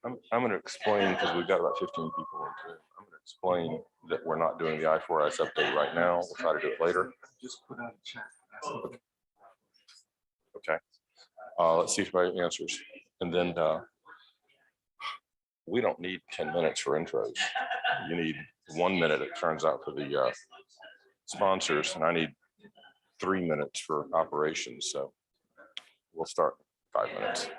I'm going to explain, because we've got about 15 people into it. I'm going to explain that we're not doing the I4S update right now. We'll try to do it later. Just put out a chat. Okay. Let's see if anybody answers. And then we don't need 10 minutes for intros. You need 1 minute, it turns out, for the sponsors, and I need 3 minutes for operations. So we'll start 5 minutes.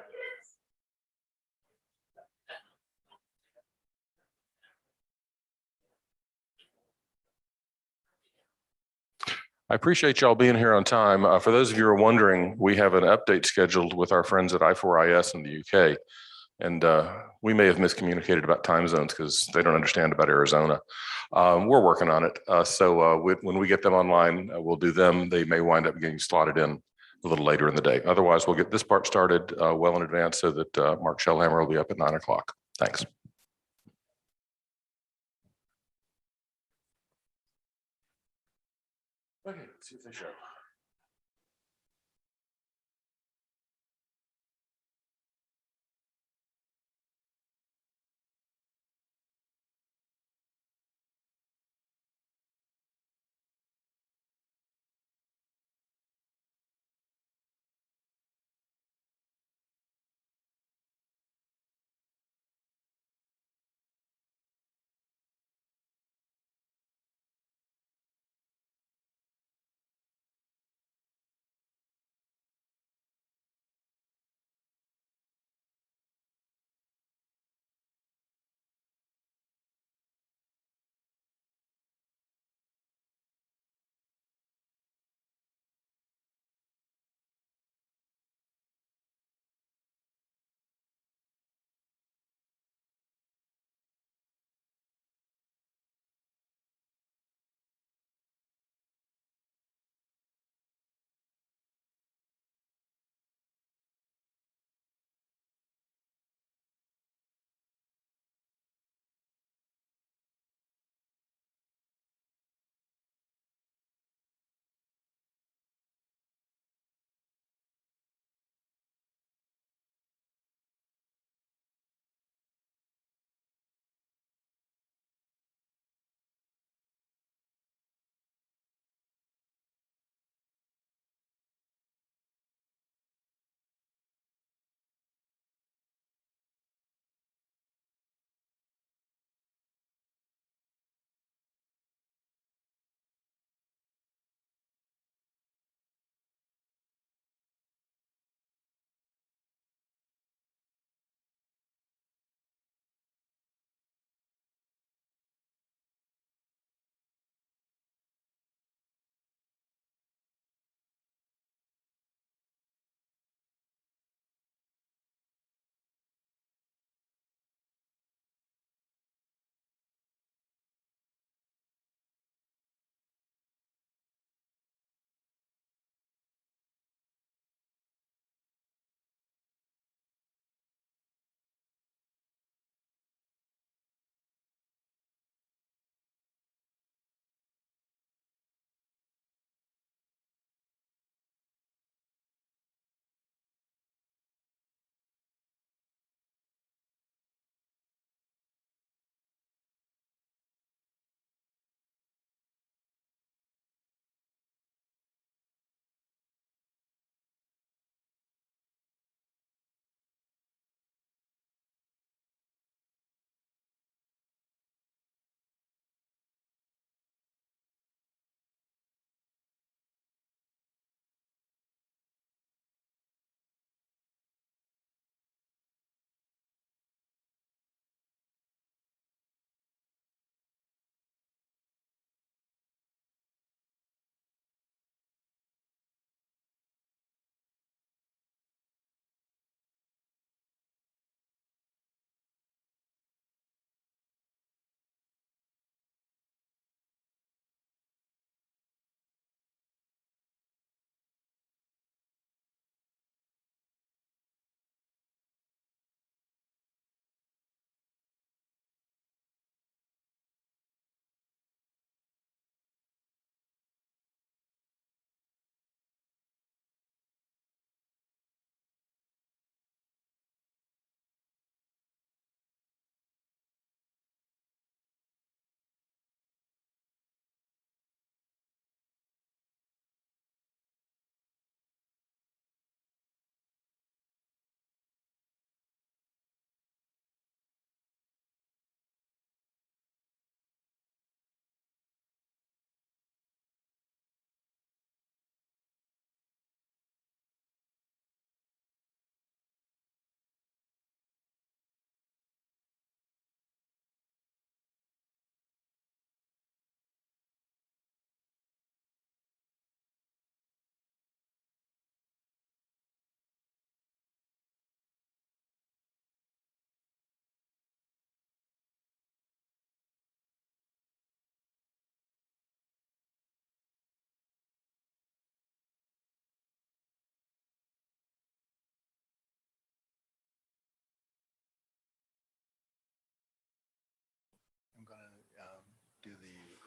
I appreciate y'all being here on time. For those of you who are wondering, we have an update scheduled with our friends at I4IS in the UK. And we may have miscommunicated about time zones because they don't understand about Arizona. We're working on it. When we get them online, we'll do them. They may wind up getting slotted in a little later in the day. Otherwise, we'll get this part started well in advance so that Mark Schellhammer will be up at 9 o'clock. Thanks. Okay, let's see if they show.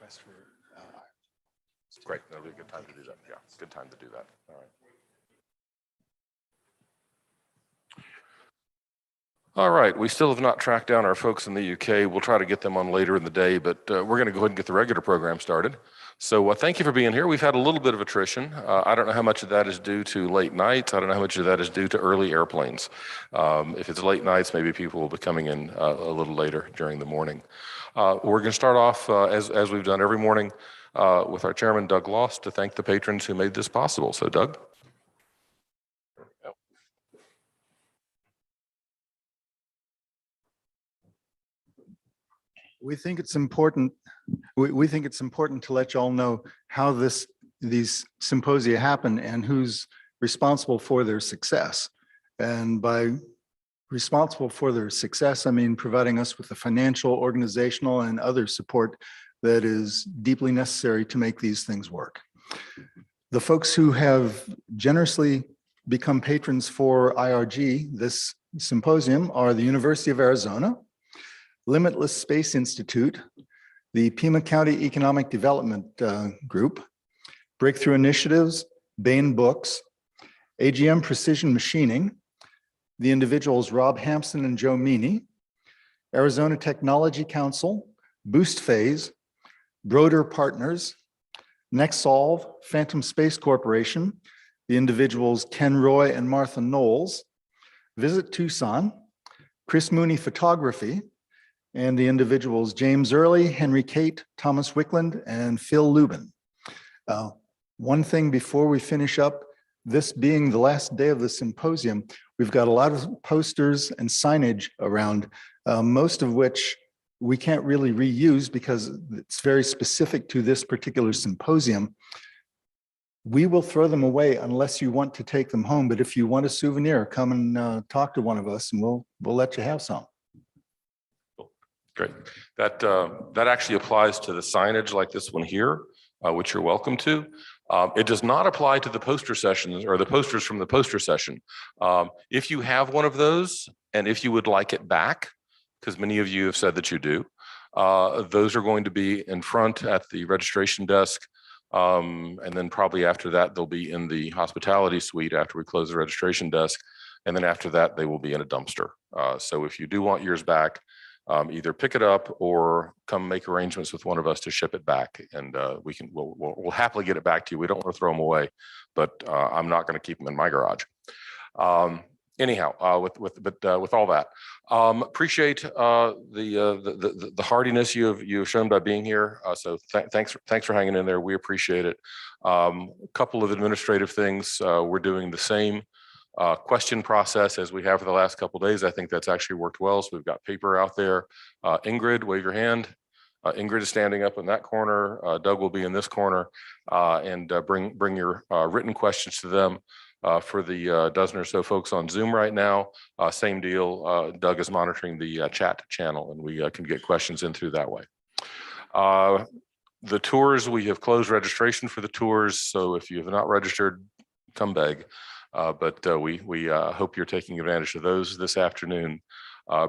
request for. Great, that'll be a good time to do that. Yeah, good time to do that. All right. All right, we still have not tracked down our folks in the UK. We'll try to get them on later in the day, but we're going to go ahead and get the regular program started. So thank you for being here. We've had a little bit of attrition. I don't know how much of that is due to late nights. I don't know how much of that is due to early airplanes. If it's late nights, maybe people will be coming in a little later during the morning. We're going to start off, as we've done every morning, with our chairman, Doug Lost, to thank the patrons who made this possible. So, Doug. We think it's important. We think it's important to let you all know how these symposia happen and who's responsible for their success. And by responsible for their success, I mean providing us with the financial, organizational, and other support that is deeply necessary to make these things work. The folks who have generously become patrons for IRG, this symposium, are the University of Arizona, Limitless Space Institute, the Pima County Economic Development Group, Breakthrough Initiatives, Bain Books, AGM Precision Machining, the individuals Rob Hampson and Joe Meany, Arizona Technology Council, Boost Phase, Broder Partners, Nexolve, Phantom Space Corporation, the individuals Ken Roy and Martha Knowles, Visit Tucson, Chris Mooney Photography, and the individuals James Early, Henry Kate, Thomas Wickland, and Phil Lubin. One thing before we finish up, this being the last day of the symposium, we've got a lot of posters and signage around, most of which we can't really reuse because it's very specific to this particular symposium. We will throw them away unless you want to take them home. But if you want a souvenir, come and talk to one of us and we'll let you have some. Great. That actually applies to the signage like this one here, which you're welcome to. It does not apply to the poster sessions or the posters from the poster session. If you have one of those and if you would like it back, because many of you have said that you do, those are going to be in front at the registration desk. And then probably after that, they'll be in the hospitality suite after we close the registration desk. And then after that, they will be in a dumpster. So if you do want yours back, either pick it up or come make arrangements with one of us to ship it back, and we'll happily get it back to you. We don't want to throw them away, but I'm not going to keep them in my garage. Anyhow, with all that, appreciate the hardiness you have shown by being here. So thanks for hanging in there. We appreciate it. A couple of administrative things. We're doing the same question process as we have for the last couple of days. I think that's actually worked well. So we've got paper out there. Ingrid, wave your hand. Ingrid is standing up in that corner. Doug will be in this corner, and bring your written questions to them. For the dozen or so folks on Zoom right now, same deal. Doug is monitoring the chat channel, and we can get questions in through that way. The tours, we have closed registration for the tours. So if you have not registered, come beg. But we hope you're taking advantage of those this afternoon.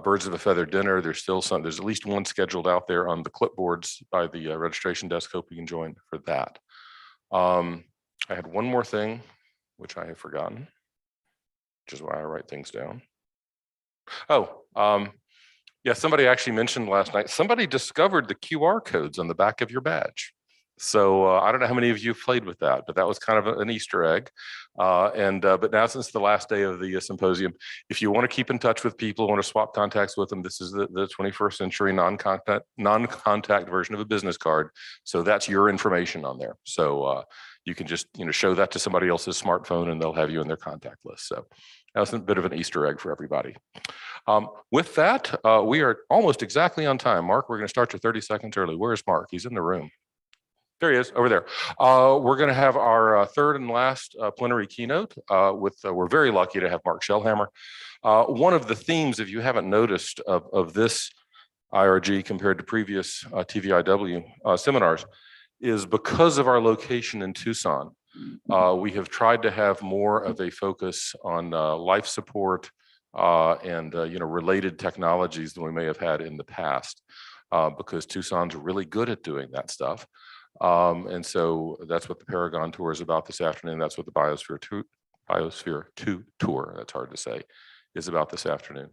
Birds of a Feather dinner, there's at least one scheduled out there on the clipboards by the registration desk. Hope you can join for that. I had one more thing, which I have forgotten, which is why I write things down. Yeah, somebody actually mentioned last night, somebody discovered the QR codes on the back of your badge. So I don't know how many of you have played with that, but that was kind of an Easter egg. But now, since the last day of the symposium, if you want to keep in touch with people, want to swap contacts with them, this is the 21st century non-contact version of a business card. So that's your information on there. So you can just show that to somebody else's smartphone, and they'll have you in their contact list. So that was a bit of an Easter egg for everybody. With that, we are almost exactly on time. Mark, we're going to start you 30 seconds early. Where's Mark? He's in the room. There he is, over there. We're going to have our third and last plenary keynote. We're very lucky to have Mark Schellhammer. One of the themes, if you haven't noticed, of this IRG compared to previous TVIW seminars is because of our location in Tucson. We have tried to have more of a focus on life support and related technologies than we may have had in the past. because Tucson's really good at doing that stuff. And so that's what the Paragon Tour is about this afternoon. That's what the Biosphere 2 tour, that's hard to say, is about this afternoon.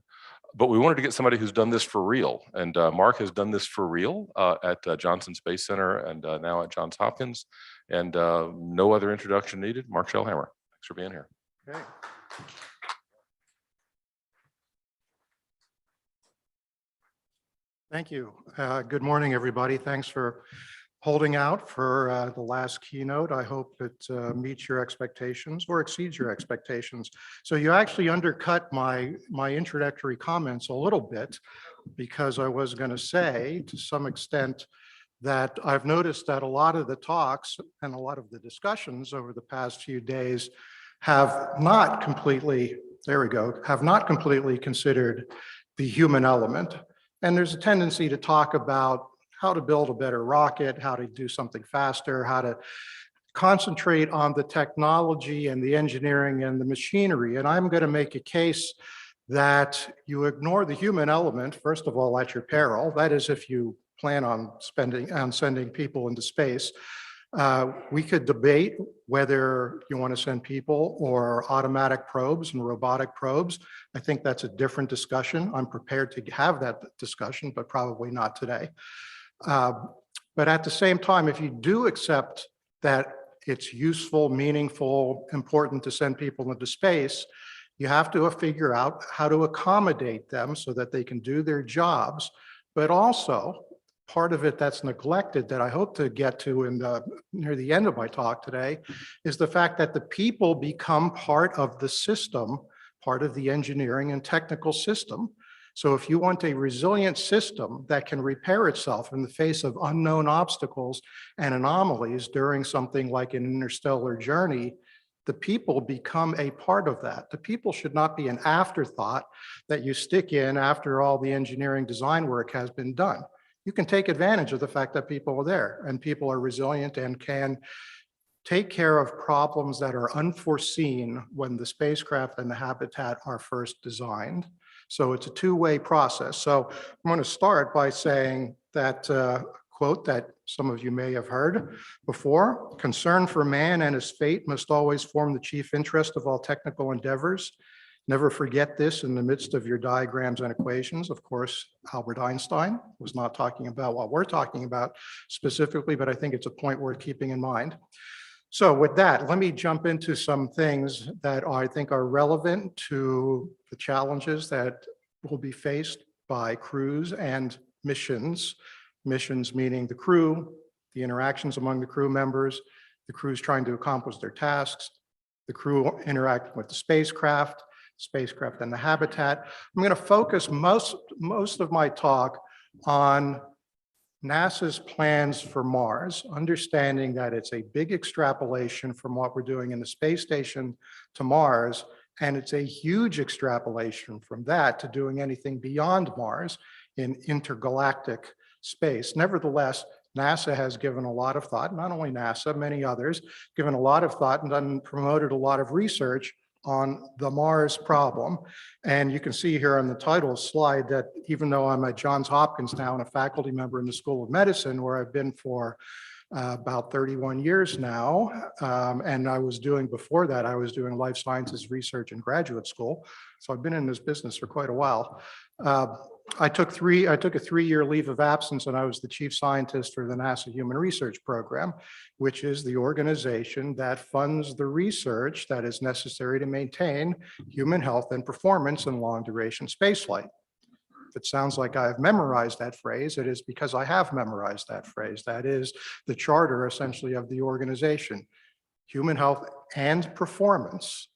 But we wanted to get somebody who's done this for real. And Mark has done this for real at Johnson Space Center and now at Johns Hopkins. And no other introduction needed. Mark Schellhammer, thanks for being here. Okay. Thank you. Good morning, everybody. Thanks for holding out for the last keynote. I hope it meets your expectations or exceeds your expectations. So you actually undercut my introductory comments a little bit, because I was going to say to some extent that I've noticed that a lot of the talks and a lot of the discussions over the past few days have not completely, have not completely considered the human element. And there's a tendency to talk about how to build a better rocket, how to do something faster, how to concentrate on the technology and the engineering and the machinery. And I'm going to make a case that you ignore the human element, first of all, at your peril. That is, if you plan on sending people into space. We could debate whether you want to send people or automatic probes and robotic probes. I think that's a different discussion. I'm prepared to have that discussion, but probably not today. But at the same time, if you do accept that it's useful, meaningful, important to send people into space, you have to figure out how to accommodate them so that they can do their jobs. But also, part of it that's neglected that I hope to get to near the end of my talk today is the fact that the people become part of the system, part of the engineering and technical system. So if you want a resilient system that can repair itself in the face of unknown obstacles and anomalies during something like an interstellar journey, the people become a part of that. The people should not be an afterthought that you stick in after all the engineering design work has been done. You can take advantage of the fact that people are there and people are resilient and can take care of problems that are unforeseen when the spacecraft and the habitat are first designed. So it's a two-way process. So I'm going to start by saying that quote that some of you may have heard before: concern for man and his fate must always form the chief interest of all technical endeavors. Never forget this in the midst of your diagrams and equations. Of course, Albert Einstein was not talking about what we're talking about specifically, but I think it's a point worth keeping in mind. So with that, let me jump into some things that I think are relevant to the challenges that will be faced by crews and missions. Missions meaning the crew, the interactions among the crew members, the crews trying to accomplish their tasks, the crew interacting with the spacecraft and the habitat. I'm going to focus most of my talk on NASA's plans for Mars, understanding that it's a big extrapolation from what we're doing in the space station to Mars, and it's a huge extrapolation from that to doing anything beyond Mars in intergalactic space. Nevertheless, NASA has given a lot of thought, not only NASA, many others, given a lot of thought and promoted a lot of research on the Mars problem. And you can see here on the title slide that even though I'm at Johns Hopkins now and a faculty member in the School of Medicine, where I've been for about 31 years now, and I was doing before that, I was doing life sciences research in graduate school. So I've been in this business for quite a while. I took a 3-year leave of absence, and I was the chief scientist for the NASA Human Research Program, which is the organization that funds the research that is necessary to maintain human health and performance in long-duration spaceflight. If it sounds like I've memorized that phrase, it is because I have memorized that phrase. That is the charter, essentially, of the organization. Human health and performance.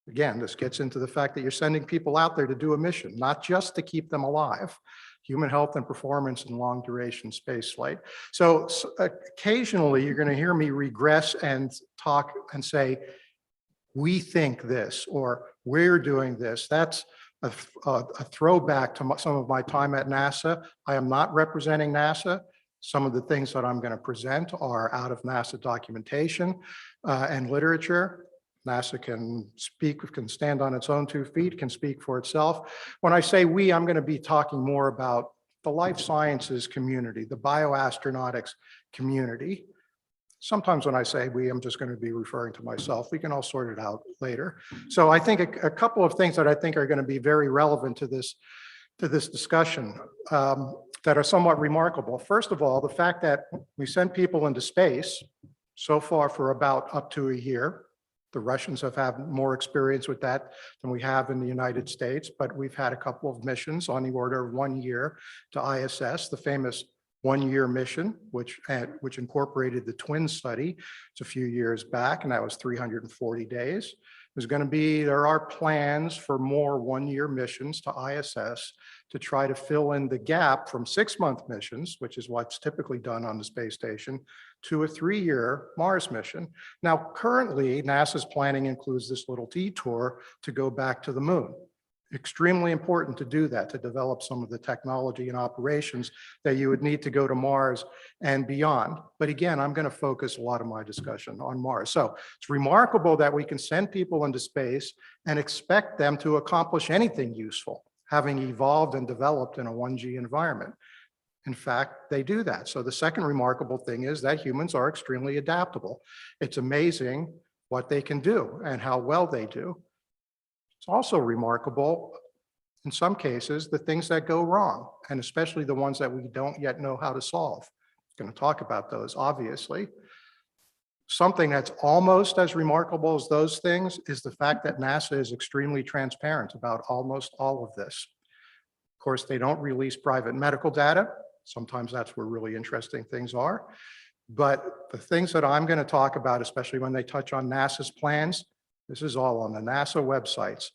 Again, this gets into the fact that you're sending people out there to do a mission, not just to keep them alive. Human health and performance in long duration space flight. So occasionally you're going to hear me regress and talk and say, we think this, or we're doing this. That's a throwback to some of my time at NASA. I am not representing NASA. Some of the things that I'm going to present are out of NASA documentation and literature. NASA can stand on its own 2 feet, can speak for itself. When I say we, I'm going to be talking more about the life sciences community, the bioastronautics community. Sometimes when I say we, I'm just going to be referring to myself. We can all sort it out later. So I think a couple of things that I think are going to be very relevant to this discussion that are somewhat remarkable. First of all, the fact that we sent people into space so far for about up to a year. The Russians have had more experience with that than we have in the United States, but we've had a couple of missions on the order of 1 year to ISS, the famous 1-year mission, which incorporated the twin study. It's a few years back, and that was 340 days. There are plans for more 1-year missions to ISS to try to fill in the gap from 6-month missions, which is what's typically done on the space station, to a 3-year Mars mission. Now, currently, NASA's planning includes this little detour to go back to the moon. Extremely important to do that, to develop some of the technology and operations that you would need to go to Mars and beyond. But again, I'm going to focus a lot of my discussion on Mars. So it's remarkable that we can send people into space and expect them to accomplish anything useful, having evolved and developed in a 1G environment. In fact, they do that. So the second remarkable thing is that humans are extremely adaptable. It's amazing what they can do and how well they do. It's also remarkable, in some cases, the things that go wrong, and especially the ones that we don't yet know how to solve. I'm going to talk about those, obviously. Something that's almost as remarkable as those things is the fact that NASA is extremely transparent about almost all of this. Of course, they don't release private medical data. Sometimes that's where really interesting things are. But the things that I'm going to talk about, especially when they touch on NASA's plans, this is all on the NASA websites.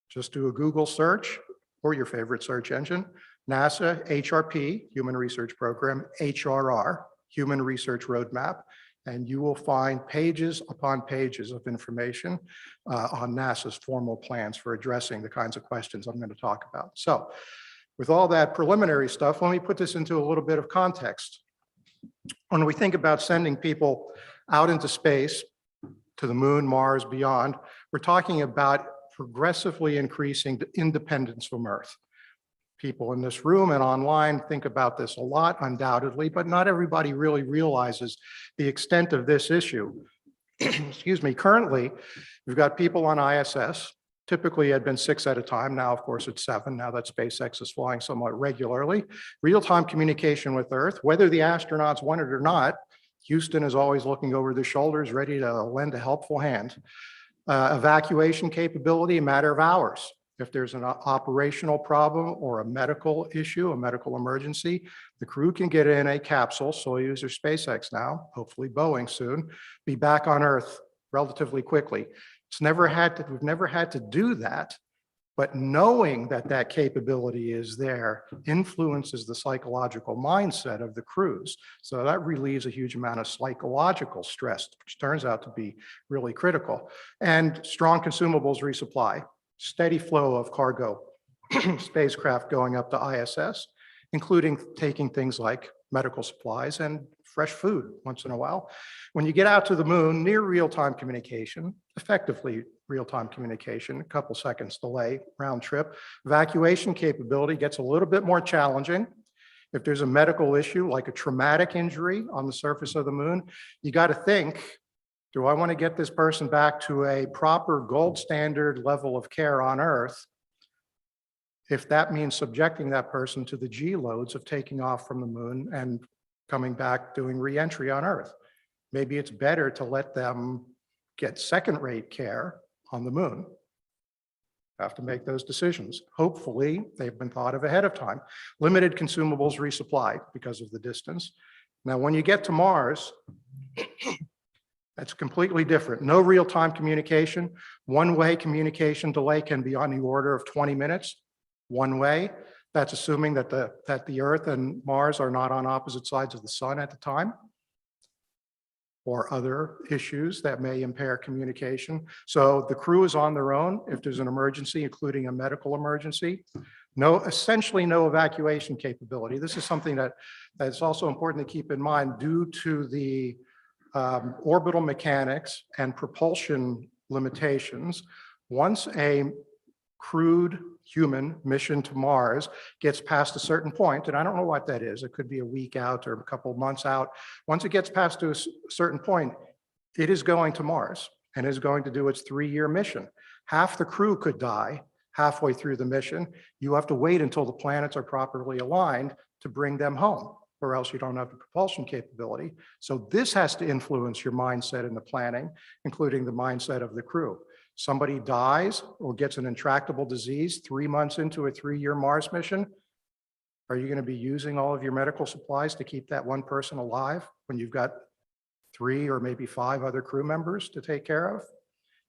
Just do a Google search or your favorite search engine, NASA HRP, Human Research Program, HRR, Human Research Roadmap, and you will find pages upon pages of information on NASA's formal plans for addressing the kinds of questions I'm going to talk about. So with all that preliminary stuff, let me put this into a little bit of context. When we think about sending people out into space, to the moon, Mars, beyond, we're talking about progressively increasing independence from Earth. People in this room and online think about this a lot, undoubtedly, but not everybody really realizes the extent of this issue. Excuse me. Currently, we've got people on ISS. Typically, it had been 6 at a time. Now, of course, it's 7. Now that SpaceX is flying somewhat regularly. Real-time communication with Earth, whether the astronauts want it or not. Houston is always looking over their shoulders, ready to lend a helpful hand. Evacuation capability, a matter of hours. If there's an operational problem or a medical issue, a medical emergency, the crew can get in a capsule, Soyuz or SpaceX now, hopefully Boeing soon, be back on Earth relatively quickly. We've never had to do that. But knowing that that capability is there influences the psychological mindset of the crews. So that relieves a huge amount of psychological stress, which turns out to be really critical. And strong consumables resupply, steady flow of cargo spacecraft going up to ISS, including taking things like medical supplies and fresh food once in a while. When you get out to the moon, near real-time communication, effectively real-time communication, a couple seconds delay, round trip. Evacuation capability gets a little bit more challenging. If there's a medical issue, like a traumatic injury on the surface of the moon, you got to think, do I want to get this person back to a proper gold standard level of care on Earth? If that means subjecting that person to the G loads of taking off from the moon and coming back doing re-entry on Earth. Maybe it's better to let them get second-rate care on the moon. Have to make those decisions. Hopefully, they've been thought of ahead of time. Limited consumables resupply because of the distance. Now, when you get to Mars, that's completely different. No real-time communication. One-way communication delay can be on the order of 20 minutes. One way. That's assuming that the Earth and Mars are not on opposite sides of the sun at the time, or other issues that may impair communication. So the crew is on their own if there's an emergency, including a medical emergency. Essentially no evacuation capability. This is something that's also important to keep in mind due to the orbital mechanics and propulsion limitations. Once a crewed human mission to Mars gets past a certain point, and I don't know what that is, it could be a week out or a couple of months out. Once it gets past to a certain point, it is going to Mars and is going to do its 3-year mission. Half the crew could die halfway through the mission. You have to wait until the planets are properly aligned to bring them home, or else you don't have the propulsion capability. So this has to influence your mindset in the planning, including the mindset of the crew. Somebody dies or gets an intractable disease 3 months into a 3-year Mars mission. Are you going to be using all of your medical supplies to keep that one person alive when you've got 3 or maybe 5 other crew members to take care of?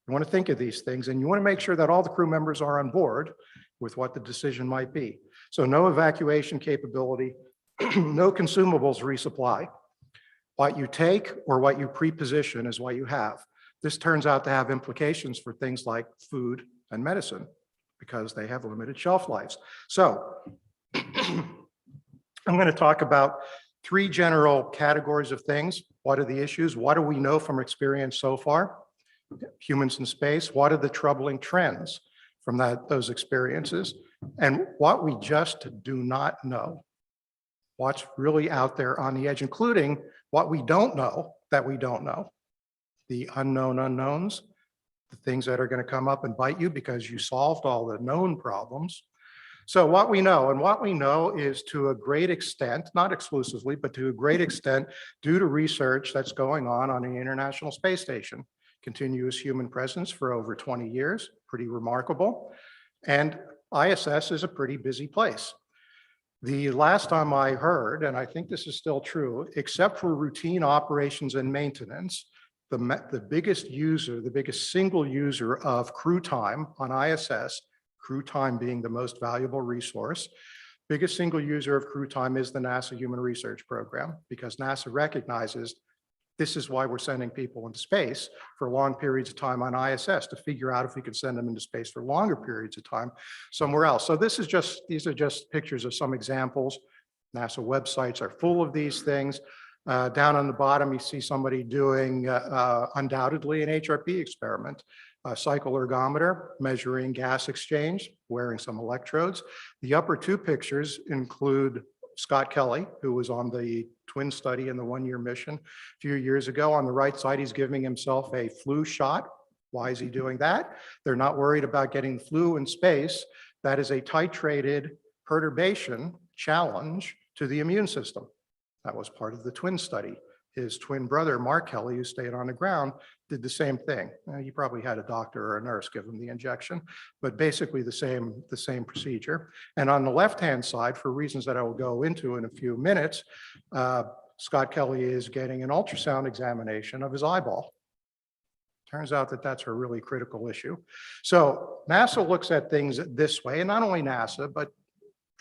You want to think of these things, and you want to make sure that all the crew members are on board with what the decision might be. So no evacuation capability, no consumables resupply. What you take or what you pre-position is what you have. This turns out to have implications for things like food and medicine because they have limited shelf lives. So I'm going to talk about 3 general categories of things. What are the issues? What do we know from experience so far? Humans in space. What are the troubling trends from those experiences? And what we just do not know. What's really out there on the edge, including what we don't know that we don't know. The unknown unknowns, the things that are going to come up and bite you because you solved all the known problems. So what we know, and what we know is to a great extent, not exclusively, but to a great extent, due to research that's going on the International Space Station. Continuous human presence for over 20 years, pretty remarkable. And ISS is a pretty busy place. The last time I heard, and I think this is still true, except for routine operations and maintenance, the biggest user, the biggest single user of crew time on ISS, crew time being the most valuable resource, biggest single user of crew time is the NASA Human Research Program, because NASA recognizes this is why we're sending people into space for long periods of time on ISS, to figure out if we can send them into space for longer periods of time somewhere else. So these are just pictures of some examples. NASA websites are full of these things. Down on the bottom, you see somebody doing undoubtedly an HRP experiment, a cycle ergometer, measuring gas exchange, wearing some electrodes. The upper 2 pictures include Scott Kelly, who was on the twin study in the 1-year mission a few years ago. On the right side, he's giving himself a flu shot. Why is he doing that? They're not worried about getting flu in space. That is a titrated perturbation challenge to the immune system. That was part of the twin study. His twin brother, Mark Kelly, who stayed on the ground, did the same thing. He probably had a doctor or a nurse give him the injection, but basically the same procedure. And on the left-hand side, for reasons that I will go into in a few minutes, Scott Kelly is getting an ultrasound examination of his eyeball. Turns out that that's a really critical issue. So NASA looks at things this way, and not only NASA, but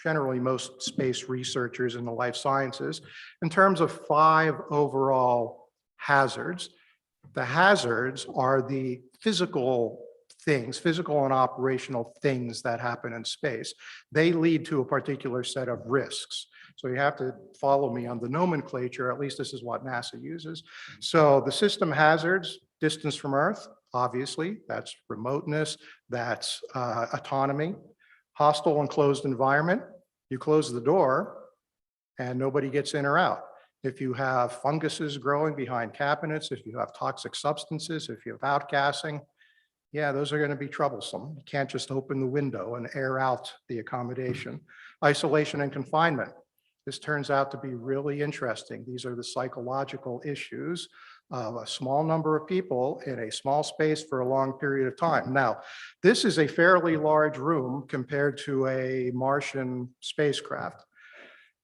generally most space researchers in the life sciences, in terms of 5 overall hazards. The hazards are the physical things, physical and operational things that happen in space. They lead to a particular set of risks. So you have to follow me on the nomenclature, at least this is what NASA uses. So the system hazards, distance from Earth, obviously, that's remoteness, that's autonomy. Hostile and closed environment, you close the door and nobody gets in or out. If you have funguses growing behind cabinets, if you have toxic substances, if you have outgassing, yeah, those are going to be troublesome. You can't just open the window and air out the accommodation. Isolation and confinement. This turns out to be really interesting. These are the psychological issues of a small number of people in a small space for a long period of time. Now, this is a fairly large room compared to a Martian spacecraft.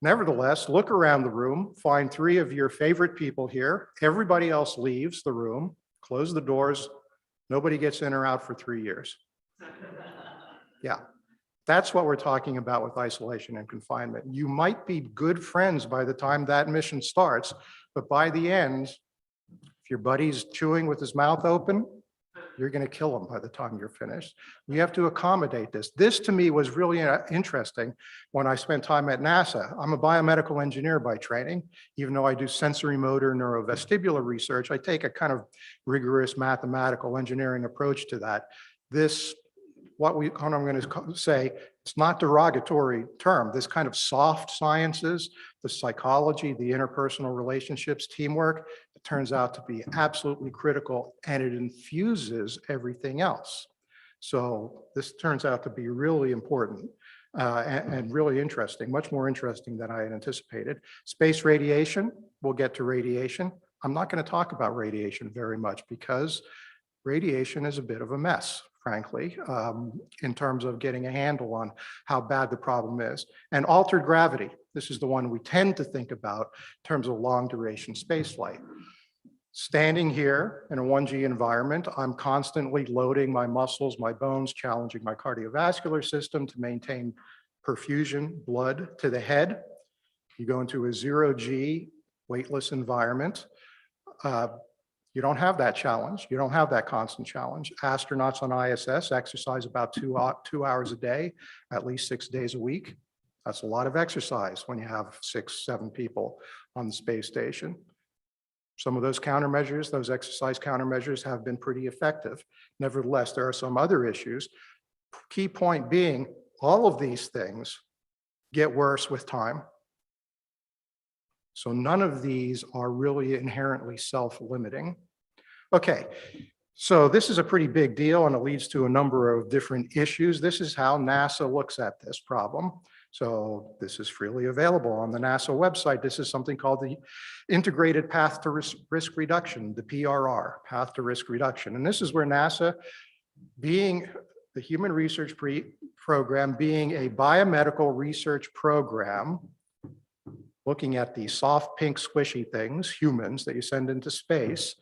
Nevertheless, look around the room, find 3 of your favorite people here. Everybody else leaves the room, close the doors. Nobody gets in or out for 3 years. Yeah. That's what we're talking about with isolation and confinement. You might be good friends by the time that mission starts, but by the end, if your buddy's chewing with his mouth open, you're going to kill him by the time you're finished. We have to accommodate this. This to me was really interesting when I spent time at NASA. I'm a biomedical engineer by training. Even though I do sensory motor neurovestibular research, I take a kind of rigorous mathematical engineering approach to that. This what I'm going to say, it's not derogatory term. This kind of soft sciences, the psychology, the interpersonal relationships, teamwork, it turns out to be absolutely critical, and it infuses everything else. So this turns out to be really important and really interesting, much more interesting than I had anticipated. Space radiation, we'll get to radiation. I'm not going to talk about radiation very much because radiation is a bit of a mess, frankly, in terms of getting a handle on how bad the problem is. And altered gravity, this is the one we tend to think about in terms of long duration spaceflight. Standing here in a 1G environment, I'm constantly loading my muscles, my bones, challenging my cardiovascular system to maintain perfusion, blood to the head. You go into a 0G weightless environment, you don't have that challenge. You don't have that constant challenge. Astronauts on ISS exercise about 2 hours a day, at least 6 days a week. That's a lot of exercise when you have 6, 7 people on the space station. Some of those countermeasures, those exercise countermeasures have been pretty effective. Nevertheless, there are some other issues. Key point being, all of these things get worse with time. So none of these are really inherently self-limiting. Okay, so this is a pretty big deal and it leads to a number of different issues. This is how NASA looks at this problem. So this is freely available on the NASA website. This is something called the Integrated Path to Risk Reduction, the PRR, Path to Risk Reduction. And this is where NASA, being the Human Research Program, being a biomedical research program, looking at the soft pink squishy things, humans that you send into space,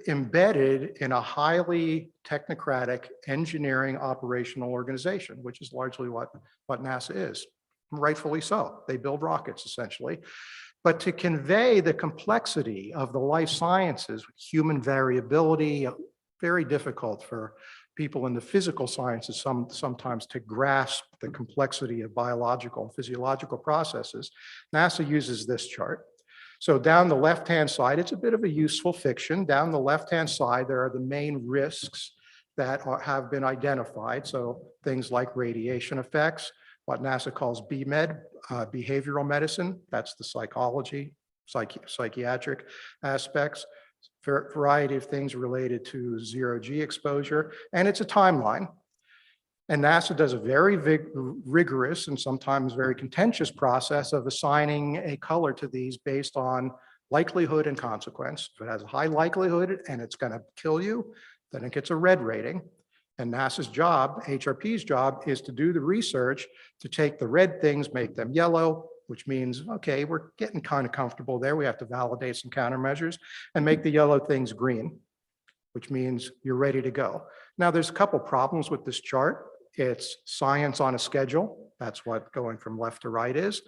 embedded in a highly technocratic engineering operational organization, which is largely what NASA is, rightfully so. They build rockets essentially. But to convey the complexity of the life sciences, human variability, very difficult for people in the physical sciences sometimes to grasp the complexity of biological and physiological processes, NASA uses this chart. So down the left-hand side, it's a bit of a useful fiction. Down the left-hand side, there are the main risks that have been identified. So things like radiation effects, what NASA calls BMED, behavioral medicine, that's the psychology, psychiatric aspects, variety of things related to 0G exposure, and it's a timeline. And NASA does a very rigorous and sometimes very contentious process of assigning a color to these based on likelihood and consequence. If it has a high likelihood and it's going to kill you, then it gets a red rating. And NASA's job, HRP's job, is to do the research to take the red things, make them yellow, which means, okay, we're getting kind of comfortable there. We have to validate some countermeasures, and make the yellow things green, which means you're ready to go. Now, there's a couple problems with this chart. It's science on a schedule. That's what going from left to right is.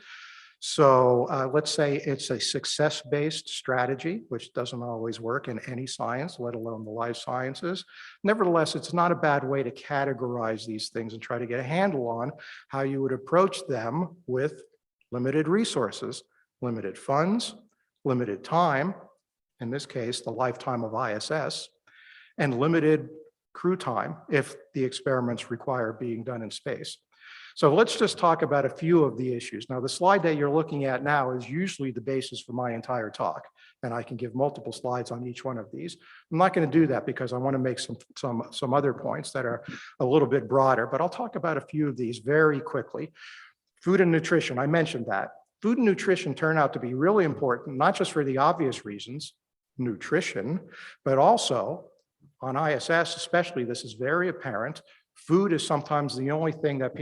So let's say it's a success-based strategy, which doesn't always work in any science, let alone the life sciences. Nevertheless, it's not a bad way to categorize these things and try to get a handle on how you would approach them with limited resources, limited funds, limited time, in this case, the lifetime of ISS, and limited crew time if the experiments require being done in space. So let's just talk about a few of the issues. Now, the slide that you're looking at now is usually the basis for my entire talk, and I can give multiple slides on each one of these. I'm not going to do that because I want to make some other points that are a little bit broader, but I'll talk about a few of these very quickly. Food and nutrition, I mentioned that. Food and nutrition turn out to be really important, not just for the obvious reasons, nutrition, but also on ISS especially, this is very apparent. Food is sometimes the only thing that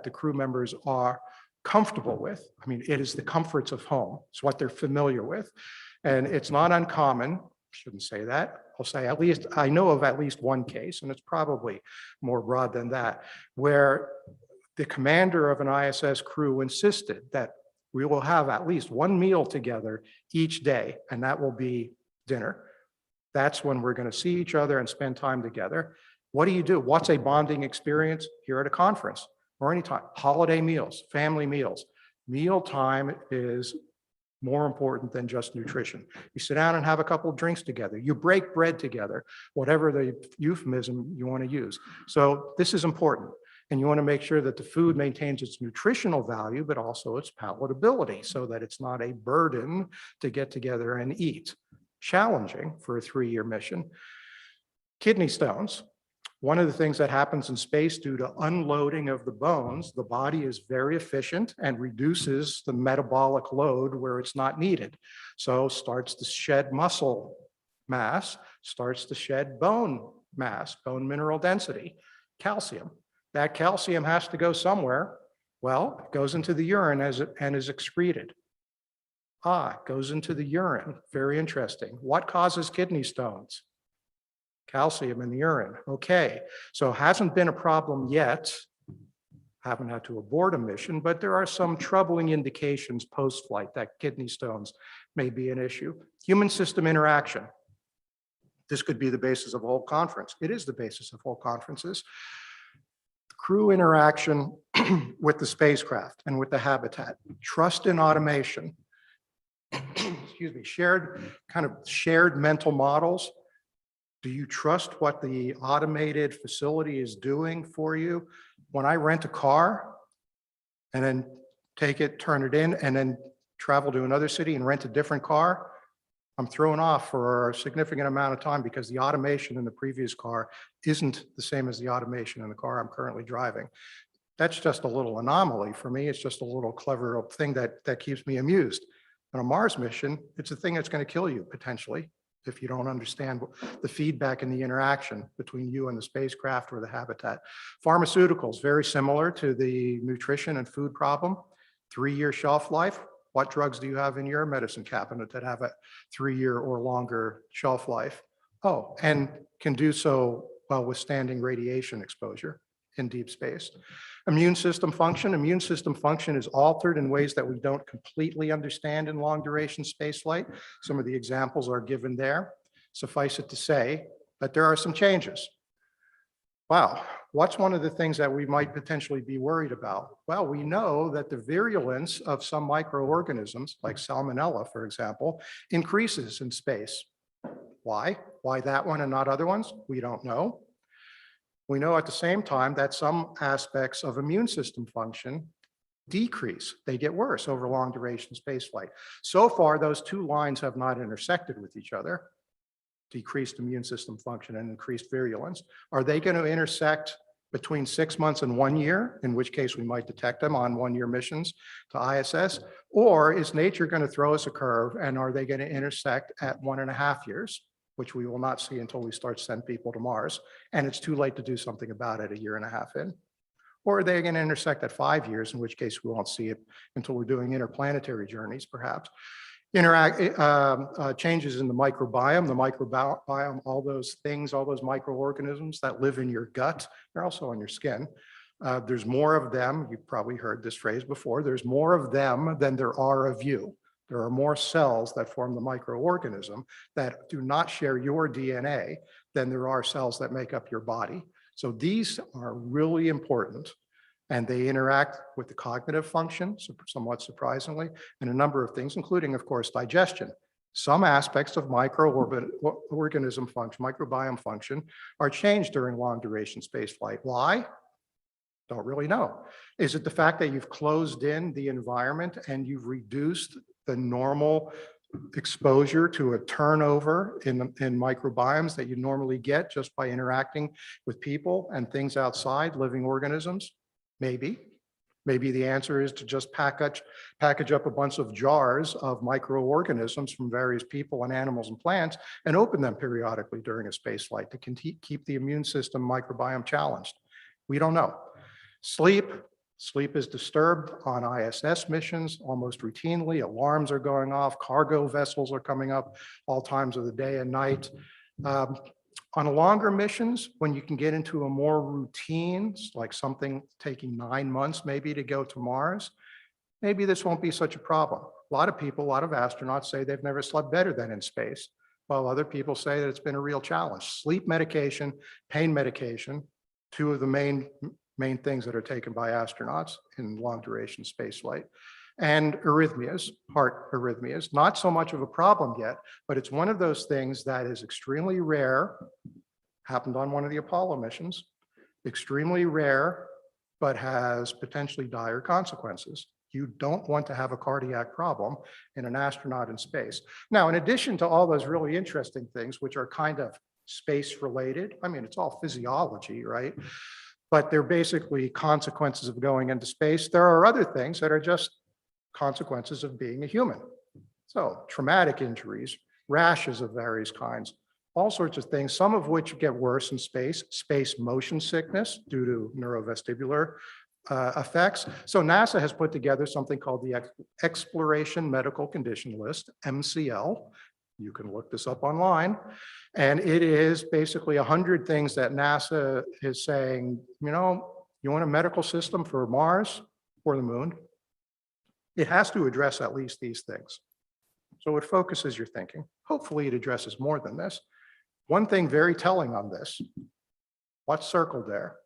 the crew members are comfortable with. I mean, it is the comforts of home. It's what they're familiar with. And it's not uncommon, shouldn't say that. I'll say at least, I know of at least one case, and it's probably more broad than that, where the commander of an ISS crew insisted that we will have at least one meal together each day, and that will be dinner. That's when we're going to see each other and spend time together. What do? What's a bonding experience here at a conference or anytime? Holiday meals, family meals. Meal time is more important than just nutrition. You sit down and have a couple of drinks together. You break bread together, whatever the euphemism you want to use. So this is important. And you want to make sure that the food maintains its nutritional value, but also its palatability so that it's not a burden to get together and eat. Challenging for a 3-year mission. Kidney stones. One of the things that happens in space due to unloading of the bones, the body is very efficient and reduces the metabolic load where it's not needed. So starts to shed muscle mass, starts to shed bone mass, bone mineral density, calcium. That calcium has to go somewhere. Well, it goes into the urine and is excreted. It goes into the urine. Very interesting. What causes kidney stones? Calcium in the urine. Okay, so hasn't been a problem yet. Haven't had to abort a mission, but there are some troubling indications post-flight that kidney stones may be an issue. Human system interaction. This could be the basis of a whole conference. It is the basis of whole conferences. Crew interaction with the spacecraft and with the habitat. Trust in automation. Excuse me, shared mental models. Do you trust what the automated facility is doing for you? When I rent a car and then take it, turn it in, and then travel to another city and rent a different car, I'm thrown off for a significant amount of time because the automation in the previous car isn't the same as the automation in the car I'm currently driving. That's just a little anomaly for me. It's just a little clever thing that keeps me amused. On a Mars mission, it's a thing that's going to kill you potentially if you don't understand the feedback and the interaction between you and the spacecraft or the habitat. Pharmaceuticals, very similar to the nutrition and food problem. 3-year shelf life. What drugs do you have in your medicine cabinet that have a 3-year or longer shelf life? Oh, and can do so while withstanding radiation exposure in deep space. Immune system function. Immune system function is altered in ways that we don't completely understand in long duration spaceflight. Some of the examples are given there. Suffice it to say that there are some changes. Wow, what's one of the things that we might potentially be worried about? Well, we know that the virulence of some microorganisms, like Salmonella, for example, increases in space. Why? Why that one and not other ones? We don't know. We know at the same time that some aspects of immune system function decrease. They get worse over long duration spaceflight. So far, those two lines have not intersected with each other. Decreased immune system function and increased virulence. Are they going to intersect between 6 months and 1 year, in which case we might detect them on 1-year missions to ISS? Or is nature going to throw us a curve and are they going to intersect at 1.5 years, which we will not see until we start to send people to Mars, and it's too late to do something about it 1.5 years in? Or are they going to intersect at 5 years, in which case we won't see it until we're doing interplanetary journeys, perhaps? Changes in the microbiome, all those things, all those microorganisms that live in your gut, they're also on your skin. There's more of them. You've probably heard this phrase before. There's more of them than there are of you. There are more cells that form the microorganism that do not share your DNA than there are cells that make up your body. So these are really important, and they interact with the cognitive function, somewhat surprisingly, and a number of things, including, of course, digestion. Some aspects of microorganism function, microbiome function, are changed during long duration spaceflight. Why? Don't really know. Is it the fact that you've closed in the environment and you've reduced the normal exposure to a turnover in microbiomes that you normally get just by interacting with people and things outside, living organisms? Maybe. Maybe the answer is to just package up a bunch of jars of microorganisms from various people and animals and plants and open them periodically during a space flight to keep the immune system microbiome challenged. We don't know. Sleep. Sleep is disturbed on ISS missions almost routinely. Alarms are going off. Cargo vessels are coming up all times of the day and night. On longer missions, when you can get into a more routine, like something taking 9 months maybe to go to Mars, maybe this won't be such a problem. A lot of people, a lot of astronauts say they've never slept better than in space, while other people say that it's been a real challenge. Sleep medication, pain medication, two of the main things that are taken by astronauts in long duration spaceflight. and arrhythmias, heart arrhythmias. Not so much of a problem yet, but it's one of those things that is extremely rare, happened on one of the Apollo missions, extremely rare, but has potentially dire consequences. You don't want to have a cardiac problem in an astronaut in space. Now, in addition to all those really interesting things, which are kind of space related, I mean, it's all physiology, right? But they're basically consequences of going into space. There are other things that are just consequences of being a human. So traumatic injuries, rashes of various kinds, all sorts of things, some of which get worse in space, space motion sickness due to neurovestibular effects. So NASA has put together something called the Exploration Medical Condition List, MCL. You can look this up online. And it is basically 100 things that NASA is saying, you know, you want a medical system for Mars or the moon? It has to address at least these things. So it focuses your thinking. Hopefully it addresses more than this. One thing very telling on this, what's circled there?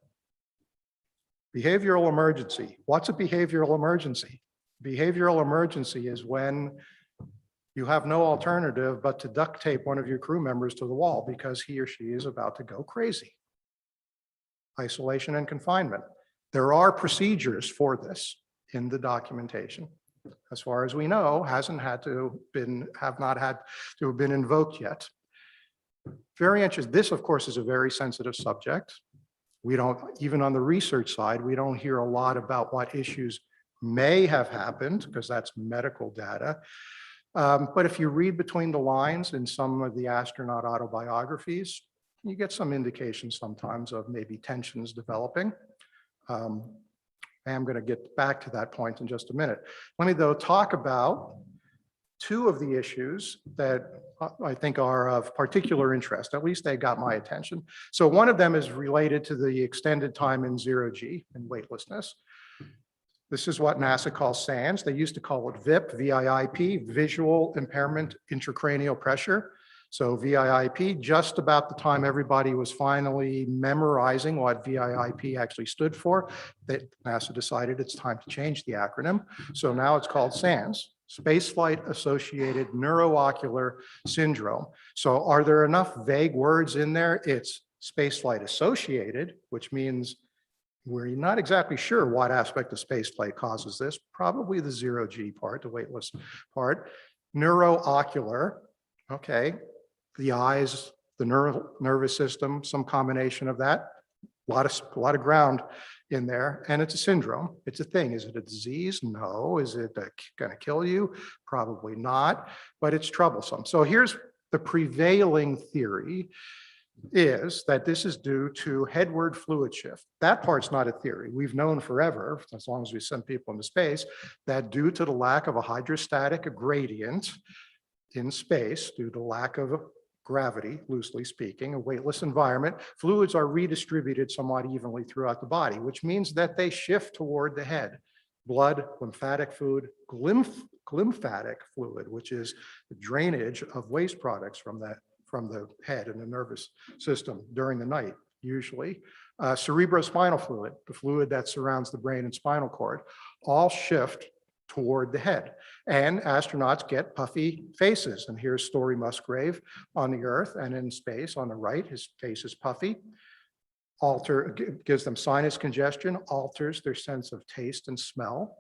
Behavioral emergency. What's a behavioral emergency? Behavioral emergency is when you have no alternative but to duct tape one of your crew members to the wall because he or she is about to go crazy. Isolation and confinement. There are procedures for this in the documentation. As far as we know, have not had to have been invoked yet. Very interesting. This, of course, is a very sensitive subject. We don't, even on the research side, we don't hear a lot about what issues may have happened because that's medical data. But if you read between the lines in some of the astronaut autobiographies, you get some indications sometimes of maybe tensions developing. I'm going to get back to that point in just a minute. Let me, though, talk about two of the issues that I think are of particular interest. At least they got my attention. So one of them is related to the extended time in zero-G and weightlessness. This is what NASA calls SANS. They used to call it VIP, V-I-I-P, Visual Impairment Intracranial Pressure. So VIIP, just about the time everybody was finally memorizing what VIIP actually stood for, that NASA decided it's time to change the acronym. So now it's called SANS, Spaceflight Associated Neuroocular Syndrome. So are there enough vague words in there? It's spaceflight associated, which means we're not exactly sure what aspect of spaceflight causes this, probably the zero-G part, the weightless part. Neuroocular, okay. The eyes, the nervous system, some combination of that. A lot of ground in there, and it's a syndrome. It's a thing. Is it a disease? No. Is it going to kill you? Probably not, but it's troublesome. So here's the prevailing theory is that this is due to headward fluid shift. That part's not a theory. We've known forever, as long as we send people into space, that due to the lack of a hydrostatic gradient in space, due to lack of gravity, loosely speaking, a weightless environment, fluids are redistributed somewhat evenly throughout the body, which means that they shift toward the head. Blood, lymphatic fluid, glymphatic fluid, which is the drainage of waste products from the head and the nervous system during the night, usually. Cerebrospinal fluid, the fluid that surrounds the brain and spinal cord, all shift toward the head. And astronauts get puffy faces. And here's Story Musgrave on the Earth, and in space on the right, his face is puffy. Gives them sinus congestion, alters their sense of taste and smell,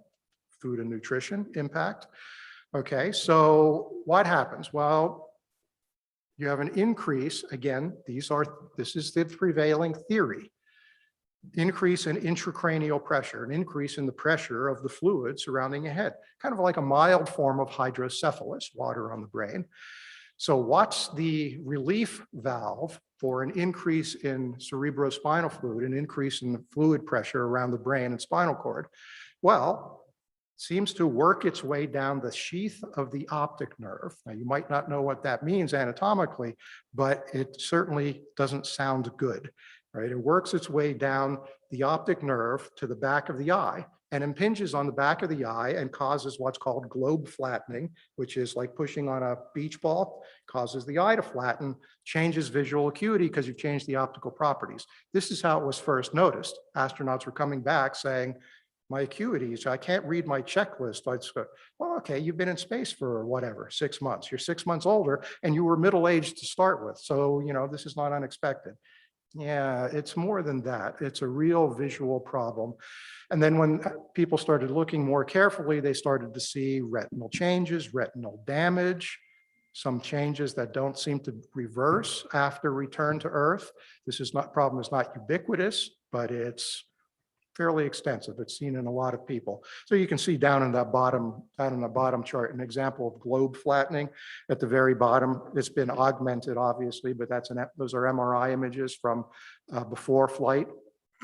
food and nutrition impact. Okay, so what happens? Well, you have an increase, again, this is the prevailing theory. Increase in intracranial pressure, an increase in the pressure of the fluid surrounding your head, kind of like a mild form of hydrocephalus, water on the brain. So what's the relief valve for an increase in cerebrospinal fluid, an increase in the fluid pressure around the brain and spinal cord? Well, it seems to work its way down the sheath of the optic nerve. Now, you might not know what that means anatomically, but it certainly doesn't sound good. Right? It works its way down the optic nerve to the back of the eye and impinges on the back of the eye and causes what's called globe flattening, which is like pushing on a beach ball, causes the eye to flatten, changes visual acuity because you've changed the optical properties. This is how it was first noticed. Astronauts were coming back saying, my acuities. I can't read my checklist. I'd go, well, okay, you've been in space for whatever, 6 months. You're 6 months older and you were middle-aged to start with. So, this is not unexpected. Yeah, it's more than that. It's a real visual problem. And then when people started looking more carefully, they started to see retinal changes, retinal damage, some changes that don't seem to reverse after return to Earth. Problem is not ubiquitous, but it's fairly extensive. It's seen in a lot of people. So you can see down in the bottom chart, an example of globe flattening at the very bottom. It's been augmented, obviously, but those are MRI images from before flight,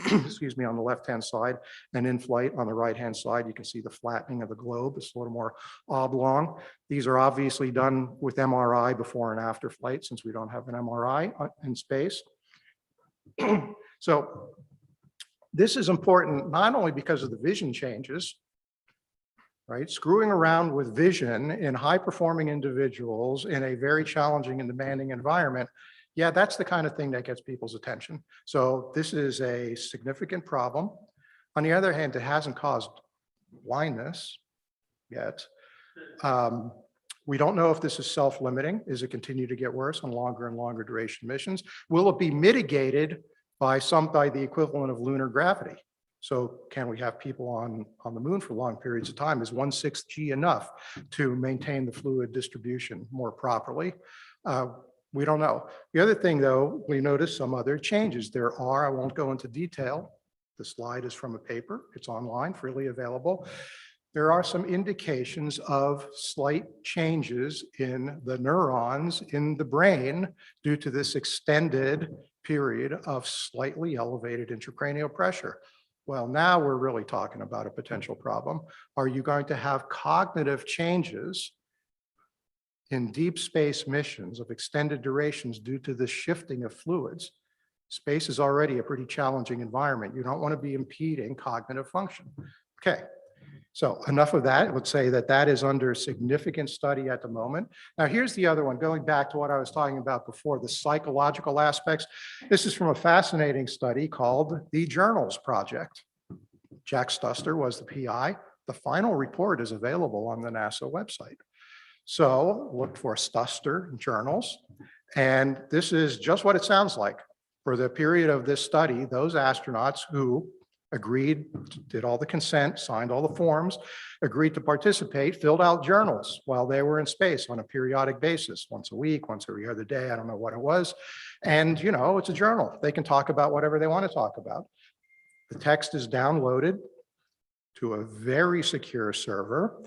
excuse me, on the left-hand side, and in flight on the right-hand side, you can see the flattening of the globe. It's a little more oblong. These are obviously done with MRI before and after flight, since we don't have an MRI in space. So this is important not only because of the vision changes, right? Screwing around with vision in high-performing individuals in a very challenging and demanding environment, yeah, that's the kind of thing that gets people's attention. So this is a significant problem. On the other hand, it hasn't caused blindness yet. We don't know if this is self-limiting. Is it continue to get worse on longer and longer duration missions? Will it be mitigated by the equivalent of lunar gravity? So can we have people on the moon for long periods of time? Is 1/6 G enough to maintain the fluid distribution more properly? We don't know. The other thing, though, we noticed some other changes. I won't go into detail. The slide is from a paper. It's online, freely available. There are some indications of slight changes in the neurons in the brain due to this extended period of slightly elevated intracranial pressure. Well, now we're really talking about a potential problem. Are you going to have cognitive changes in deep space missions of extended durations due to the shifting of fluids? Space is already a pretty challenging environment. You don't want to be impeding cognitive function. Okay. So enough of that. I would say that is under significant study at the moment. Now, here's the other one, going back to what I was talking about before, the psychological aspects. This is from a fascinating study called the Journals Project. Jack Stuster was the PI. The final report is available on the NASA website. So look for Stuster Journals. And this is just what it sounds like. For the period of this study, those astronauts who agreed, did all the consent, signed all the forms, agreed to participate, filled out journals while they were in space on a periodic basis, once a week, once every other day, I don't know what it was. And, it's a journal. They can talk about whatever they want to talk about. The text is downloaded to a very secure server.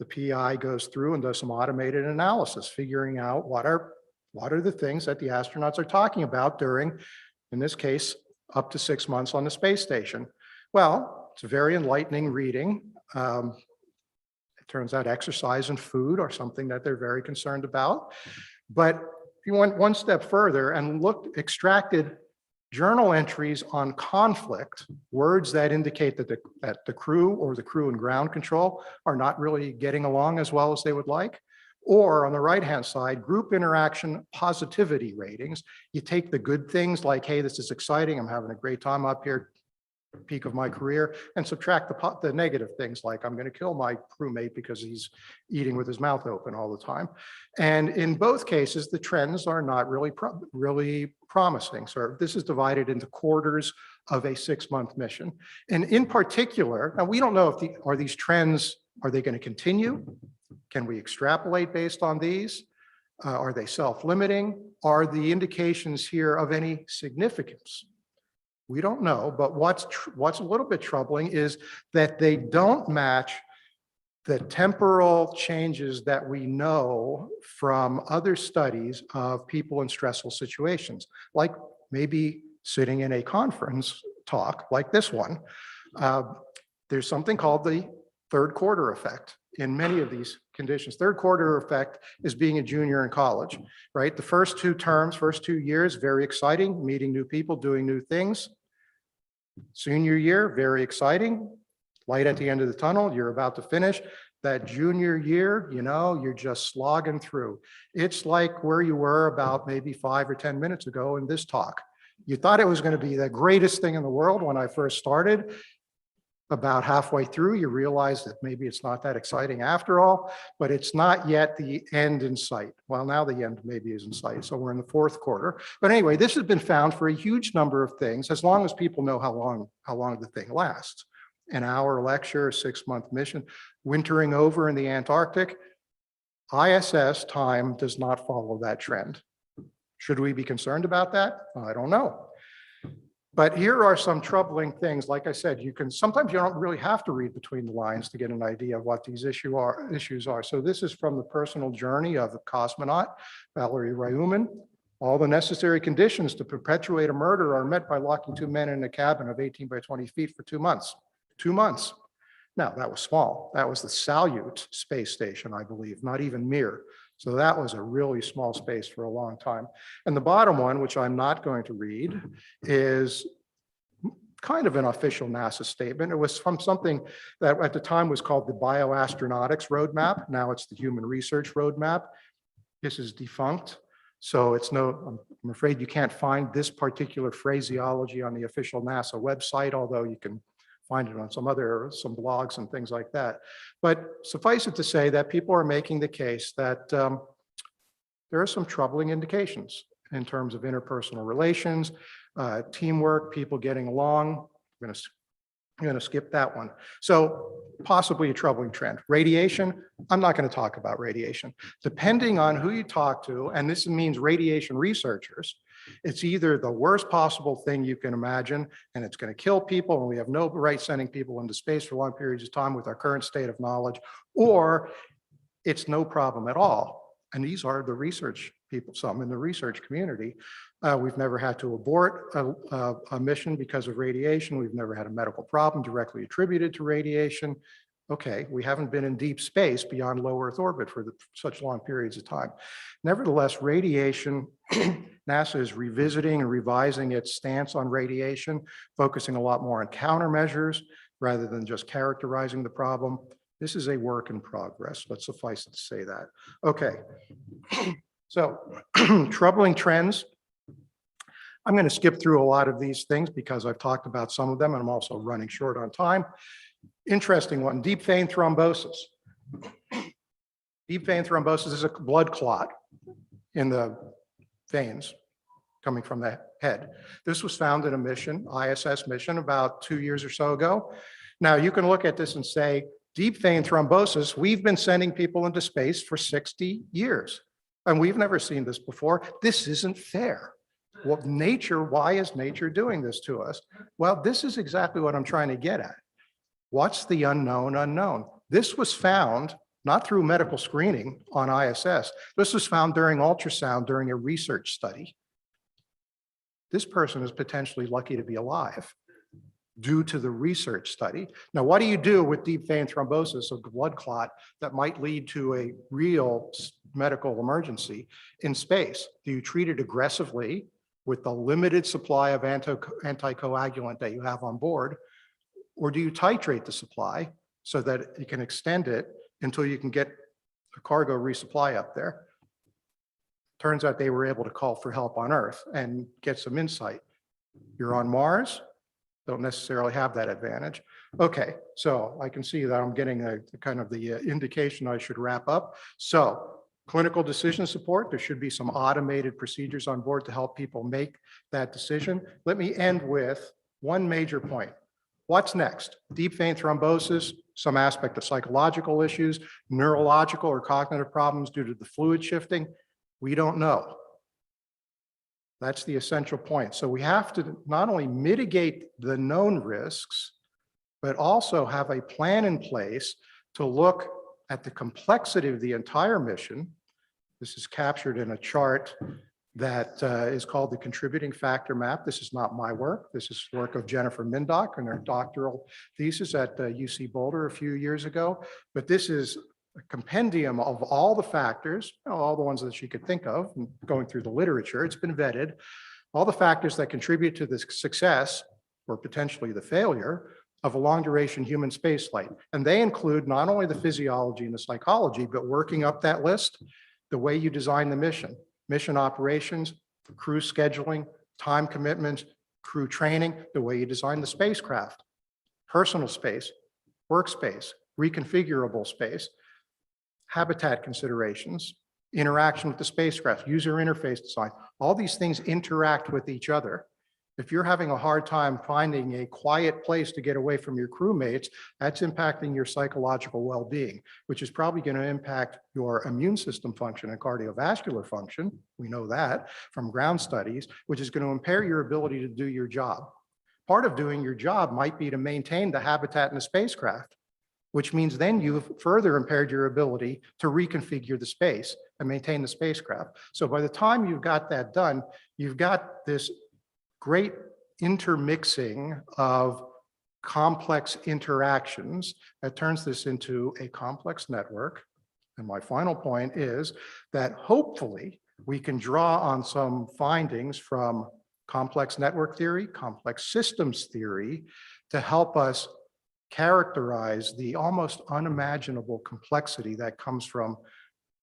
The PI goes through and does some automated analysis, figuring out what are the things that the astronauts are talking about during, in this case, up to 6 months on the space station. Well, it's a very enlightening reading. It turns out exercise and food are something that they're very concerned about. But if you went one step further and extracted journal entries on conflict, words that indicate that the crew or the crew and ground control are not really getting along as well as they would like. Or on the right-hand side, group interaction positivity ratings. You take the good things like, hey, this is exciting, I'm having a great time up here, peak of my career, and subtract the negative things like, I'm going to kill my crewmate because he's eating with his mouth open all the time. And in both cases, the trends are not really promising. So this is divided into quarters of a 6-month mission. And in particular, now we don't know if are these trends, are they going to continue? Can we extrapolate based on these? Are they self-limiting? Are the indications here of any significance? We don't know, but what's a little bit troubling is that they don't match the temporal changes that we know from other studies of people in stressful situations, like maybe sitting in a conference talk like this one. There's something called the third quarter effect in many of these conditions. Third quarter effect is being a junior in college, right? The first 2 terms, first 2 years, very exciting, meeting new people, doing new things. Senior year, very exciting, light at the end of the tunnel, you're about to finish. That junior year, you're just slogging through. It's like where you were about maybe 5 or 10 minutes ago in this talk. You thought it was going to be the greatest thing in the world when I first started, About halfway through, you realize that maybe it's not that exciting after all, but it's not yet the end in sight. Well, now the end maybe is in sight, so we're in the fourth quarter. But anyway, this has been found for a huge number of things, as long as people know how long the thing lasts. An hour lecture, a 6-month mission, wintering over in the Antarctic. ISS time does not follow that trend. Should we be concerned about that? I don't know. But here are some troubling things. Like I said, sometimes you don't really have to read between the lines to get an idea of what these issues are. So this is from the personal journey of the cosmonaut, Valerie Ryuman. All the necessary conditions to perpetuate a murder are met by locking 2 men in a cabin of 18 by 20 feet for 2 months. 2 months. Now, that was small. That was the Salyut space station, I believe, not even Mir. So that was a really small space for a long time. And the bottom one, which I'm not going to read, is kind of an official NASA statement. It was from something that at the time was called the Bioastronautics Roadmap. Now it's the Human Research Roadmap. This is defunct. So I'm afraid you can't find this particular phraseology on the official NASA website, although you can find it on some blogs and things like that. But suffice it to say that people are making the case that there are some troubling indications in terms of interpersonal relations, teamwork, people getting along. I'm going to skip that one. So possibly a troubling trend. Radiation, I'm not going to talk about radiation. Depending on who you talk to, and this means radiation researchers, it's either the worst possible thing you can imagine, and it's going to kill people, and we have no right sending people into space for long periods of time with our current state of knowledge, or it's no problem at all. And these are the research people, some in the research community. We've never had to abort a mission because of radiation. We've never had a medical problem directly attributed to radiation. Okay, we haven't been in deep space beyond low Earth orbit for such long periods of time. Nevertheless, radiation, NASA is revisiting and revising its stance on radiation, focusing a lot more on countermeasures rather than just characterizing the problem. This is a work in progress, but suffice it to say that. Okay, so troubling trends. I'm going to skip through a lot of these things because I've talked about some of them and I'm also running short on time. Interesting one, deep vein thrombosis. Deep vein thrombosis is a blood clot in the veins coming from the head. This was found in a mission, ISS mission, about 2 years or so ago. Now you can look at this and say, deep vein thrombosis, we've been sending people into space for 60 years and we've never seen this before. This isn't fair. Well, nature, why is nature doing this to us? Well, this is exactly what I'm trying to get at. What's the unknown unknown? This was found not through medical screening on ISS. This was found during ultrasound during a research study. This person is potentially lucky to be alive due to the research study. Now, what do you do with deep vein thrombosis, a blood clot that might lead to a real medical emergency in space? Do you treat it aggressively with the limited supply of anticoagulant that you have on board? Or do you titrate the supply so that you can extend it until you can get a cargo resupply up there? Turns out they were able to call for help on Earth and get some insight. You're on Mars, don't necessarily have that advantage. Okay, so I can see that I'm getting a kind of the indication I should wrap up. So clinical decision support, there should be some automated procedures on board to help people make that decision. Let me end with one major point. What's next? Deep vein thrombosis, some aspect of psychological issues, neurological or cognitive problems due to the fluid shifting. We don't know. That's the essential point. So we have to not only mitigate the known risks, but also have a plan in place to look at the complexity of the entire mission. This is captured in a chart that is called the contributing factor map. This is not my work. This is work of Jennifer Mindock in her doctoral thesis at UC Boulder a few years ago. But this is a compendium of all the factors, all the ones that she could think of, and going through the literature, it's been vetted, all the factors that contribute to the success or potentially the failure of a long duration human spaceflight. And they include not only the physiology and the psychology, but working up that list, the way you design the mission. Mission operations, crew scheduling, time commitments, crew training, the way you design the spacecraft. personal space, workspace, reconfigurable space, habitat considerations, interaction with the spacecraft, user interface design. All these things interact with each other. If you're having a hard time finding a quiet place to get away from your crewmates, that's impacting your psychological well-being, which is probably going to impact your immune system function and cardiovascular function. We know that from ground studies, which is going to impair your ability to do your job. Part of doing your job might be to maintain the habitat in the spacecraft, which means then you've further impaired your ability to reconfigure the space and maintain the spacecraft. So by the time you've got that done, you've got this great intermixing of complex interactions that turns this into a complex network. And my final point is that hopefully we can draw on some findings from complex network theory, complex systems theory, to help us characterize the almost unimaginable complexity that comes from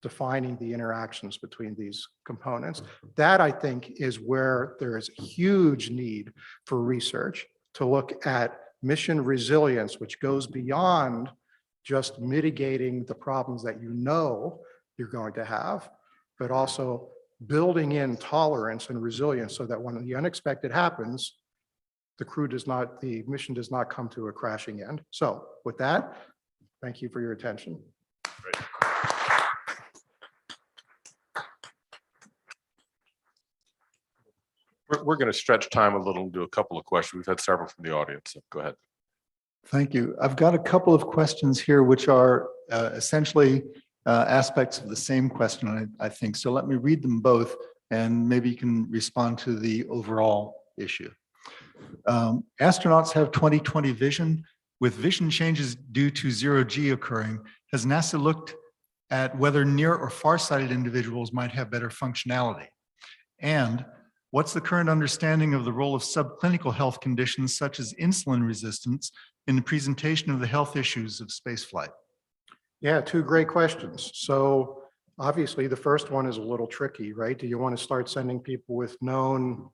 defining the interactions between these components. That, I think, is where there is a huge need for research to look at mission resilience, which goes beyond just mitigating the problems that you know you're going to have, but also building in tolerance and resilience so that when the unexpected happens, the mission does not come to a crashing end. So with that, thank you for your attention. Great. We're going to stretch time a little and do a couple of questions. We've had several from the audience, so go ahead. Thank you. I've got a couple of questions here, which are essentially aspects of the same question, I think. So let me read them both, and maybe you can respond to the overall issue. Astronauts have 20/20 vision. With vision changes due to zero-G occurring, has NASA looked at whether near or far-sighted individuals might have better functionality? And what's the current understanding of the role of subclinical health conditions such as insulin resistance in the presentation of the health issues of spaceflight? Yeah, two great questions. So obviously the first one is a little tricky, right? Do you want to start sending people with known,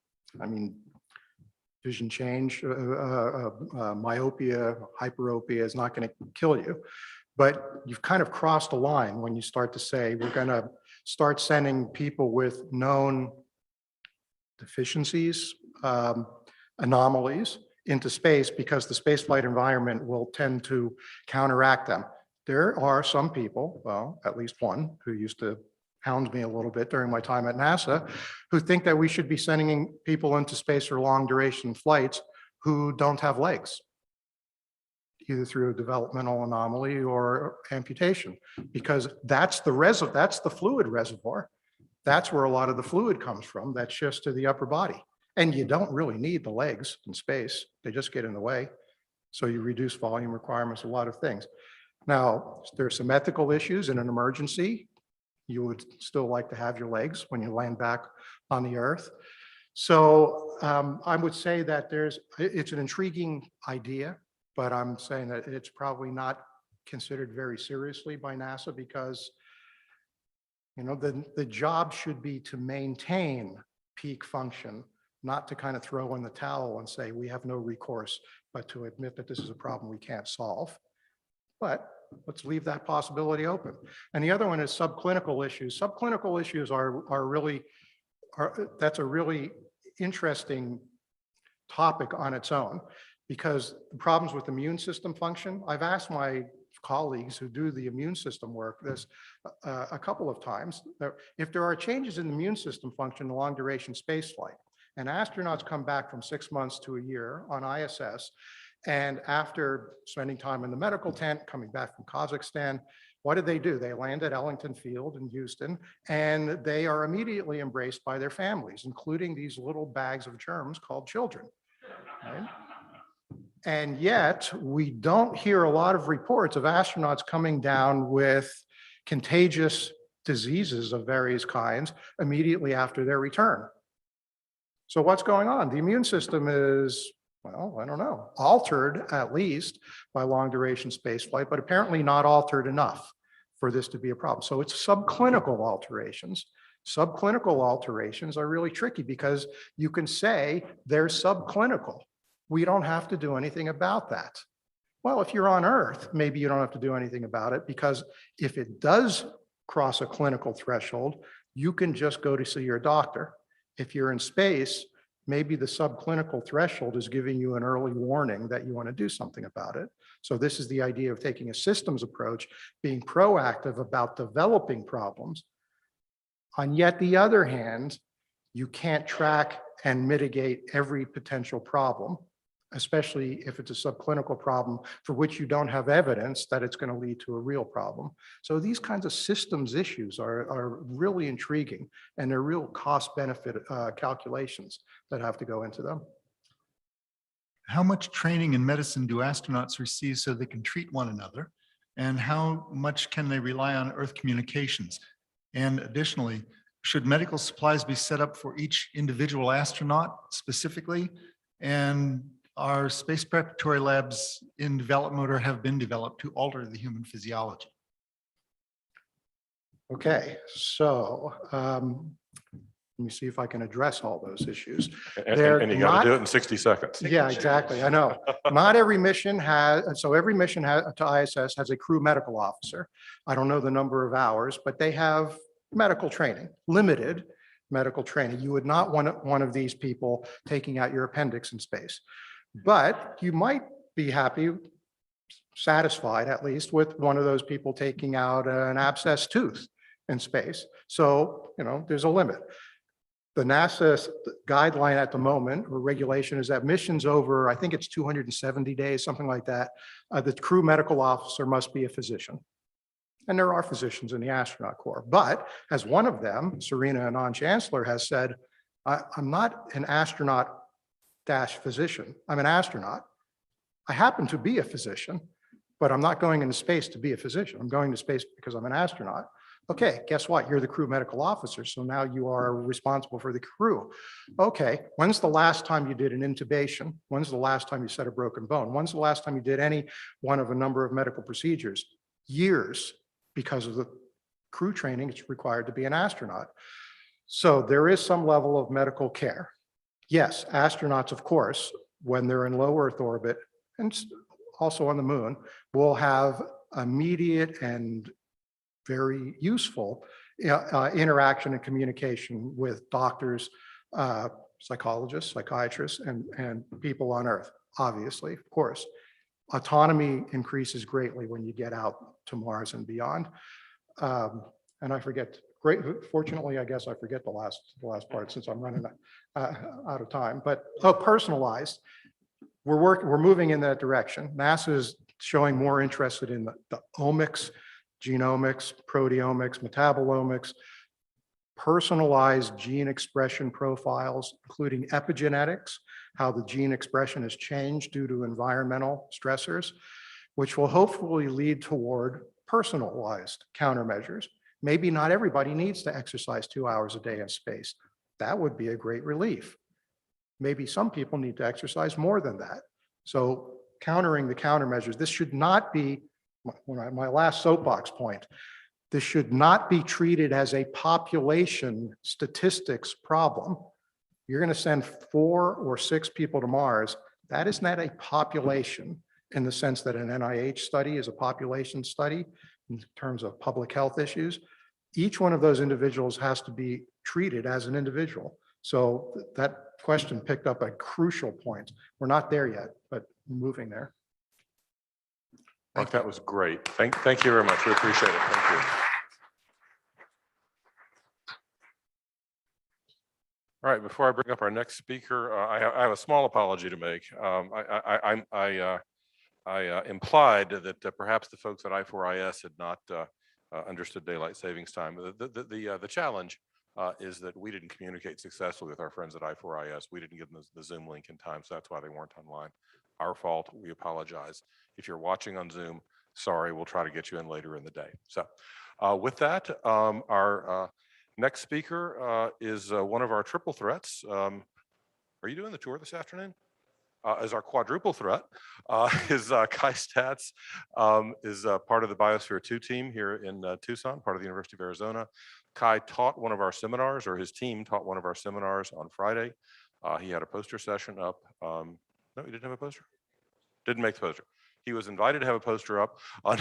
vision change, myopia, hyperopia is not going to kill you, but you've kind of crossed a line when you start to say, we're going to start sending people with known deficiencies, anomalies into space because the spaceflight environment will tend to counteract them. There are some people, well, at least one, who used to hound me a little bit during my time at NASA, who think that we should be sending people into space for long duration flights who don't have legs, either through a developmental anomaly or amputation, because that's the fluid reservoir. That's where a lot of the fluid comes from that shifts to the upper body. And you don't really need the legs in space. They just get in the way. So you reduce volume requirements, a lot of things. Now, there's some ethical issues in an emergency. You would still like to have your legs when you land back on the Earth. So I would say that it's an intriguing idea, but I'm saying that it's probably not considered very seriously by NASA because the job should be to maintain peak function, not to kind of throw in the towel and say we have no recourse, but to admit that this is a problem we can't solve. But let's leave that possibility open. And the other one is subclinical issues. Subclinical issues that's a really interesting topic on its own, because the problems with immune system function, I've asked my colleagues who do the immune system work this a couple of times. If there are changes in the immune system function in long duration spaceflight, and astronauts come back from 6 months to a year on ISS, and after spending time in the medical tent, coming back from Kazakhstan, what do? They land at Ellington Field in Houston, and they are immediately embraced by their families, including these little bags of germs called children. Right? And yet we don't hear a lot of reports of astronauts coming down with contagious diseases of various kinds immediately after their return. So what's going on? The immune system is, well, I don't know, altered at least by long duration spaceflight, but apparently not altered enough for this to be a problem. So it's subclinical alterations. Subclinical alterations are really tricky because you can say they're subclinical. We don't have to do anything about that. Well, if you're on Earth, maybe you don't have to do anything about it, because if it does cross a clinical threshold, you can just go to see your doctor. If you're in space, maybe the subclinical threshold is giving you an early warning that you want to do something about it. So this is the idea of taking a systems approach, being proactive about developing problems. On yet the other hand, you can't track and mitigate every potential problem, especially if it's a subclinical problem for which you don't have evidence that it's going to lead to a real problem. So these kinds of systems issues are really intriguing, and they're real cost-benefit calculations that have to go into them. How much training in medicine do astronauts receive so they can treat one another? And how much can they rely on Earth communications? And additionally, should medical supplies be set up for each individual astronaut specifically? And are space preparatory labs in development or have been developed to alter the human physiology? Okay, so let me see if I can address all those issues. And you got to do it in 60 seconds. Yeah, exactly. I know. Not every mission has, so every mission to ISS has a crew medical officer. I don't know the number of hours, but they have medical training, limited medical training. You would not want one of these people taking out your appendix in space, but you might be happy, satisfied at least, with one of those people taking out an abscessed tooth in space. So, there's a limit. The NASA guideline at the moment, or regulation, is that missions over, I think it's 270 days, something like that, the crew medical officer must be a physician. And there are physicians in the astronaut corps. But as one of them, Serena, a non-chancellor, has said, I'm not an astronaut dash physician. I'm an astronaut. I happen to be a physician, but I'm not going into space to be a physician. I'm going to space because I'm an astronaut. Okay, guess what? You're the crew medical officer, so now you are responsible for the crew. Okay, when's the last time you did an intubation? When's the last time you set a broken bone? When's the last time you did any one of a number of medical procedures? Years, because of the crew training it's required to be an astronaut. So there is some level of medical care. Yes, astronauts, of course, when they're in low Earth orbit and also on the moon, will have immediate and very useful interaction and communication with doctors, psychologists, psychiatrists, and people on Earth, obviously, of course. Autonomy increases greatly when you get out to Mars and beyond. And I forget, fortunately, I guess I forget the last part since I'm running out of time, but personalized. We're moving in that direction. NASA is showing more interested in the omics, genomics, proteomics, metabolomics, personalized gene expression profiles, including epigenetics, how the gene expression has changed due to environmental stressors, which will hopefully lead toward personalized countermeasures. Maybe not everybody needs to exercise 2 hours a day in space. That would be a great relief. Maybe some people need to exercise more than that. So countering the countermeasures, this should not be, my last soapbox point, this should not be treated as a population statistics problem. You're going to send 4 or 6 people to Mars. That is not a population in the sense that an NIH study is a population study in terms of public health issues. Each one of those individuals has to be treated as an individual. So that question picked up a crucial point. We're not there yet, but moving there. Mark, that was great. Thank you very much. We appreciate it. Thank you. All right, before I bring up our next speaker, I have a small apology to make. I implied that perhaps the folks at I4IS had not understood daylight savings time. The challenge is that we didn't communicate successfully with our friends at I4IS. We didn't give them the Zoom link in time, so that's why they weren't online. Our fault. We apologize. If you're watching on Zoom, sorry, we'll try to get you in later in the day. So with that, our next speaker is one of our triple threats. Are you doing the tour this afternoon? As our quadruple threat is Kai Statz, is part of the Biosphere 2 team here in Tucson, part of the University of Arizona. Kai taught one of our seminars, or his team taught one of our seminars on Friday. He had a poster session up. No, he didn't have a poster? Didn't make the poster. He was invited to have a poster up on,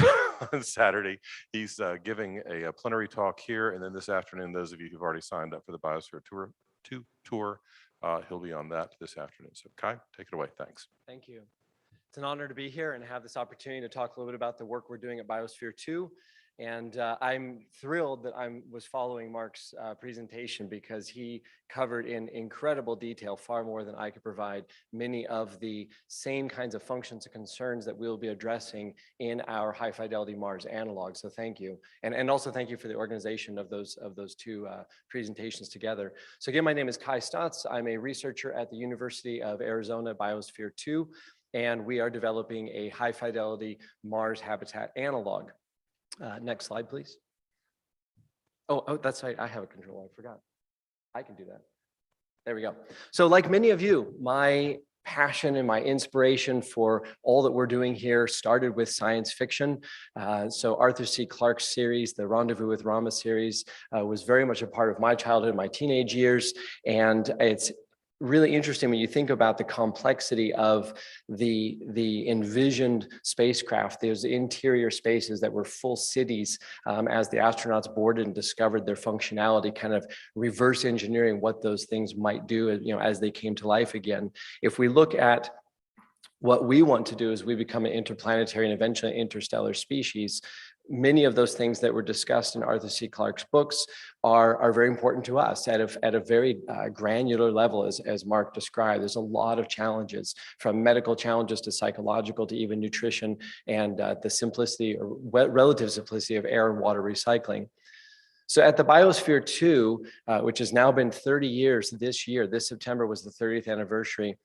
on Saturday. He's giving a plenary talk here, and then this afternoon, those of you who've already signed up for the Biosphere Tour, he'll be on that this afternoon. So Kai, take it away. Thanks. Thank you. It's an honor to be here and have this opportunity to talk a little bit about the work we're doing at Biosphere 2. And I'm thrilled that I was following Mark's presentation because he covered in incredible detail, far more than I could provide, many of the same kinds of functions and concerns that we'll be addressing in our high fidelity Mars analog. So thank you. And also thank you for the organization of those two presentations together. So again, my name is Kai Stotz. I'm a researcher at the University of Arizona Biosphere 2, and we are developing a high fidelity Mars habitat analog. Next slide, please. Oh, that's right. I have a control. I forgot. I can do that. There we go. So like many of you, my passion and my inspiration for all that we're doing here started with science fiction. So Arthur C. Clarke's series, the Rendezvous with Rama series, was very much a part of my childhood, my teenage years. And it's really interesting when you think about the complexity of the envisioned spacecraft, those interior spaces that were full cities as the astronauts boarded and discovered their functionality, kind of reverse engineering what those things might do, as they came to life again. If we look at what we want to do as we become an interplanetary and eventually interstellar species, many of those things that were discussed in Arthur C. Clarke's books are very important to us at a very granular level, as Mark described. There's a lot of challenges, from medical challenges to psychological to even nutrition, and the simplicity or relative simplicity of air and water recycling. So at the Biosphere 2, which has now been 30 years this year, this September was the 30th anniversary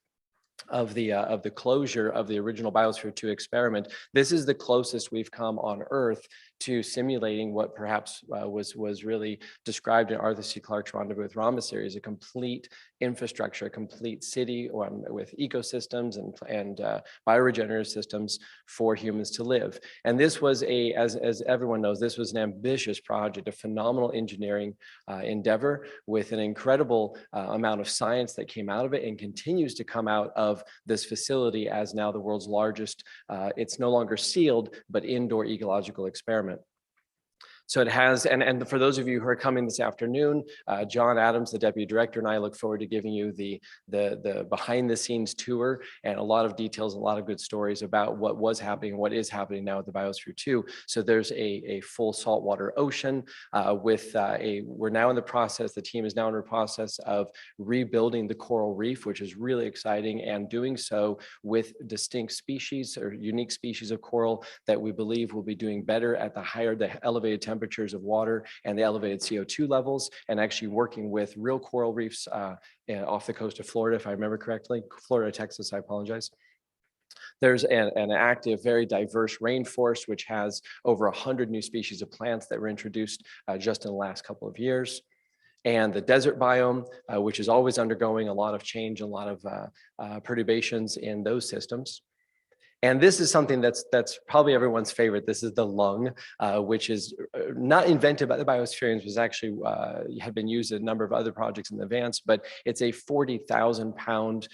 of the closure of the original Biosphere 2 experiment. This is the closest we've come on Earth to simulating what perhaps was really described in Arthur C. Clarke's Rendezvous with Rama series, a complete infrastructure, a complete city with ecosystems and bioregenerative systems for humans to live. And this was as everyone knows, this was an ambitious project, a phenomenal engineering endeavor with an incredible amount of science that came out of it and continues to come out of this facility as now the world's largest, it's no longer sealed, but indoor ecological experiment. So it has, and for those of you who are coming this afternoon, John Adams, the deputy director, and I look forward to giving you the behind the scenes tour and a lot of details, a lot of good stories about what was happening, what is happening now at the Biosphere 2. So there's a full saltwater ocean we're now in the process, the team is now in the process of rebuilding the coral reef, which is really exciting, and doing so with distinct species or unique species of coral that we believe will be doing better at the elevated temperatures of water and the elevated CO2 levels, and actually working with real coral reefs off the coast of Florida, if I remember correctly, Florida, Texas, I apologize. There's an active, very diverse rainforest, which has over 100 new species of plants that were introduced just in the last couple of years. And the desert biome, which is always undergoing a lot of change, a lot of perturbations in those systems. And this is something that's probably everyone's favorite. This is the lung, which is not invented by the Biosphereans, was actually had been used in a number of other projects in advance, but it's a 40,000 pound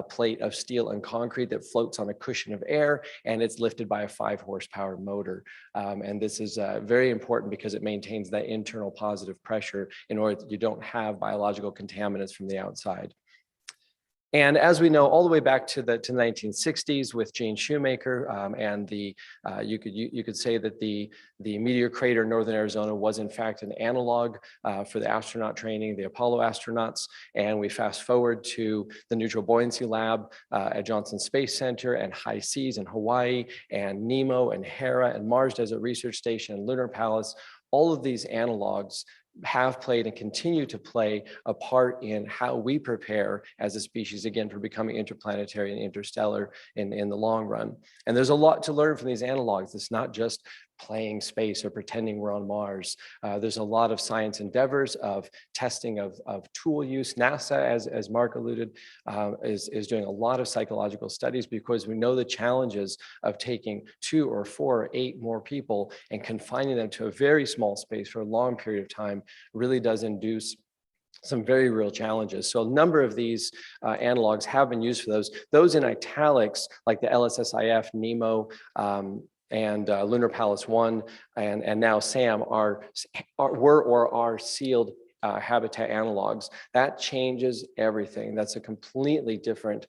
plate of steel and concrete that floats on a cushion of air, and it's lifted by a 5 horsepower motor. And this is very important because it maintains that internal positive pressure in order that you don't have biological contaminants from the outside. And as we know, all the way back to the 1960s with Gene Shoemaker, and you could say that the meteor crater in northern Arizona was in fact an analog for the astronaut training, the Apollo astronauts. And we fast forward to the Neutral Buoyancy Lab at Johnson Space Center, and High Seas in Hawaii, and NEMO and Hera and Mars Desert Research Station and Lunar Palace. All of these analogs have played and continue to play a part in how we prepare as a species, again, for becoming interplanetary and interstellar in the long run. And there's a lot to learn from these analogs. It's not just playing space or pretending we're on Mars. There's a lot of science endeavors of testing of tool use. NASA, as Mark alluded, is doing a lot of psychological studies because we know the challenges of taking 2 or 4 or 8 more people and confining them to a very small space for a long period of time really does induce some very real challenges. So a number of these analogs have been used for those. Those in italics, like the LSSIF, NEMO, and Lunar Palace 1, and now SAM were or are sealed habitat analogs. That changes everything. That's a completely different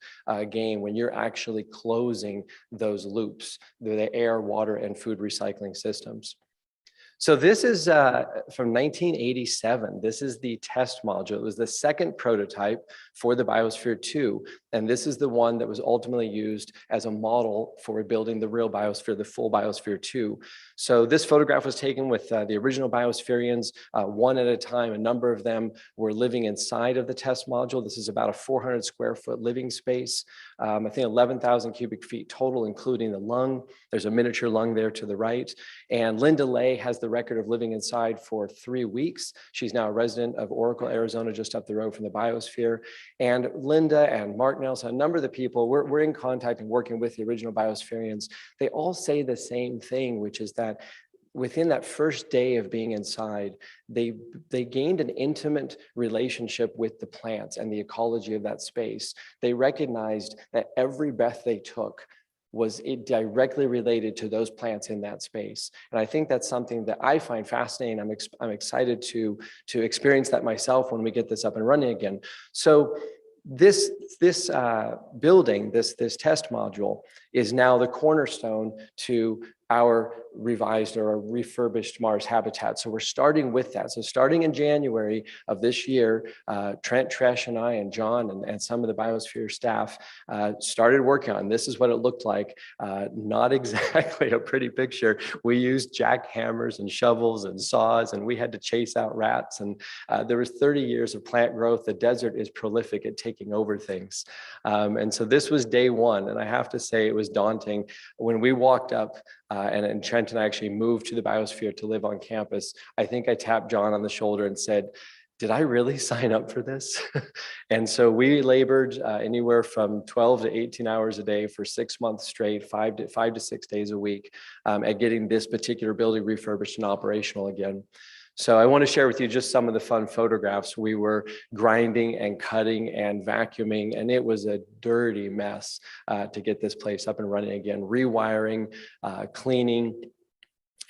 game when you're actually closing those loops, the air, water, and food recycling systems. So this is from 1987. This is the test module. It was the second prototype for the Biosphere 2. And this is the one that was ultimately used as a model for building the real biosphere, the full Biosphere 2. So this photograph was taken with the original Biospherians, one at a time. A number of them were living inside of the test module. This is about a 400 square foot living space. I think 11,000 cubic feet total, including the lung. There's a miniature lung there to the right. And Linda Lay has the record of living inside for 3 weeks. She's now a resident of Oracle, Arizona, just up the road from the Biosphere. And Linda and Mark Nelson, a number of the people, we're in contact and working with the original Biospherians. They all say the same thing, which is that within that first day of being inside, they gained an intimate relationship with the plants and the ecology of that space. They recognized that every breath they took was it directly related to those plants in that space. And I think that's something that I find fascinating. I'm excited to experience that myself when we get this up and running again. So this building, this test module is now the cornerstone to our revised or refurbished Mars habitat. So we're starting with that. So starting in January of this year, Trent, Tresh, and I, and John, and some of the Biosphere staff started working on this. Is what it looked like. Not exactly a pretty picture. We used jackhammers and shovels and saws, and we had to chase out rats. And there was 30 years of plant growth. The desert is prolific at taking over things. And so this was day one. And I have to say it was daunting. When we walked up, and Trent and I actually moved to the Biosphere to live on campus, I think I tapped John on the shoulder and said, did I really sign up for this? And so we labored anywhere from 12 to 18 hours a day for 6 months straight, 5 to 6 days a week at getting this particular building refurbished and operational again. So I want to share with you just some of the fun photographs. We were grinding and cutting and vacuuming, and it was a dirty mess to get this place up and running again, rewiring, cleaning,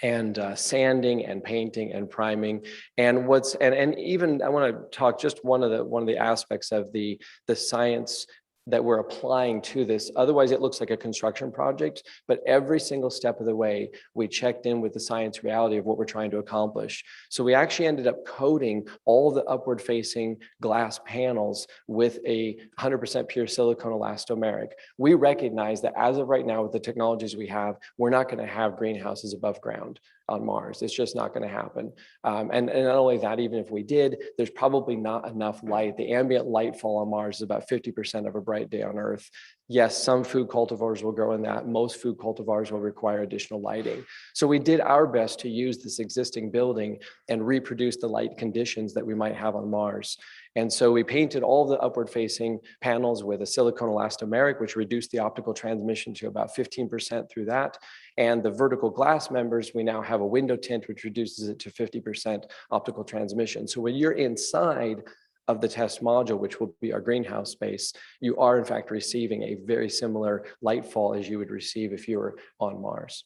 and sanding and painting and priming. And even I want to talk just one of the aspects of the science that we're applying to this. Otherwise, it looks like a construction project, but every single step of the way, we checked in with the science reality of what we're trying to accomplish. So we actually ended up coating all the upward facing glass panels with a 100% pure silicone elastomeric. We recognize that as of right now, with the technologies we have, we're not going to have greenhouses above ground on Mars. It's just not going to happen. And not only that, even if we did, there's probably not enough light. The ambient light fall on Mars is about 50% of a bright day on Earth. Yes, some food cultivars will grow in that. Most food cultivars will require additional lighting. So we did our best to use this existing building and reproduce the light conditions that we might have on Mars. And so we painted all the upward facing panels with a silicone elastomeric, which reduced the optical transmission to about 15% through that. And the vertical glass members, we now have a window tint, which reduces it to 50% optical transmission. So when you're inside of the test module, which will be our greenhouse space, you are in fact receiving a very similar light fall as you would receive if you were on Mars.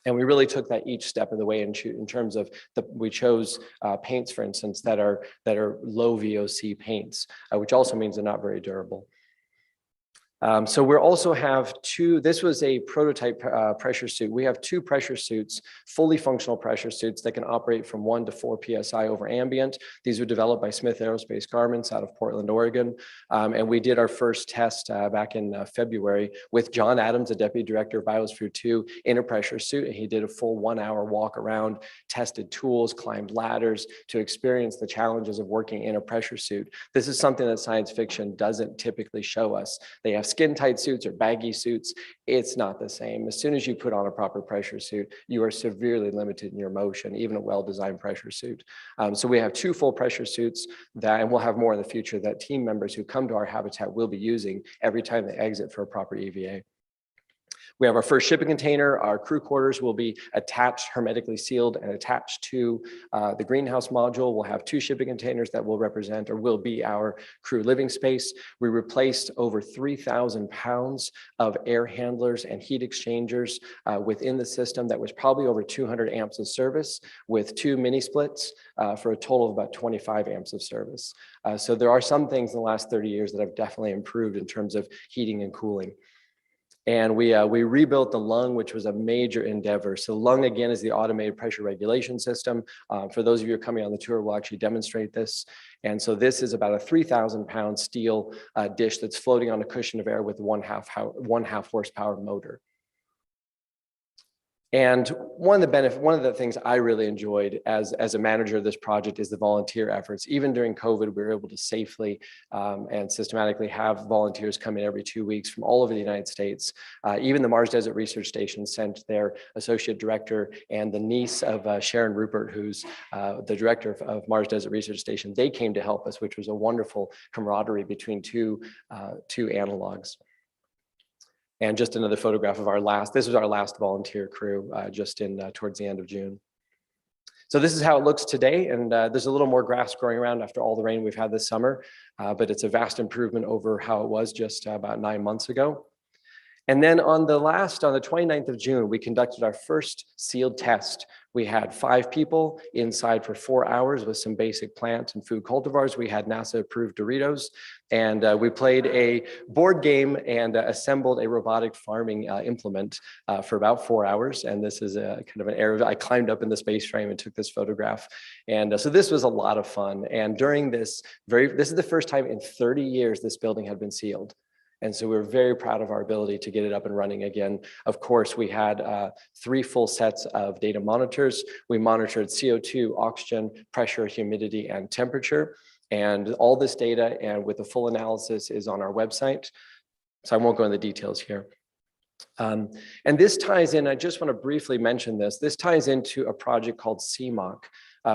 And we really took that each step of the way in terms of we chose paints, for instance, that are low VOC paints, which also means they're not very durable. So we also have this was a prototype pressure suit. We have 2 pressure suits, fully functional pressure suits that can operate from 1 to 4 PSI over ambient. These were developed by Smith Aerospace Garments out of Portland, Oregon. And we did our first test back in February with John Adams, the Deputy Director of Biosphere 2, in a pressure suit. And he did a full 1-hour walk around, tested tools, climbed ladders to experience the challenges of working in a pressure suit. This is something that science fiction doesn't typically show us. They have skin tight suits or baggy suits. It's not the same. As soon as you put on a proper pressure suit, you are severely limited in your motion, even a well-designed pressure suit. So we have 2 full pressure suits and we'll have more in the future, that team members who come to our habitat will be using every time they exit for a proper EVA. We have our first shipping container. Our crew quarters will be attached, hermetically sealed, and attached to the greenhouse module. We'll have 2 shipping containers that will represent or will be our crew living space. We replaced over 3,000 pounds of air handlers and heat exchangers within the system. That was probably over 200 amps of service with 2 mini splits for a total of about 25 amps of service. So there are some things in the last 30 years that have definitely improved in terms of heating and cooling. And we rebuilt the lung, which was a major endeavor. So lung, again, is the automated pressure regulation system. For those of you who are coming on the tour, we'll actually demonstrate this. And so this is about a 3,000-pound steel dish that's floating on a cushion of air with one half horsepower motor. And one of the things I really enjoyed as a manager of this project is the volunteer efforts. Even during COVID, we were able to safely and systematically have volunteers come in every 2 weeks from all over the United States. Even the Mars Desert Research Station sent their associate director and the niece of Sharon Rupert, who's the director of Mars Desert Research Station. They came to help us, which was a wonderful camaraderie between two analogs. And just another photograph of this was our last volunteer crew just towards the end of June. So this is how it looks today. And there's a little more grass growing around after all the rain we've had this summer, but it's a vast improvement over how it was just about 9 months ago. And then on the 29th of June, we conducted our first sealed test. We had 5 people inside for 4 hours with some basic plant and food cultivars. We had NASA-approved Doritos, and we played a board game and assembled a robotic farming implement for about 4 hours. And this is a kind of an area I climbed up in the space frame and took this photograph. And so this was a lot of fun. And during this is the first time in 30 years this building had been sealed. And so we're very proud of our ability to get it up and running again. Of course, we had 3 full sets of data monitors. We monitored CO2, oxygen, pressure, humidity, and temperature. And all this data and with the full analysis is on our website. So I won't go into the details here. And this ties in, I just want to briefly mention this. This ties into a project called CMOC,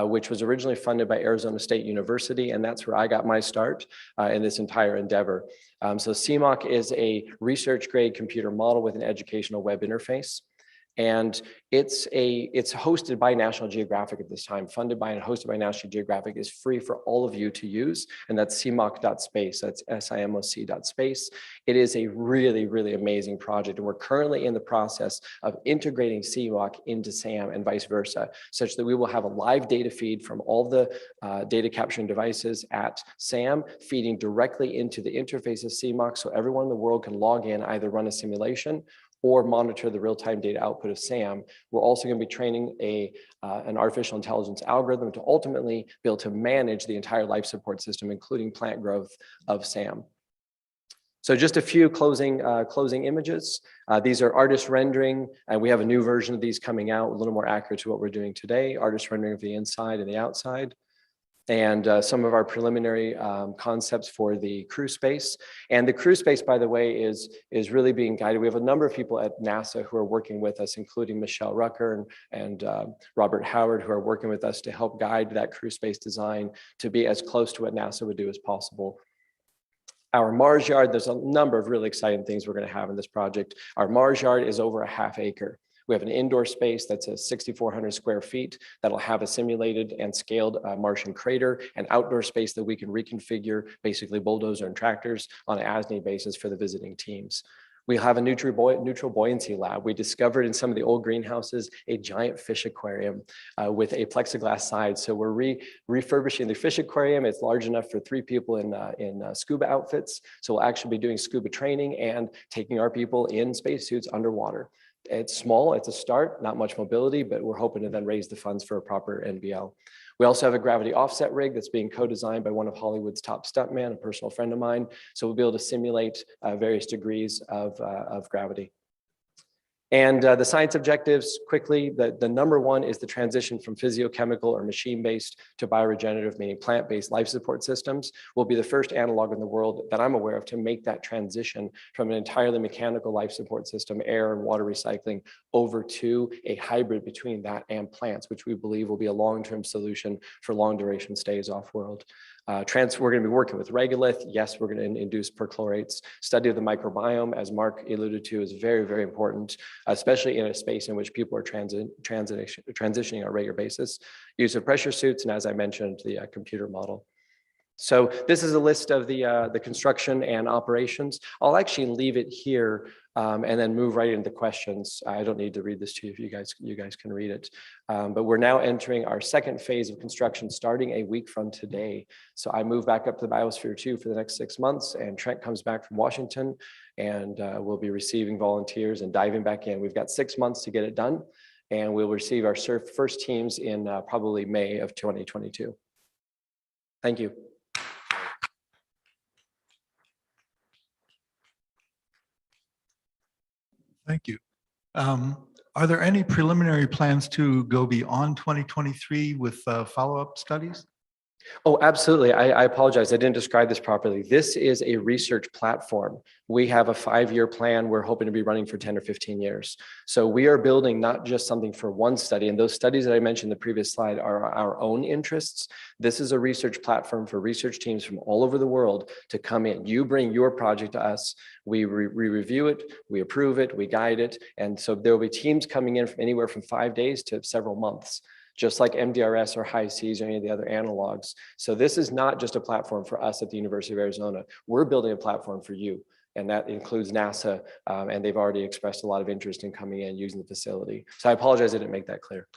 which was originally funded by Arizona State University, and that's where I got my start in this entire endeavor. So CMOC is a research-grade computer model with an educational web interface. And it's hosted by National Geographic at this time, funded by and hosted by National Geographic, is free for all of you to use. And that's cmoc.space, that's SIMOC.space. It is a really, really amazing project. And we're currently in the process of integrating CMOC into SAM and vice versa, such that we will have a live data feed from all the data capturing devices at SAM, feeding directly into the interface of CMOC, so everyone in the world can log in, either run a simulation or monitor the real-time data output of SAM. We're also going to be training an artificial intelligence algorithm to ultimately be able to manage the entire life support system, including plant growth of SAM. So just a few closing images. These are artist rendering, and we have a new version of these coming out, a little more accurate to what we're doing today, artist rendering of the inside and the outside. And some of our preliminary concepts for the crew space. And the crew space, by the way, is really being guided. We have a number of people at NASA who are working with us, including Michelle Rucker and Robert Howard, who are working with us to help guide that crew space design to be as close to what NASA would do as possible. Our Mars yard, there's a number of really exciting things we're going to have in this project. Our Mars yard is over a ½ acre. We have an indoor space that's 6,400 square feet that'll have a simulated and scaled Martian crater, an outdoor space that we can reconfigure, basically bulldozer and tractors on an as-need basis for the visiting teams. We have a neutral buoyancy lab. We discovered in some of the old greenhouses a giant fish aquarium with a plexiglass side. So we're refurbishing the fish aquarium. It's large enough for 3 people in scuba outfits. So we'll actually be doing scuba training and taking our people in spacesuits underwater. It's small, it's a start, not much mobility, but we're hoping to then raise the funds for a proper NBL. We also have a gravity offset rig that's being co-designed by one of Hollywood's top stuntmen, a personal friend of mine. So we'll be able to simulate various degrees of gravity. And the science objectives, quickly, the number 1 is the transition from physiochemical or machine-based to bioregenerative, meaning plant-based life support systems. We'll be the first analog in the world that I'm aware of to make that transition from an entirely mechanical life support system, air and water recycling, over to a hybrid between that and plants, which we believe will be a long-term solution for long-duration stays off-world. We're going to be working with regolith. Yes, we're going to induce perchlorates. Study of the microbiome, as Mark alluded to, is very, very important, especially in a space in which people are transitioning on a regular basis. Use of pressure suits, and as I mentioned, the computer model. So this is a list of the construction and operations. I'll actually leave it here and then move right into questions. I don't need to read this to you if you guys can read it. But we're now entering our second phase of construction starting a week from today. So I move back up to the Biosphere 2 for the next 6 months, and Trent comes back from Washington, and we'll be receiving volunteers and diving back in. We've got 6 months to get it done, and we'll receive our first teams in probably May of 2022. Thank you. Thank you. Are there any preliminary plans to go beyond 2023 with follow-up studies? Oh, absolutely. I apologize. I didn't describe this properly. This is a research platform. We have a 5-year plan. We're hoping to be running for 10 or 15 years. So we are building not just something for one study, and those studies that I mentioned in the previous slide are our own interests. This is a research platform for research teams from all over the world to come in. You bring your project to us. We review it, we approve it, we guide it. And so there will be teams coming in from anywhere from 5 days to several months, just like MDRS or high Cs or any of the other analogs. So this is not just a platform for us at the University of Arizona. We're building a platform for you, and that includes NASA, and they've already expressed a lot of interest in coming in using the facility. So I apologize I didn't make that clear.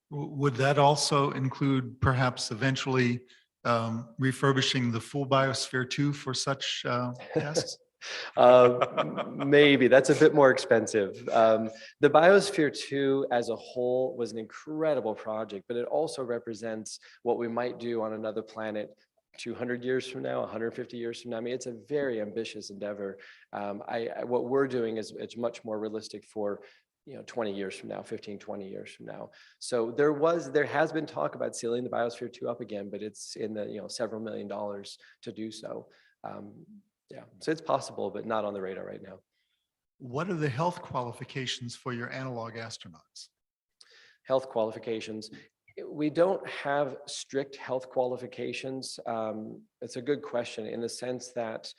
Would that also include perhaps eventually refurbishing the full Biosphere 2 for such tests? Maybe that's a bit more expensive. The Biosphere 2 as a whole was an incredible project, but it also represents what we might do on another planet 200 years from now, 150 years from now. I mean, it's a very ambitious endeavor. What we're doing is it's much more realistic for 20 years from now, 15, 20 years from now. So there has been talk about sealing the Biosphere 2 up again, but it's in the several $1 million to do so. Yeah, so it's possible, but not on the radar right now. What are the health qualifications for your analog astronauts? Health qualifications. We don't have strict health qualifications. It's a good question in the sense that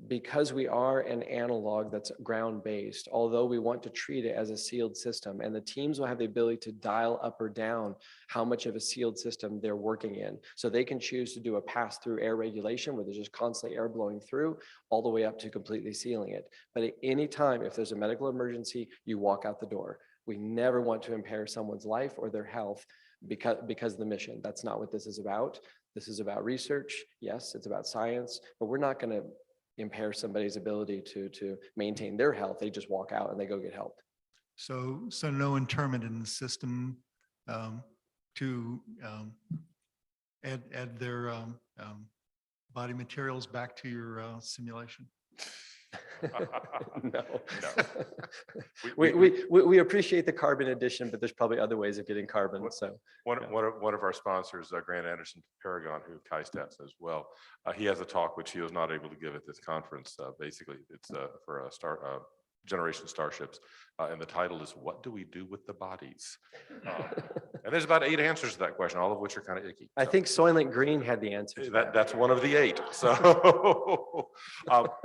because we are an analog that's ground-based, although we want to treat it as a sealed system, and the teams will have the ability to dial up or down how much of a sealed system they're working in. So they can choose to do a pass-through air regulation where there's just constantly air blowing through, all the way up to completely sealing it. But at any time, if there's a medical emergency, you walk out the door. We never want to impair someone's life or their health because of the mission. That's not what this is about. This is about research. Yes, it's about science, but we're not going to impair somebody's ability to maintain their health. They just walk out and they go get help. So no interment in the system to add their body materials back to your simulation? No. We appreciate the carbon addition, but there's probably other ways of getting carbon. So one of our sponsors, Grant Anderson Paragon, who Kai stats as well, he has a talk which he was not able to give at this conference. Basically, it's for generation starships, and the title is "What Do We Do with the Bodies?" And there's about 8 answers to that question, all of which are kind of icky. I think Soylent Green had the answer to that. That's one of the 8. So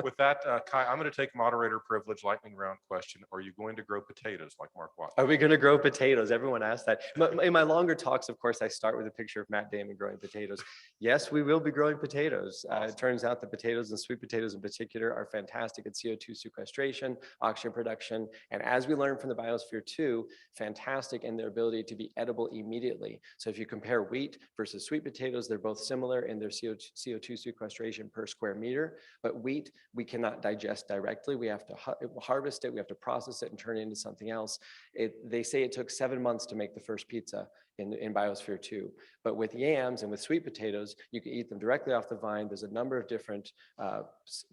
with that, Kai, I'm going to take moderator privilege, lightning round question. Are you going to grow potatoes like Mark Watt? Are we going to grow potatoes? Everyone asks that. In my longer talks, of course, I start with a picture of Matt Damon growing potatoes. Yes, we will be growing potatoes. It turns out the potatoes, and sweet potatoes in particular, are fantastic at CO2 sequestration, oxygen production, and as we learned from the Biosphere 2, fantastic in their ability to be edible immediately. So if you compare wheat versus sweet potatoes, they're both similar in their CO2 sequestration per square meter, but wheat, we cannot digest directly. We have to harvest it, we have to process it and turn it into something else. They say it took 7 months to make the first pizza in Biosphere 2. But with yams and with sweet potatoes, you can eat them directly off the vine. There's a number of different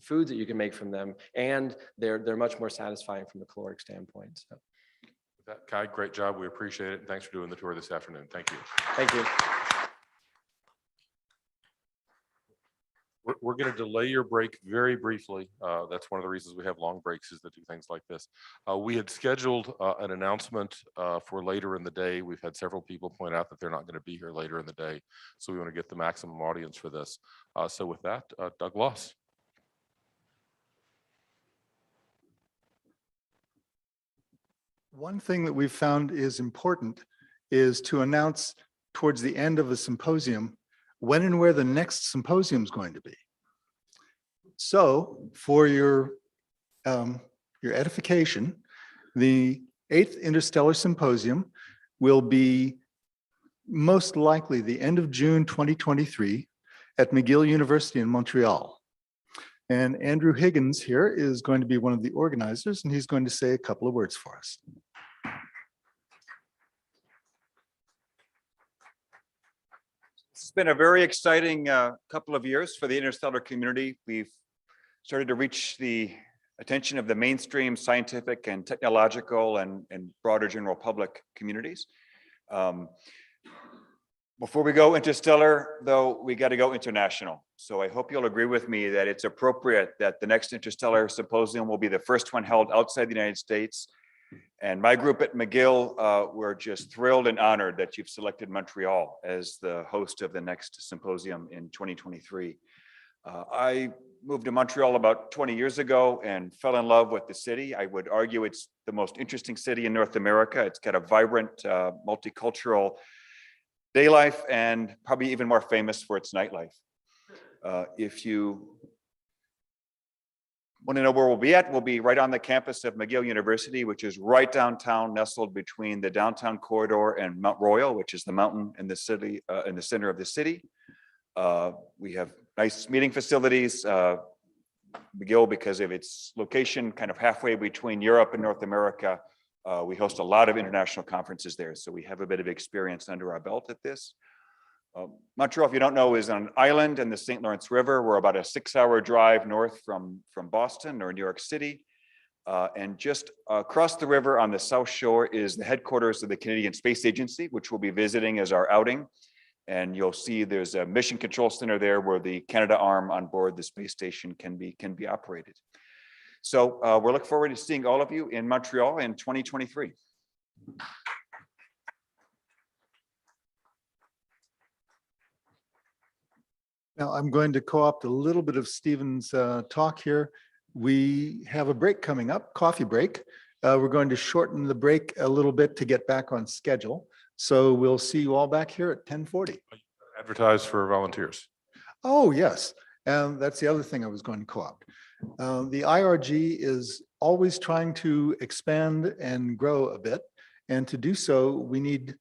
foods that you can make from them, and they're much more satisfying from a caloric standpoint. So. With that, Kai, great job. We appreciate it. And thanks for doing the tour this afternoon. Thank you. Thank you. We're going to delay your break very briefly. That's one of the reasons we have long breaks, is to do things like this. We had scheduled an announcement for later in the day. We've had several people point out that they're not going to be here later in the day. So we want to get the maximum audience for this. So with that, Doug Loss. One thing that we've found is important is to announce towards the end of the symposium when and where the next symposium is going to be. So for your edification, the 8th Interstellar Symposium will be most likely the end of June 2023 at McGill University in Montreal. And Andrew Higgins here is going to be one of the organizers, and he's going to say a couple of words for us. It's been a very exciting couple of years for the interstellar community. We've started to reach the attention of the mainstream scientific and technological and broader general public communities. Before we go interstellar, though, we got to go international. So I hope you'll agree with me that it's appropriate that the next Interstellar Symposium will be the first one held outside the United States. And my group at McGill, we're just thrilled and honored that you've selected Montreal as the host of the next symposium in 2023. I moved to Montreal about 20 years ago and fell in love with the city. I would argue it's the most interesting city in North America. It's got a vibrant, multicultural day life, and probably even more famous for its nightlife. If you want to know where we'll be at, we'll be right on the campus of McGill University, which is right downtown, nestled between the downtown corridor and Mount Royal, which is the mountain in the city, in the center of the city. We have nice meeting facilities. McGill, because of its location kind of halfway between Europe and North America, we host a lot of international conferences there, so we have a bit of experience under our belt at this. Montreal, if you don't know, is on an island in the St. Lawrence River. We're about a 6-hour drive north from Boston or New York City. And just across the river on the south shore is the headquarters of the Canadian Space Agency, which we'll be visiting as our outing. And you'll see there's a mission control center there where the Canada arm on board the space station can be operated. So we're looking forward to seeing all of you in Montreal in 2023. Now I'm going to co-opt a little bit of Stephen's talk here. We have a break coming up, coffee break. We're going to shorten the break a little bit to get back on schedule. So we'll see you all back here at 10:40. Advertise for volunteers. Oh, yes. And that's the other thing I was going to co-opt. The IRG is always trying to expand and grow a bit. And to do so, we need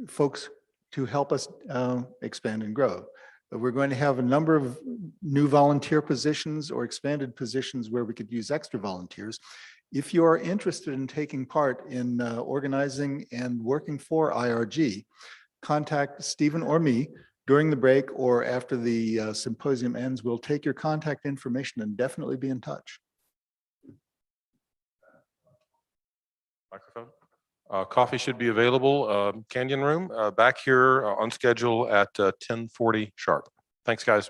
folks to help us expand and grow. We're going to have a number of new volunteer positions or expanded positions where we could use extra volunteers. If you are interested in taking part in organizing and working for IRG, contact Stephen or me during the break or after the symposium ends. We'll take your contact information and definitely be in touch. Microphone. Coffee should be available. Canyon Room back here on schedule at 10:40 sharp. Thanks, guys.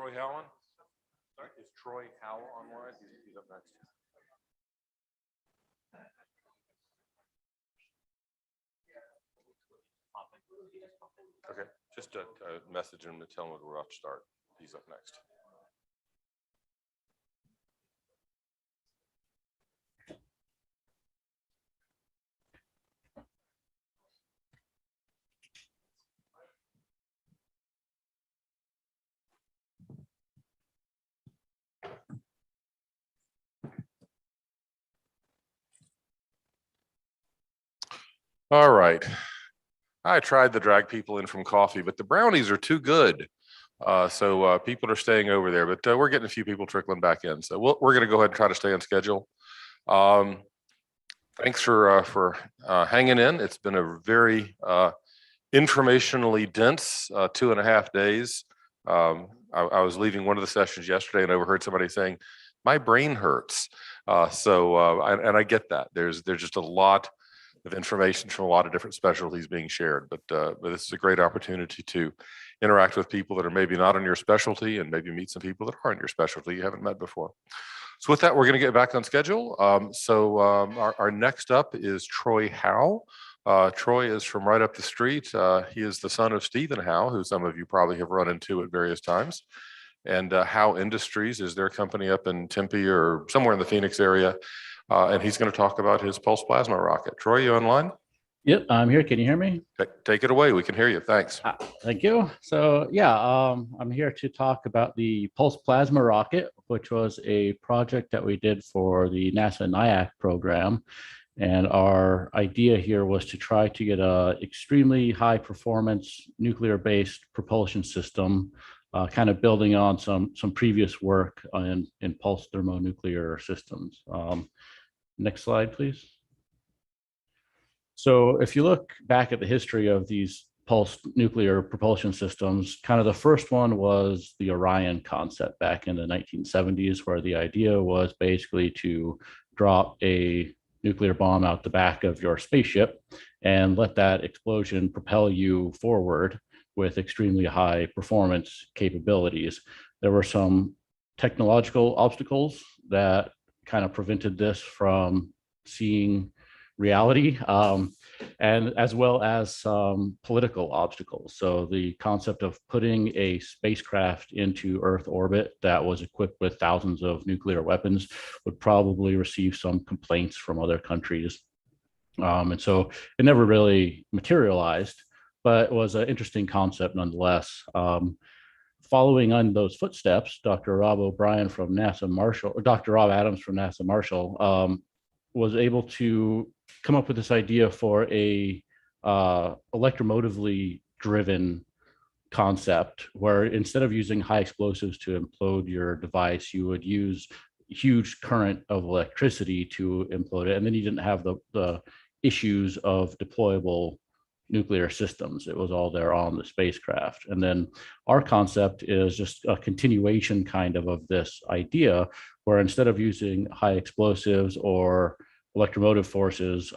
Troy Howe on? Sorry, is Troy Howe online? He's up next. Okay, just a message him to tell him we're about to start. He's up next. All right. I tried to drag people in from coffee, but the brownies are too good. So people are staying over there, but we're getting a few people trickling back in. So we're going to go ahead and try to stay on schedule. Thanks for hanging in. It's been a very informationally dense 2.5 days. I was leaving one of the sessions yesterday and overheard somebody saying, "My brain hurts." And I get that. There's just a lot of information from a lot of different specialties being shared, but this is a great opportunity to interact with people that are maybe not in your specialty and maybe meet some people that are in your specialty you haven't met before. So with that, we're going to get back on schedule. Our next up is Troy Howe. Troy is from right up the street. He is the son of Stephen Howe, who some of you probably have run into at various times. And Howe Industries is their company up in Tempe or somewhere in the Phoenix area. And he's going to talk about his pulse plasma rocket. Troy, you online? Yep, I'm here. Can you hear me? Take it away. We can hear you. Thanks. Thank you. So yeah, I'm here to talk about the pulse plasma rocket, which was a project that we did for the NASA NIAC program. And our idea here was to try to get a extremely high performance nuclear based propulsion system, kind of building on some previous work in pulse thermonuclear systems. Next slide, please. So if you look back at the history of these pulse nuclear propulsion systems, kind of the first one was the Orion concept back in the 1970s, where the idea was basically to drop a nuclear bomb out the back of your spaceship and let that explosion propel you forward with extremely high performance capabilities. There were some technological obstacles that kind of prevented this from seeing reality, and as well as some political obstacles. So the concept of putting a spacecraft into Earth orbit that was equipped with thousands of nuclear weapons would probably receive some complaints from other countries. And so it never really materialized, but it was an interesting concept nonetheless. Following on those footsteps, Dr. Rob O'Brien from NASA Marshall, or Dr. Rob Adams from NASA Marshall, was able to come up with this idea for a electromotively driven concept, where instead of using high explosives to implode your device, you would use huge current of electricity to implode it, and then you didn't have the issues of deployable nuclear systems. It was all there on the spacecraft. And then our concept is just a continuation kind of this idea, where instead of using high explosives or electromotive forces,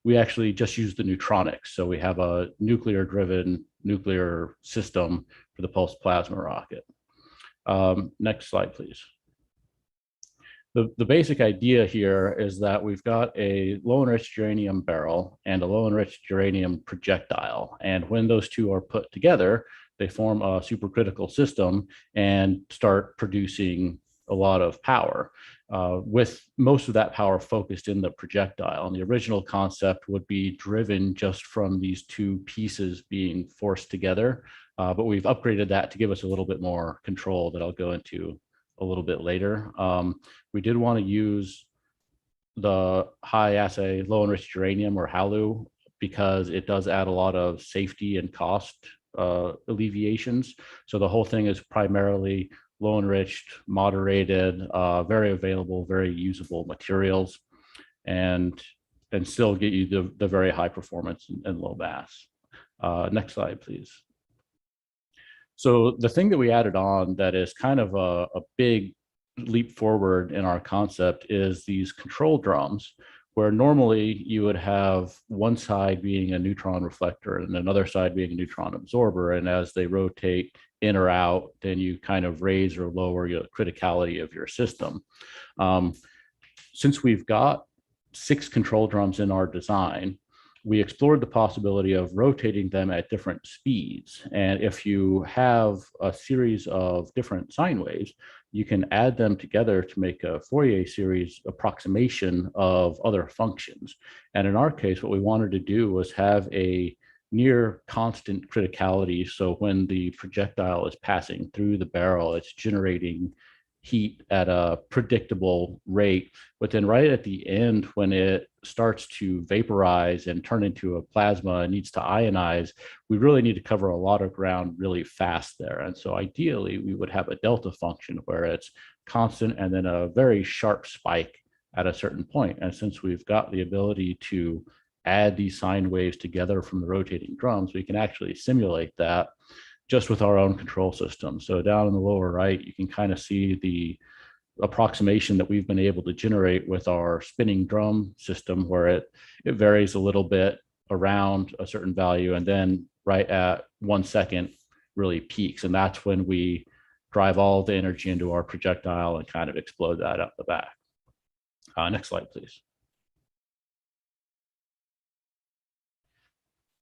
we actually just use the neutronics. So we have a nuclear driven nuclear system for the pulse plasma rocket. Next slide, please. The basic idea here is that we've got a low enriched uranium barrel and a low enriched uranium projectile. And when those two are put together, they form a supercritical system and start producing a lot of power, with most of that power focused in the projectile. And the original concept would be driven just from these two pieces being forced together. But we've upgraded that to give us a little bit more control that I'll go into a little bit later. We did want to use the high assay low enriched uranium, or HALEU, because it does add a lot of safety and cost alleviations. So the whole thing is primarily low enriched, moderated, very available, very usable materials, and still get you the very high performance and low mass. Next slide, please. So the thing that we added on that is kind of a big leap forward in our concept is these control drums, where normally you would have one side being a neutron reflector and another side being a neutron absorber. And as they rotate in or out, then you kind of raise or lower your criticality of your system. Since we've got 6 control drums in our design, we explored the possibility of rotating them at different speeds. And if you have a series of different sine waves, you can add them together to make a Fourier series approximation of other functions. And in our case, what we wanted to do was have a near constant criticality. So when the projectile is passing through the barrel, it's generating heat at a predictable rate. But then right at the end, when it starts to vaporize and turn into a plasma and needs to ionize, we really need to cover a lot of ground really fast there. And so ideally, we would have a delta function where it's constant and then a very sharp spike at a certain point. And since we've got the ability to add these sine waves together from the rotating drums, we can actually simulate that just with our own control system. So down in the lower right, you can kind of see the approximation that we've been able to generate with our spinning drum system, where it varies a little bit around a certain value, and then right at 1 second really peaks. And that's when we drive all the energy into our projectile and kind of explode that up the back. Next slide, please.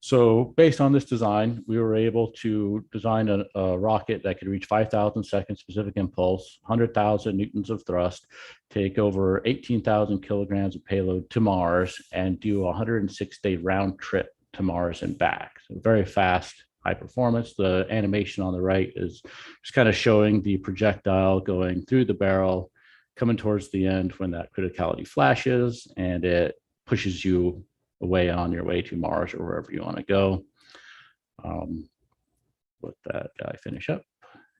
So based on this design, we were able to design a rocket that could reach 5,000 seconds specific impulse, 100,000 newtons of thrust, take over 18,000 kilograms of payload to Mars, and do a 106-day round trip to Mars and back. So very fast, high performance. The animation on the right is just kind of showing the projectile going through the barrel, coming towards the end when that criticality flashes, and it pushes you away on your way to Mars or wherever you want to go. Let that guy finish up.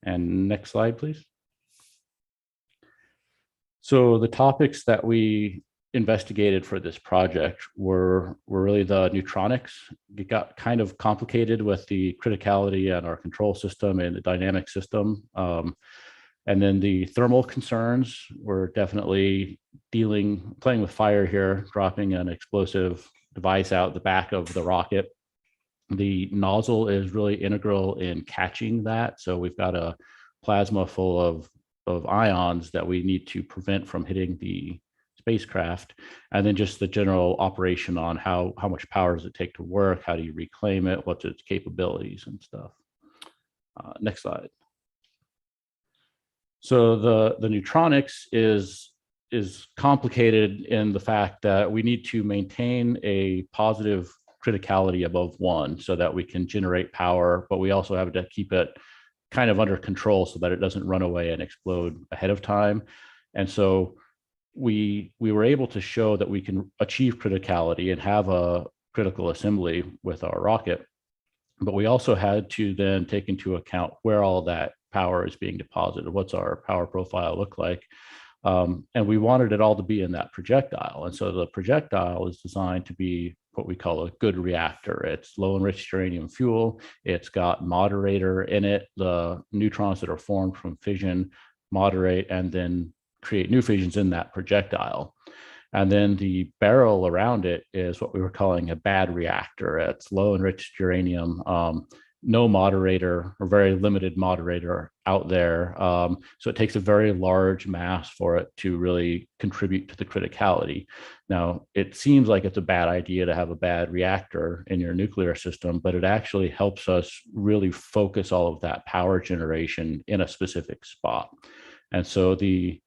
And next slide, please. So the topics that we investigated for this project were really the neutronics. It got kind of complicated with the criticality and our control system and the dynamic system. And then the thermal concerns were definitely playing with fire here, dropping an explosive device out the back of the rocket. The nozzle is really integral in catching that. So we've got a plasma full of ions that we need to prevent from hitting the spacecraft. And then just the general operation on how much power does it take to work? How do you reclaim it? What's its capabilities and stuff? Next slide. So the neutronics is complicated in the fact that we need to maintain a positive criticality above 1 so that we can generate power, but we also have to keep it kind of under control so that it doesn't run away and explode ahead of time. And so we were able to show that we can achieve criticality and have a critical assembly with our rocket, but we also had to then take into account where all that power is being deposited. What's our power profile look like? And we wanted it all to be in that projectile. And so the projectile is designed to be what we call a good reactor. It's low enriched uranium fuel. It's got moderator in it. The neutrons that are formed from fission moderate and then create new fissions in that projectile. And then the barrel around it is what we were calling a bad reactor. It's low enriched uranium, no moderator or very limited moderator out there. So it takes a very large mass for it to really contribute to the criticality. Now, it seems like it's a bad idea to have a bad reactor in your nuclear system, but it actually helps us really focus all of that power generation in a specific spot. And so the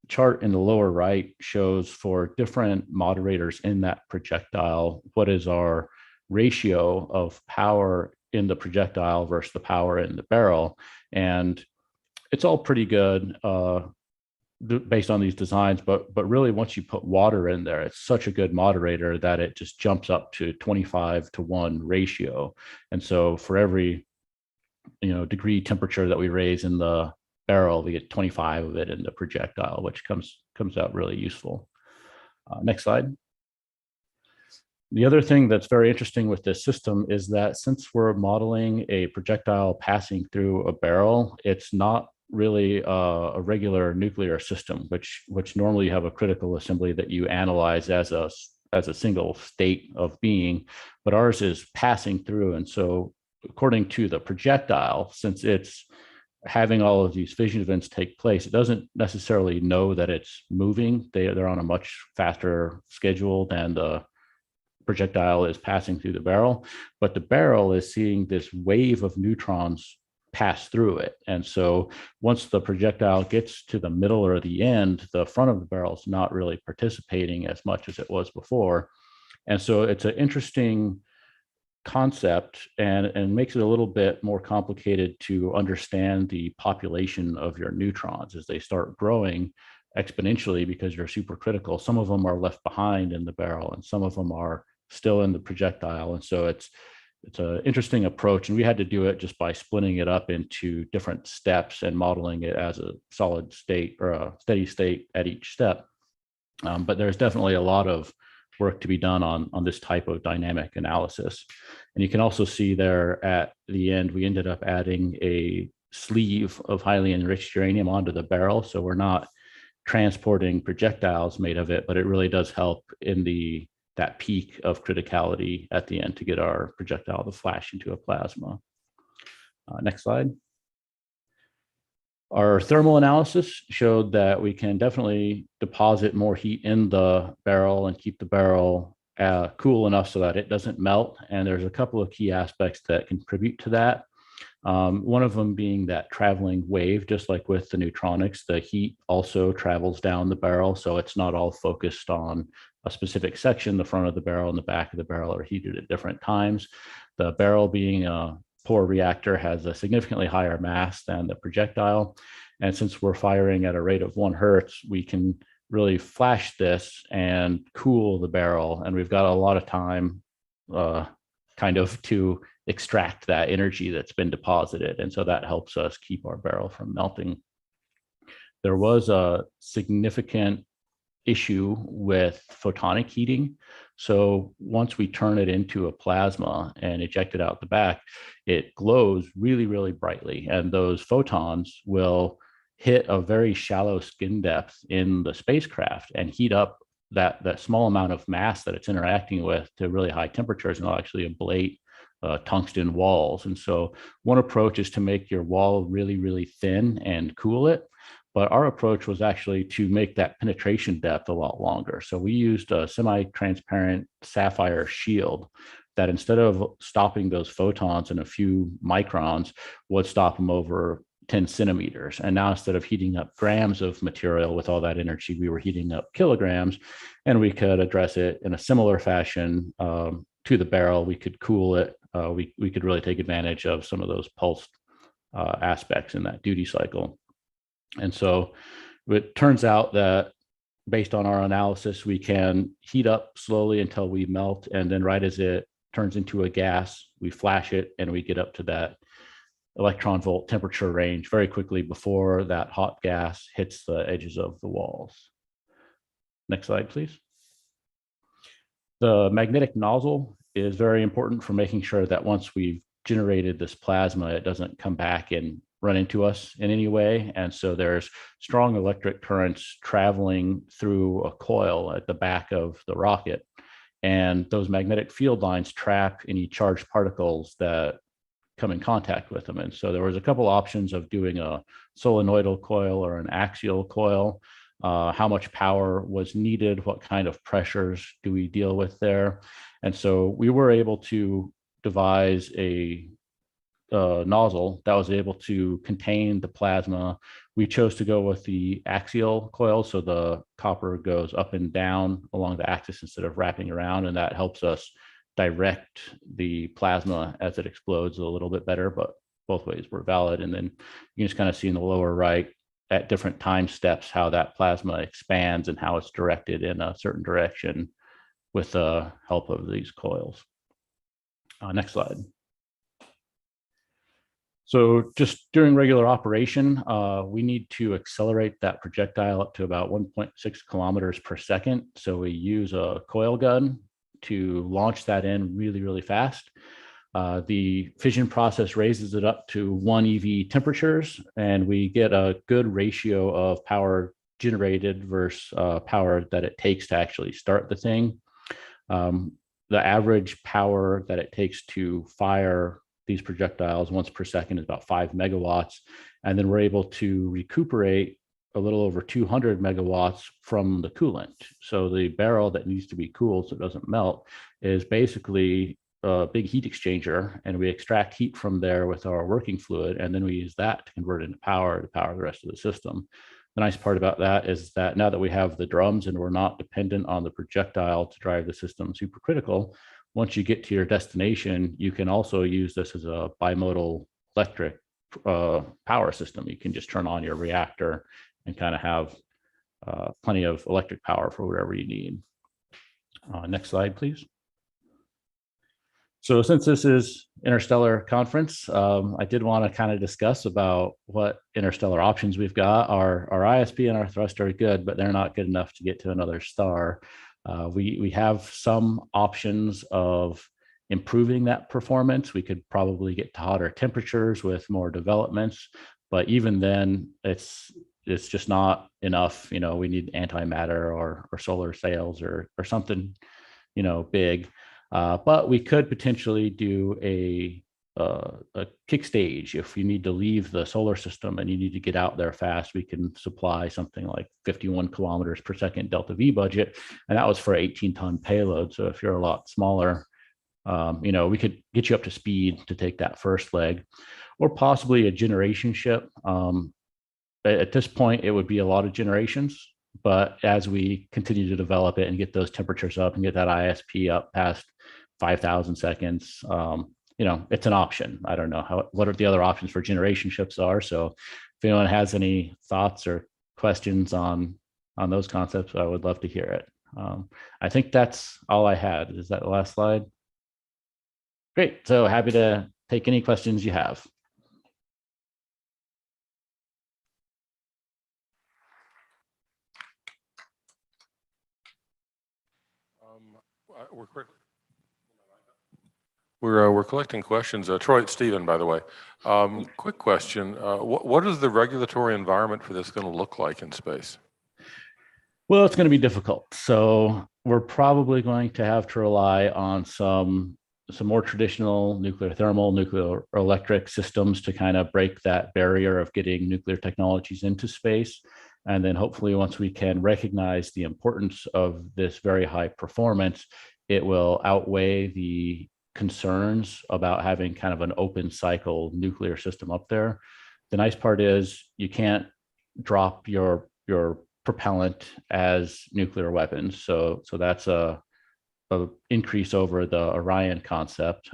chart in the lower right shows for different moderators in that projectile, what is our ratio of power in the projectile versus the power in the barrel. And it's all pretty good based on these designs, but really once you put water in there, it's such a good moderator that it just jumps up to 25:1 ratio. And so for every degree temperature that we raise in the barrel, we get 25 of it in the projectile, which comes out really useful. Next slide. The other thing that's very interesting with this system is that since we're modeling a projectile passing through a barrel, it's not really a regular nuclear system, which normally you have a critical assembly that you analyze as a single state of being, but ours is passing through. And so according to the projectile, since it's having all of these fission events take place, it doesn't necessarily know that it's moving. They're on a much faster schedule than the projectile is passing through the barrel, but the barrel is seeing this wave of neutrons pass through it. And so once the projectile gets to the middle or the end, the front of the barrel is not really participating as much as it was before. And so it's an interesting concept and makes it a little bit more complicated to understand the population of your neutrons as they start growing exponentially because you're supercritical. Some of them are left behind in the barrel and some of them are still in the projectile. And so it's an interesting approach. And we had to do it just by splitting it up into different steps and modeling it as a solid state or a steady state at each step. But there's definitely a lot of work to be done on this type of dynamic analysis. And you can also see there at the end, we ended up adding a sleeve of highly enriched uranium onto the barrel. So we're not transporting projectiles made of it, but it really does help in that peak of criticality at the end to get our projectile to flash into a plasma. Next slide. Our thermal analysis showed that we can definitely deposit more heat in the barrel and keep the barrel cool enough so that it doesn't melt. And there's a couple of key aspects that contribute to that. One of them being that traveling wave, just like with the neutronics, the heat also travels down the barrel. So it's not all focused on a specific section. The front of the barrel and the back of the barrel are heated at different times. The barrel being a poor reactor has a significantly higher mass than the projectile. And since we're firing at a rate of 1 hertz, we can really flash this and cool the barrel. And we've got a lot of time kind of to extract that energy that's been deposited. And so that helps us keep our barrel from melting. There was a significant issue with photonic heating. So once we turn it into a plasma and eject it out the back, it glows really, really brightly. And those photons will hit a very shallow skin depth in the spacecraft and heat up that small amount of mass that it's interacting with to really high temperatures, and it'll actually ablate tungsten walls. And so one approach is to make your wall really, really thin and cool it. But our approach was actually to make that penetration depth a lot longer. So we used a semi-transparent sapphire shield that, instead of stopping those photons in a few microns, would stop them over 10 centimeters. And now, instead of heating up grams of material with all that energy, we were heating up kilograms, and we could address it in a similar fashion to the barrel. We could cool it. We could really take advantage of some of those pulsed aspects in that duty cycle. And so it turns out that, based on our analysis, we can heat up slowly until we melt. And then right as it turns into a gas, we flash it and we get up to that electron volt temperature range very quickly before that hot gas hits the edges of the walls. Next slide, please. The magnetic nozzle is very important for making sure that once we've generated this plasma, it doesn't come back and run into us in any way. And so there's strong electric currents traveling through a coil at the back of the rocket. And those magnetic field lines trap any charged particles that come in contact with them. And so there was a couple options of doing a solenoidal coil or an axial coil. How much power was needed? What kind of pressures do we deal with there? And so we were able to devise a nozzle that was able to contain the plasma. We chose to go with the axial coil, so the copper goes up and down along the axis instead of wrapping around, and that helps us direct the plasma as it explodes a little bit better, but both ways were valid. And then you can just kind of see in the lower right at different time steps how that plasma expands and how it's directed in a certain direction with the help of these coils. Next slide. So just during regular operation, we need to accelerate that projectile up to about 1.6 kilometers per second. So we use a coil gun to launch that in really, really fast. The fission process raises it up to 1 EV temperatures, and we get a good ratio of power generated versus power that it takes to actually start the thing. The average power that it takes to fire these projectiles once per second is about 5 megawatts. And then we're able to recuperate a little over 200 megawatts from the coolant. So the barrel that needs to be cooled so it doesn't melt is basically a big heat exchanger, and we extract heat from there with our working fluid, and then we use that to convert into power to power the rest of the system. The nice part about that is that now that we have the drums and we're not dependent on the projectile to drive the system supercritical, once you get to your destination, you can also use this as a bimodal electric power system. You can just turn on your reactor and kind of have plenty of electric power for whatever you need. Next slide, please. So since this is Interstellar Conference, I did want to kind of discuss about what interstellar options we've got. Our ISP and our thrust are good, but they're not good enough to get to another star. We have some options of improving that performance. We could probably get to hotter temperatures with more developments, but even then, it's just not enough. You know, we need antimatter or solar sails or something, you know, big. But we could potentially do a kick stage. If you need to leave the solar system and you need to get out there fast, we can supply something like 51 kilometers per second delta V budget. And that was for 18-ton payload. So if you're a lot smaller, you know, we could get you up to speed to take that first leg, or possibly a generation ship. At this point, it would be a lot of generations. But as we continue to develop it and get those temperatures up and get that ISP up past 5,000 seconds, you know, it's an option. I don't know what are the other options for generation ships are. So if anyone has any thoughts or questions on those concepts, I would love to hear it. I think that's all I had. Is that the last slide? Great. So happy to take any questions you have. We're collecting questions. Troy, it's Stephen, by the way. Quick question. What is the regulatory environment for this going to look like in space? Well, it's going to be difficult. So we're probably going to have to rely on some more traditional nuclear thermal, nuclear electric systems to kind of break that barrier of getting nuclear technologies into space. And then hopefully once we can recognize the importance of this very high performance, it will outweigh the concerns about having kind of an open cycle nuclear system up there. The nice part is you can't drop your propellant as nuclear weapons. So that's a increase over the Orion concept.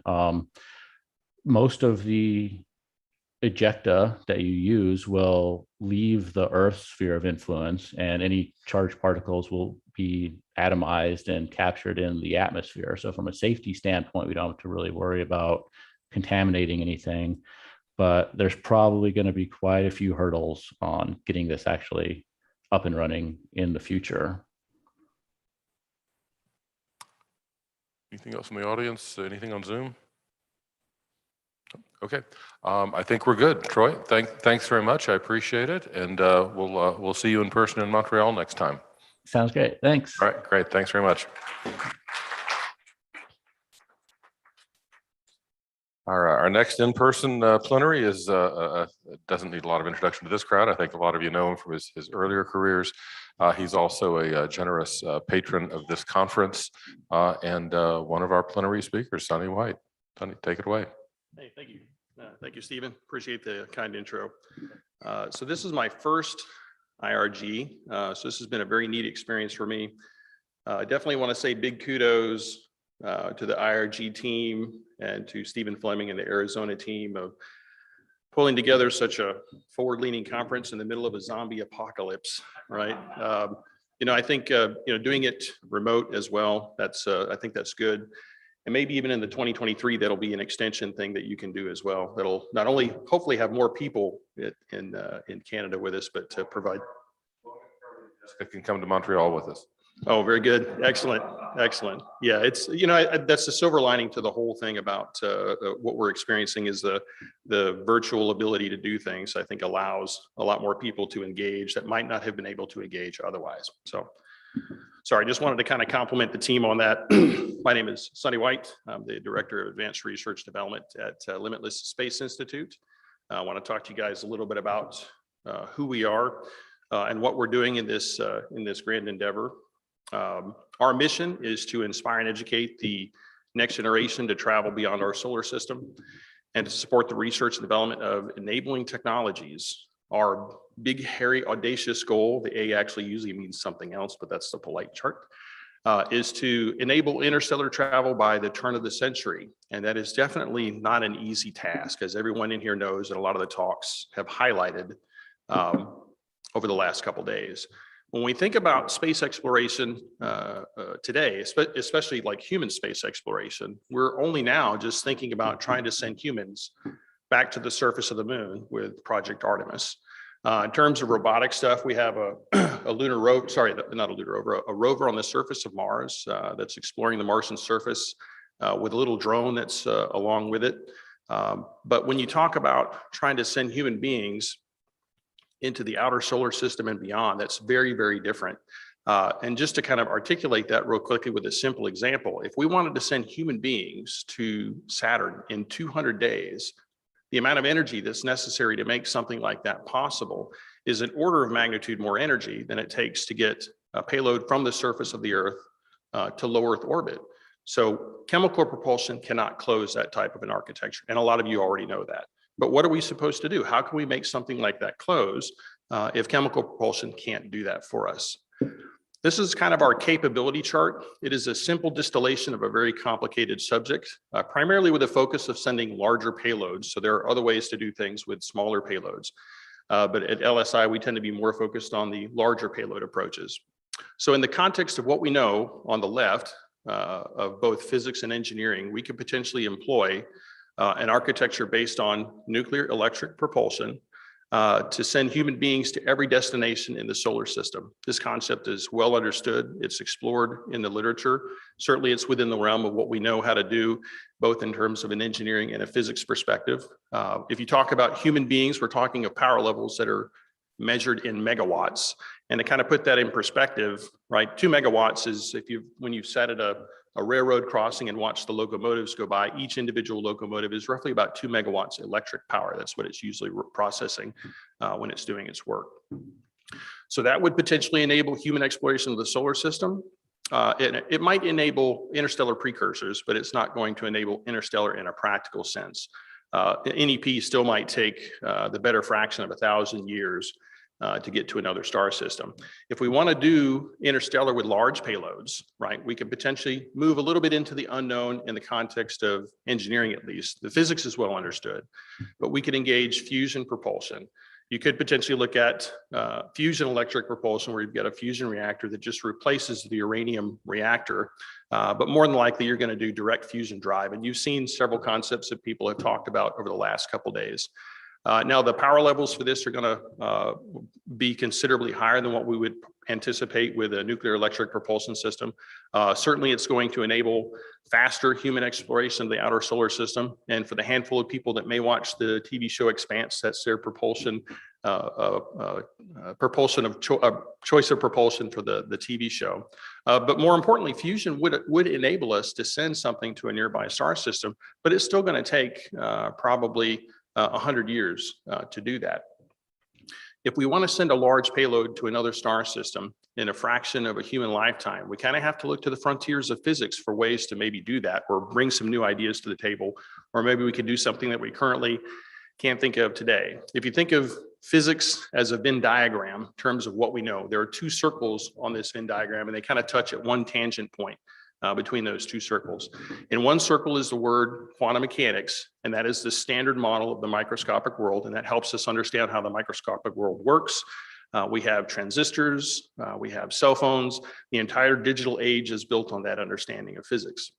Most of the ejecta that you use will leave the Earth's sphere of influence, and any charged particles will be atomized and captured in the atmosphere. So from a safety standpoint, we don't have to really worry about contaminating anything, but there's probably going to be quite a few hurdles on getting this actually up and running in the future. Anything else in the audience? Anything on Zoom? Okay, I think we're good. Troy, thanks very much. I appreciate it, and we'll see you in person in Montreal next time. Sounds great. Thanks. All right, great. Thanks very much. Our next in-person plenary is doesn't need a lot of introduction to this crowd. I think a lot of you know him from his earlier careers. He's also a generous patron of this conference and one of our plenary speakers, Sonny White. Sonny, take it away. Hey, thank you. Thank you, Stephen. Appreciate the kind intro. So this is my first IRG. So this has been a very neat experience for me. I definitely want to say big kudos to the IRG team and to Stephen Fleming and the Arizona team of pulling together such a forward-leaning conference in the middle of a zombie apocalypse, right? You know, I think, you know, doing it remote as well, that's, I think that's good. And maybe even in the 2023, that'll be an extension thing that you can do as well. That'll not only hopefully have more people in Canada with us, but to provide. Jessica can come to Montreal with us. Oh, very good. Excellent. Excellent. Yeah, it's, that's the silver lining to the whole thing about what we're experiencing is the virtual ability to do things, I think allows a lot more people to engage that might not have been able to engage otherwise. So sorry, I just wanted to kind of compliment the team on that. My name is Sonny White. I'm the Director of Advanced Research Development at Limitless Space Institute. I want to talk to you guys a little bit about who we are and what we're doing in this grand endeavor. Our mission is to inspire and educate the next generation to travel beyond our solar system and to support the research and development of enabling technologies. Our big, hairy, audacious goal, the A actually usually means something else, but that's the polite chart, is to enable interstellar travel by the turn of the century. And that is definitely not an easy task, as everyone in here knows, and a lot of the talks have highlighted over the last couple of days. When we think about space exploration today, especially like human space exploration, we're only now just thinking about trying to send humans back to the surface of the moon with Project Artemis. In terms of robotic stuff, we have a lunar rover, sorry, not a lunar rover, a rover on the surface of Mars that's exploring the Martian surface with a little drone that's along with it. But when you talk about trying to send human beings into the outer solar system and beyond, that's very, very different. And just to kind of articulate that real quickly with a simple example, if we wanted to send human beings to Saturn in 200 days, the amount of energy that's necessary to make something like that possible is an order of magnitude more energy than it takes to get a payload from the surface of the Earth to low Earth orbit. So chemical propulsion cannot close that type of an architecture. And a lot of you already know that. But what are we supposed to do? How can we make something like that close if chemical propulsion can't do that for us? This is kind of our capability chart. It is a simple distillation of a very complicated subject, primarily with a focus of sending larger payloads. So there are other ways to do things with smaller payloads. But at LSI, we tend to be more focused on the larger payload approaches. So in the context of what we know on the left of both physics and engineering, we could potentially employ an architecture based on nuclear electric propulsion to send human beings to every destination in the solar system. This concept is well understood. It's explored in the literature. Certainly it's within the realm of what we know how to do, both in terms of an engineering and a physics perspective. If you talk about human beings, we're talking of power levels that are measured in megawatts. And to kind of put that in perspective, right, 2 megawatts is when you've sat at a railroad crossing and watched the locomotives go by, each individual locomotive is roughly about 2 megawatts electric power. That's what it's usually processing when it's doing its work. So that would potentially enable human exploration of the solar system. It might enable interstellar precursors, but it's not going to enable interstellar in a practical sense. NEP still might take the better fraction of 1,000 years to get to another star system. If we want to do interstellar with large payloads, right, we could potentially move a little bit into the unknown in the context of engineering, at least. The physics is well understood, but we could engage fusion propulsion. You could potentially look at fusion electric propulsion, where you've got a fusion reactor that just replaces the uranium reactor. But more than likely, you're going to do direct fusion drive. And you've seen several concepts that people have talked about over the last couple of days. Now, the power levels for this are going to be considerably higher than what we would anticipate with a nuclear electric propulsion system. Certainly, it's going to enable faster human exploration of the outer solar system. And for the handful of people that may watch the TV show Expanse, that's their propulsion, choice of propulsion for the TV show. But more importantly, fusion would enable us to send something to a nearby star system, but it's still going to take probably 100 years to do that. If we want to send a large payload to another star system in a fraction of a human lifetime, we kind of have to look to the frontiers of physics for ways to maybe do that, or bring some new ideas to the table, or maybe we could do something that we currently can't think of today. If you think of physics as a Venn diagram in terms of what we know, there are 2 circles on this Venn diagram, and they kind of touch at one tangent point between those 2 circles. In one circle is the word quantum mechanics, and that is the standard model of the microscopic world, and that helps us understand how the microscopic world works. We have transistors, we have cell phones. The entire digital age is built on that understanding of physics.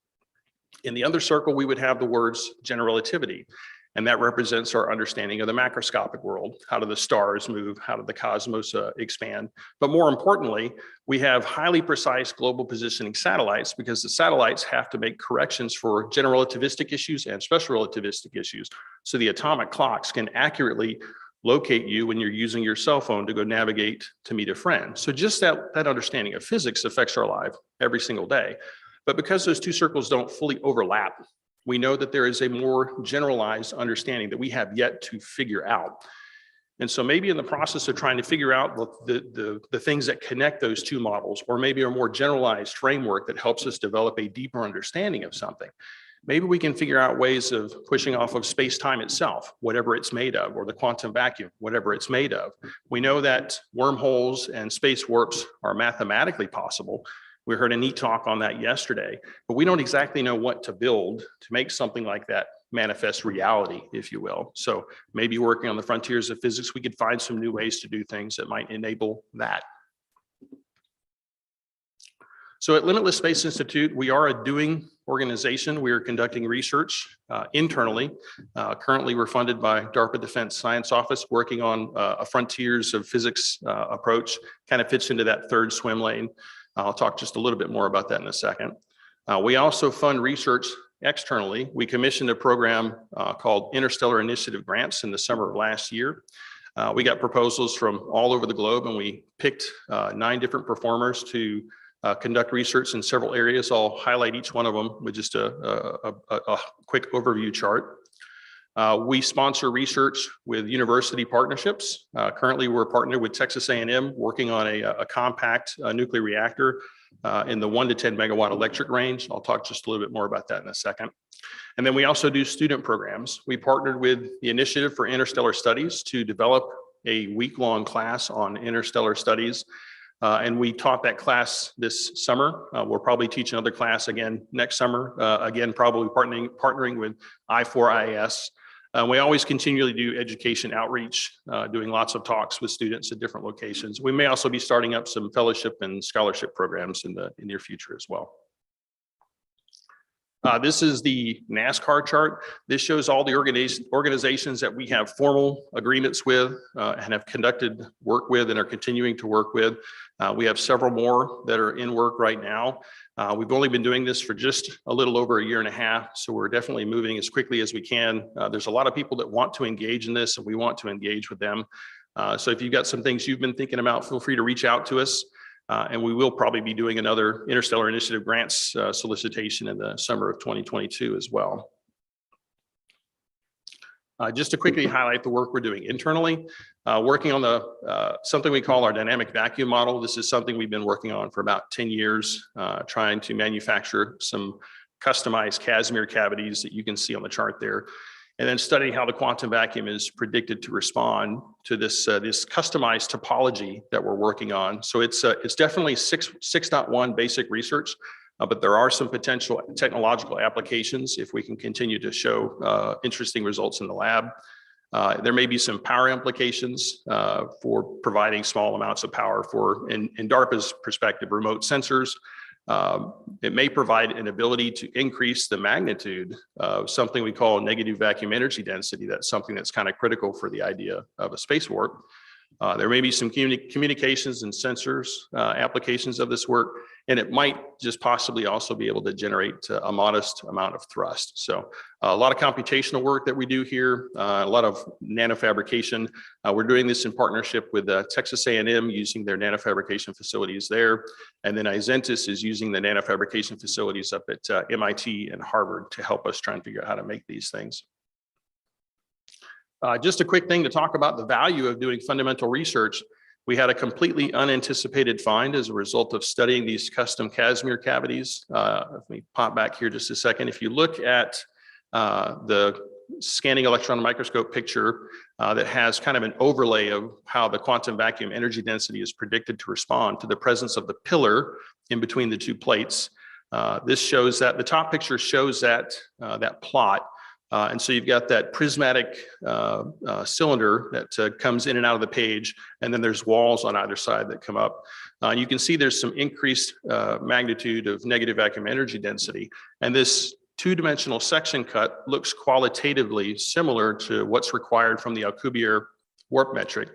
In the other circle, we would have the words general relativity. And that represents our understanding of the macroscopic world. How do the stars move? How do the cosmos expand? But more importantly, we have highly precise global positioning satellites because the satellites have to make corrections for general relativistic issues and special relativistic issues. So the atomic clocks can accurately locate you when you're using your cell phone to go navigate to meet a friend. So just that understanding of physics affects our life every single day. But because those two circles don't fully overlap, we know that there is a more generalized understanding that we have yet to figure out. And so maybe in the process of trying to figure out the things that connect those two models, or maybe a more generalized framework that helps us develop a deeper understanding of something, maybe we can figure out ways of pushing off of space-time itself, whatever it's made of, or the quantum vacuum, whatever it's made of. We know that wormholes and space warps are mathematically possible. We heard a neat talk on that yesterday, but we don't exactly know what to build to make something like that manifest reality, if you will. So maybe working on the frontiers of physics, we could find some new ways to do things that might enable that. So at Limitless Space Institute, we are a doing organization. We are conducting research internally. Currently, we're funded by DARPA Defense Science Office, working on a frontiers of physics approach, kind of fits into that third swim lane. I'll talk just a little bit more about that in a second. We also fund research externally. We commissioned a program called Interstellar Initiative Grants in the summer of last year. We got proposals from all over the globe, and we picked 9 different performers to conduct research in several areas. I'll highlight each one of them with just a quick overview chart. We sponsor research with university partnerships. Currently, we're partnered with Texas A&M, working on a compact nuclear reactor in the 1 to 10 megawatt electric range. I'll talk just a little bit more about that in a second. And then we also do student programs. We partnered with the Initiative for Interstellar Studies to develop a week-long class on interstellar studies. And we taught that class this summer. We'll probably teach another class again next summer. Again, probably partnering with I4IS. We always continually do education outreach, doing lots of talks with students at different locations. We may also be starting up some fellowship and scholarship programs in the near future as well. This is the NASCAR chart. This shows all the organizations that we have formal agreements with and have conducted work with and are continuing to work with. We have several more that are in work right now. We've only been doing this for just a little over a year and a half, so we're definitely moving as quickly as we can. There's a lot of people that want to engage in this, and we want to engage with them. So if you've got some things you've been thinking about, feel free to reach out to us. And we will probably be doing another Interstellar Initiative grants solicitation in the summer of 2022 as well. Just to quickly highlight the work we're doing internally, working on something we call our dynamic vacuum model. This is something we've been working on for about 10 years, trying to manufacture some customized Casimir cavities that you can see on the chart there, and then studying how the quantum vacuum is predicted to respond to this customized topology that we're working on. So it's definitely 6.1 basic research, but there are some potential technological applications if we can continue to show interesting results in the lab. There may be some power implications for providing small amounts of power for, in DARPA's perspective, remote sensors. It may provide an ability to increase the magnitude of something we call negative vacuum energy density. That's something that's kind of critical for the idea of a space warp. There may be some communications and sensors applications of this work, and it might just possibly also be able to generate a modest amount of thrust. So a lot of computational work that we do here, a lot of nanofabrication. We're doing this in partnership with Texas A&M using their nanofabrication facilities there. And then Isentis is using the nanofabrication facilities up at MIT and Harvard to help us try and figure out how to make these things. Just a quick thing to talk about the value of doing fundamental research. We had a completely unanticipated find as a result of studying these custom Casimir cavities. Let me pop back here just a second. If you look at the scanning electron microscope picture that has kind of an overlay of how the quantum vacuum energy density is predicted to respond to the presence of the pillar in between the two plates. This shows that the top picture shows that plot. And so you've got that prismatic cylinder that comes in and out of the page, and then there's walls on either side that come up. You can see there's some increased magnitude of negative vacuum energy density, and this two-dimensional section cut looks qualitatively similar to what's required from the Alcubierre warp metric.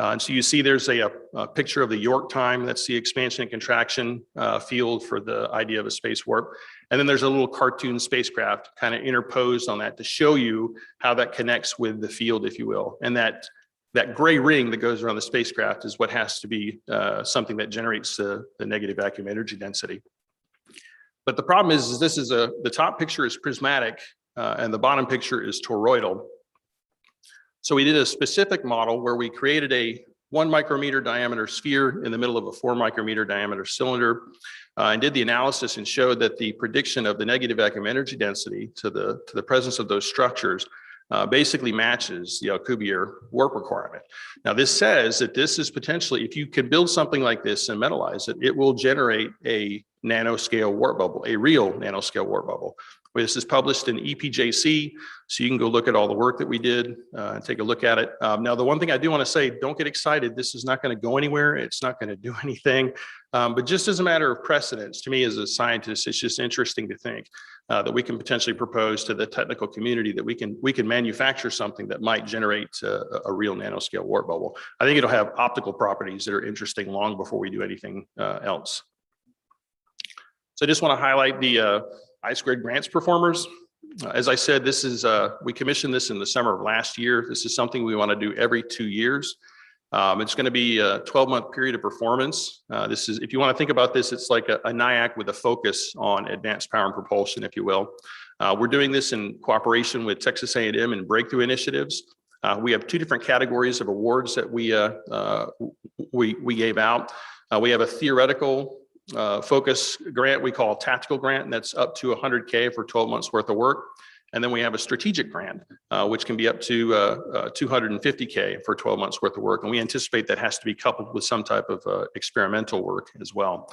And so you see there's a picture of the York time. That's the expansion and contraction field for the idea of a space warp. And then there's a little cartoon spacecraft kind of interposed on that to show you how that connects with the field, if you will. And that gray ring that goes around the spacecraft is what has to be something that generates the negative vacuum energy density. But the problem is this is the top picture is prismatic and the bottom picture is toroidal. So we did a specific model where we created a 1 micrometer diameter sphere in the middle of a 4 micrometer diameter cylinder and did the analysis and showed that the prediction of the negative vacuum energy density to the presence of those structures basically matches the Alcubierre warp requirement. Now this says that this is potentially, if you could build something like this and metalize it, it will generate a nanoscale warp bubble, a real nanoscale warp bubble. This is published in EPJC, so you can go look at all the work that we did and take a look at it. Now, the one thing I do want to say, don't get excited. This is not going to go anywhere. It's not going to do anything. But just as a matter of precedence, to me as a scientist, it's just interesting to think that we can potentially propose to the technical community that we can manufacture something that might generate a real nanoscale warp bubble. I think it'll have optical properties that are interesting long before we do anything else. So I just want to highlight the I² grants performers. As I said, this is we commissioned this in the summer of last year. This is something we want to do every 2 years. It's going to be a 12-month period of performance. This is, if you want to think about this, it's like a NIAC with a focus on advanced power and propulsion, if you will. We're doing this in cooperation with Texas A&M and Breakthrough Initiatives. We have 2 different categories of awards that we gave out. We have a theoretical focus grant we call tactical grant, and that's up to 100K for 12 months worth of work. And then we have a strategic grant, which can be up to 250K for 12 months worth of work. And we anticipate that has to be coupled with some type of experimental work as well.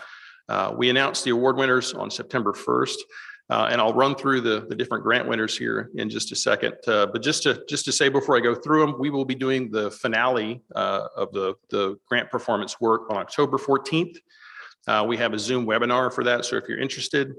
We announced the award winners on September 1st. And I'll run through the different grant winners here in just a second. But just to say before I go through them, we will be doing the finale of the grant performance work on October 14th. We have a Zoom webinar for that. So if you're interested,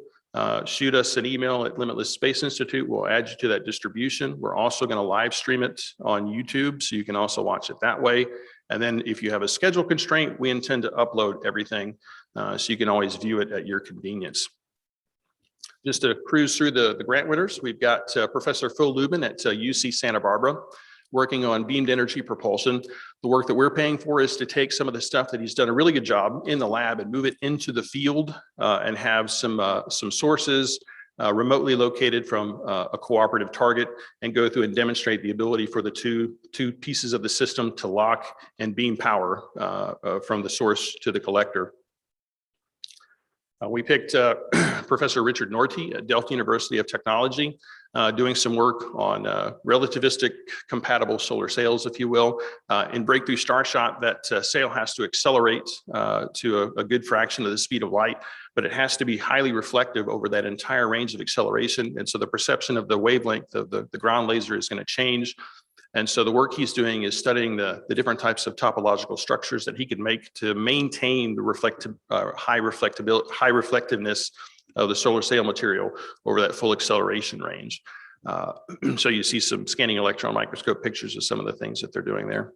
shoot us an email at Limitless Space Institute. We'll add you to that distribution. We're also going to live stream it on YouTube, so you can also watch it that way. And then if you have a schedule constraint, we intend to upload everything so you can always view it at your convenience. Just to cruise through the grant winners, we've got Professor Phil Lubin at UC Santa Barbara, working on beamed energy propulsion. The work that we're paying for is to take some of the stuff that he's done a really good job in the lab and move it into the field and have some sources remotely located from a cooperative target and go through and demonstrate the ability for the two pieces of the system to lock and beam power from the source to the collector. We picked Professor Richard Norty at Delft University of Technology, doing some work on relativistic compatible solar sails, if you will. In Breakthrough Starshot, that sail has to accelerate to a good fraction of the speed of light, but it has to be highly reflective over that entire range of acceleration. And so the perception of the wavelength of the ground laser is going to change. And so the work he's doing is studying the different types of topological structures that he can make to maintain the high reflectiveness of the solar sail material over that full acceleration range. So you see some scanning electron microscope pictures of some of the things that they're doing there.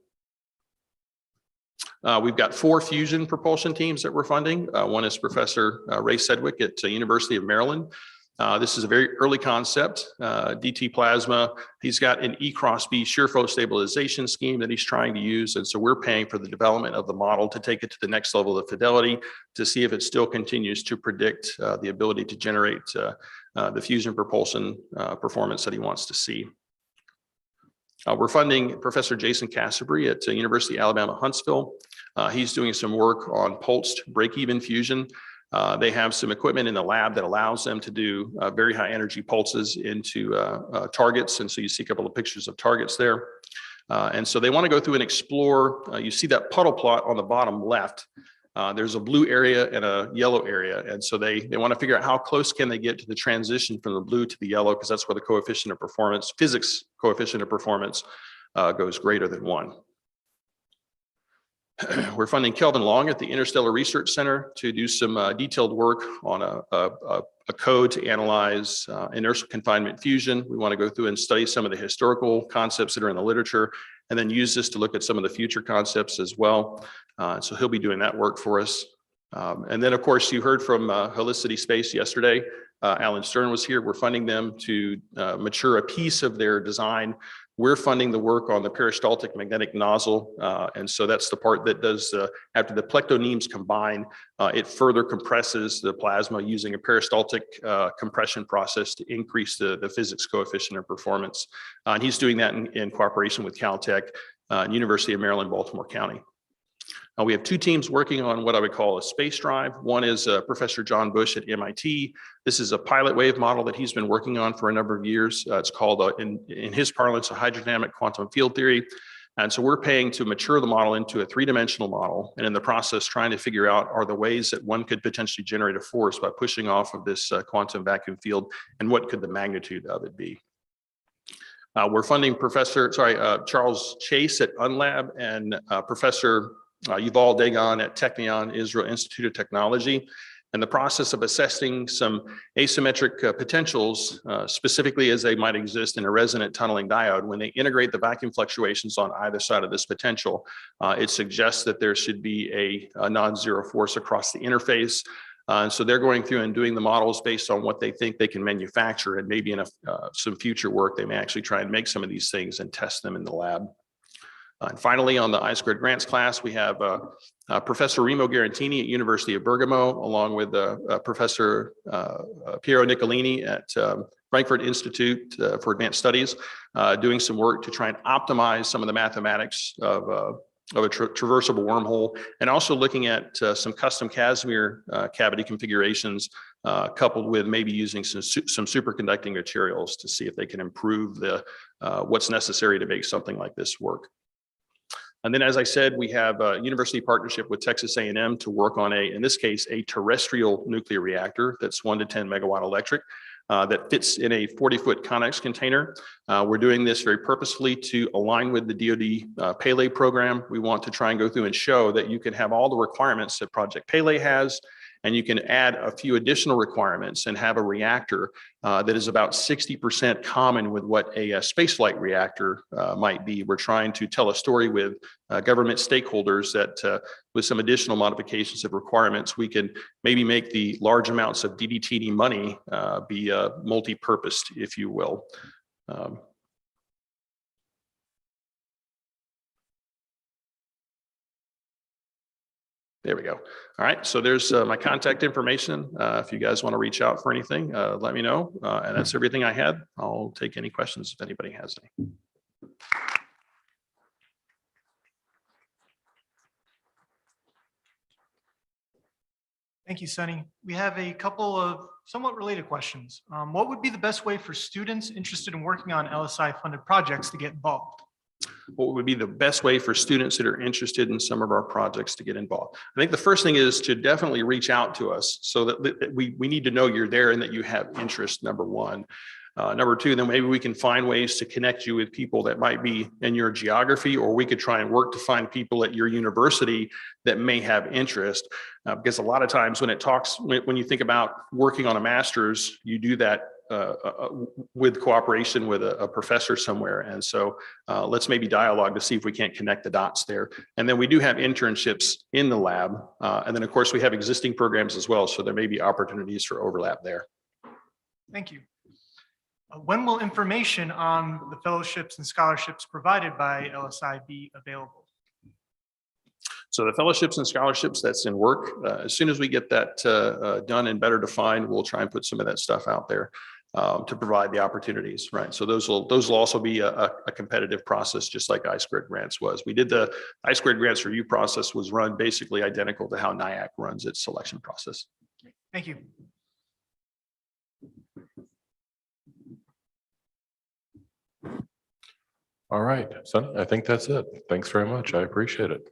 We've got 4 fusion propulsion teams that we're funding. One is Professor Ray Sedgwick at University of Maryland. This is a very early concept, DT plasma. He's got an E cross B shear flow stabilization scheme that he's trying to use. And so we're paying for the development of the model to take it to the next level of fidelity to see if it still continues to predict the ability to generate the fusion propulsion performance that he wants to see. We're funding Professor Jason Casabry at University of Alabama, Huntsville. He's doing some work on pulsed break-even fusion. They have some equipment in the lab that allows them to do very high energy pulses into targets. And so you see a couple of pictures of targets there. And so they want to go through and explore. You see that puddle plot on the bottom left. There's a blue area and a yellow area. And so they want to figure out how close can they get to the transition from the blue to the yellow, because that's where the coefficient of performance, physics coefficient of performance goes greater than 1. We're funding Kelvin Long at the Interstellar Research Center to do some detailed work on a code to analyze inertial confinement fusion. We want to go through and study some of the historical concepts that are in the literature, and then use this to look at some of the future concepts as well. So he'll be doing that work for us. And then, of course, you heard from Helicity Space yesterday. Alan Stern was here. We're funding them to mature a piece of their design. We're funding the work on the peristaltic magnetic nozzle. And so that's the part that does, after the plectonemes combine, it further compresses the plasma using a peristaltic compression process to increase the physics coefficient of performance. And he's doing that in cooperation with Caltech, University of Maryland, Baltimore County. We have two teams working on what I would call a space drive. One is Professor John Bush at MIT. This is a pilot wave model that he's been working on for a number of years. It's called, in his parlance, a hydrodynamic quantum field theory. And so we're paying to mature the model into a three-dimensional model, and in the process trying to figure out are the ways that one could potentially generate a force by pushing off of this quantum vacuum field, and what could the magnitude of it be. We're funding Charles Chase at Unlab and Professor Yuval Dagan at Technion Israel Institute of Technology, and the process of assessing some asymmetric potentials, specifically as they might exist in a resonant tunneling diode. When they integrate the vacuum fluctuations on either side of this potential, it suggests that there should be a non-zero force across the interface. And so they're going through and doing the models based on what they think they can manufacture, and maybe in some future work, they may actually try and make some of these things and test them in the lab. And finally, on the I-Squared Grants class, we have Professor Remo Garantini at University of Bergamo, along with Professor Piero Niccolini at Frankfurt Institute for Advanced Studies, doing some work to try and optimize some of the mathematics of a traversable wormhole, and also looking at some custom Casimir cavity configurations, coupled with maybe using some superconducting materials to see if they can improve what's necessary to make something like this work. And then, as I said, we have a university partnership with Texas A&M to work on in this case, a terrestrial nuclear reactor that's 1 to 10 megawatt electric that fits in a 40-foot Connex container. We're doing this very purposefully to align with the DoD Pele program. We want to try and go through and show that you can have all the requirements that Project Pele has, and you can add a few additional requirements and have a reactor that is about 60% common with what a spaceflight reactor might be. We're trying to tell a story with government stakeholders that with some additional modifications of requirements, we can maybe make the large amounts of DDTD money be multi-purposed, if you will. There we go. All right, so there's my contact information. If you guys want to reach out for anything, let me know. And that's everything I had. I'll take any questions if anybody has any. Thank you, Sunny. We have a couple of somewhat related questions. What would be the best way for students interested in working on LSI-funded projects to get involved? What would be the best way for students that are interested in some of our projects to get involved? I think the first thing is to definitely reach out to us, so that we need to know you're there and that you have interest, number one. Number two, then maybe we can find ways to connect you with people that might be in your geography, or we could try and work to find people at your university that may have interest. Because a lot of times when you think about working on a master's, you do that with cooperation with a professor somewhere. And so let's maybe dialogue to see if we can't connect the dots there. And then we do have internships in the lab. And then of course we have existing programs as well. So there may be opportunities for overlap there. Thank you. When will information on the fellowships and scholarships provided by LSI be available? So the fellowships and scholarships, that's in work. As soon as we get that done and better defined, we'll try and put some of that stuff out there to provide the opportunities, right? So those will also be a competitive process, just like I-Squared Grants was. We did the I-Squared Grants review process was run basically identical to how NIAC runs its selection process. Thank you. All right, Sonny, I think that's it. Thanks very much. I appreciate it.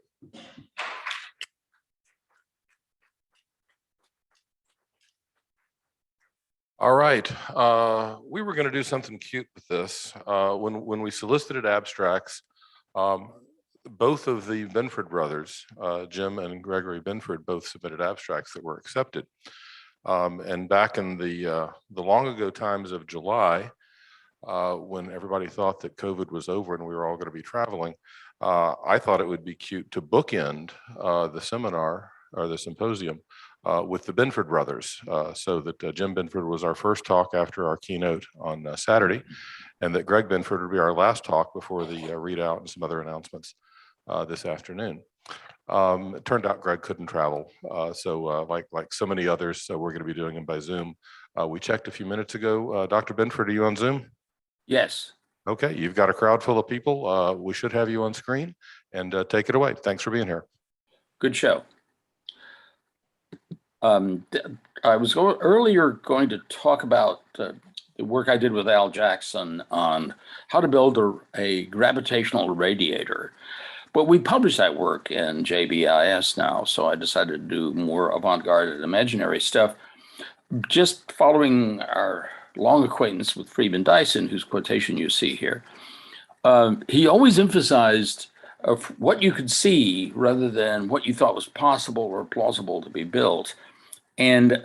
All right, we were going to do something cute with this. When we solicited abstracts, both of the Benford brothers, Jim and Gregory Benford, both submitted abstracts that were accepted. And back in the long ago times of July, when everybody thought that COVID was over and we were all going to be traveling, I thought it would be cute to bookend the seminar or the symposium with the Benford brothers, so that Jim Benford was our first talk after our keynote on Saturday, and that Greg Benford would be our last talk before the readout and some other announcements this afternoon. It turned out Greg couldn't travel, so like so many others, so we're going to be doing them by Zoom. We checked a few minutes ago. Dr. Benford, are you on Zoom? Yes, Okay, you've got a crowd full of people. We should have you on screen, and take it away. Thanks for being here. good show. I was earlier going to talk about the work I did with Al Jackson on how to build a gravitational radiator. But we published that work in JBIS now, so I decided to do more avant-garde and imaginary stuff. Just following our long acquaintance with Freeman Dyson, whose quotation you see here, he always emphasized what you could see rather than what you thought was possible or plausible to be built. And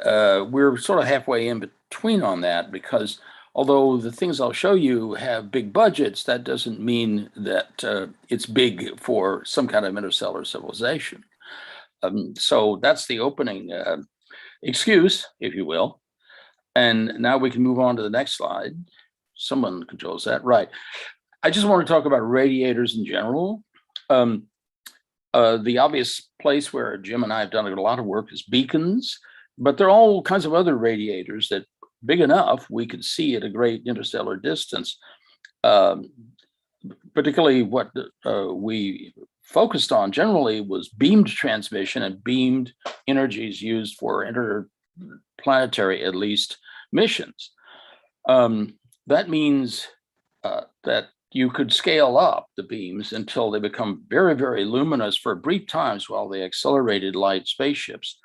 we're sort of halfway in between on that, because although the things I'll show you have big budgets, that doesn't mean that it's big for some kind of interstellar civilization. So that's the opening excuse, if you will. And now we can move on to the next slide. Someone controls that, right? I just want to talk about radiators in general. The obvious place where Jim and I have done a lot of work is beacons, but there are all kinds of other radiators that big enough we could see at a great interstellar distance. Particularly what we focused on generally was beamed transmission and beamed energies used for interplanetary, at least, missions. That means that you could scale up the beams until they become very, very luminous for brief times while they accelerated light spaceships,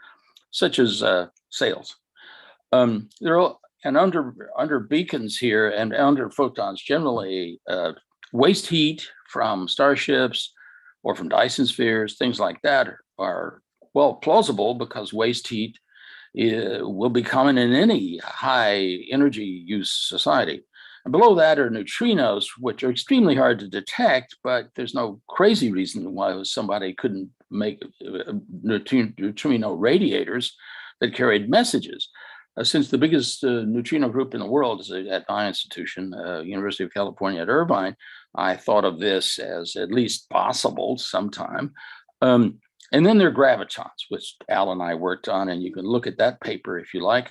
such as sails. There are, and under beacons here and under photons generally, waste heat from starships or from Dyson spheres, things like that are, well, plausible, because waste heat will be common in any high energy use society. And below that are neutrinos, which are extremely hard to detect, but there's no crazy reason why somebody couldn't make neutrino radiators that carried messages. Since the biggest neutrino group in the world is at my institution, University of California at Irvine, I thought of this as at least possible sometime. And then there are gravitons, which Al and I worked on, and you can look at that paper if you like.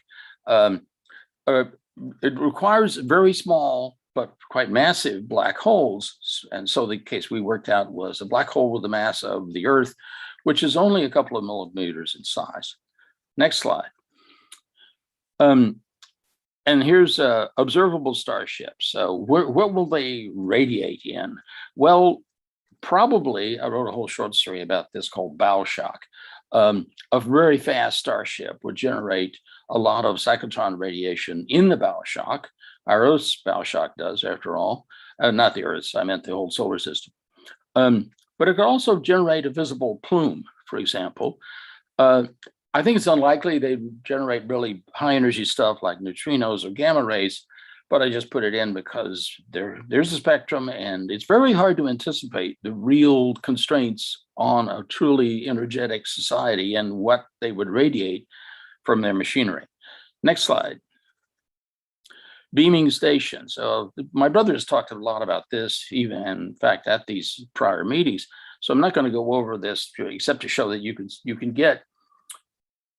It requires very small but quite massive black holes. And so the case we worked out was a black hole with the mass of the Earth, which is only a couple of millimeters in size. Next slide. And here's observable starships. So what will they radiate in? Well, probably, I wrote a whole short story about this called bow shock. A very fast starship would generate a lot of cyclotron radiation in the bow shock. Our Earth's bow shock does, after all. Not the Earth's, I meant the whole solar system. But it could also generate a visible plume, for example. I think it's unlikely they generate really high energy stuff like neutrinos or gamma rays, but I just put it in because there's a spectrum, and it's very hard to anticipate the real constraints on a truly energetic society and what they would radiate from their machinery. Next slide. Beaming stations. My brother has talked a lot about this, even in fact at these prior meetings. So I'm not going to go over this except to show that you can get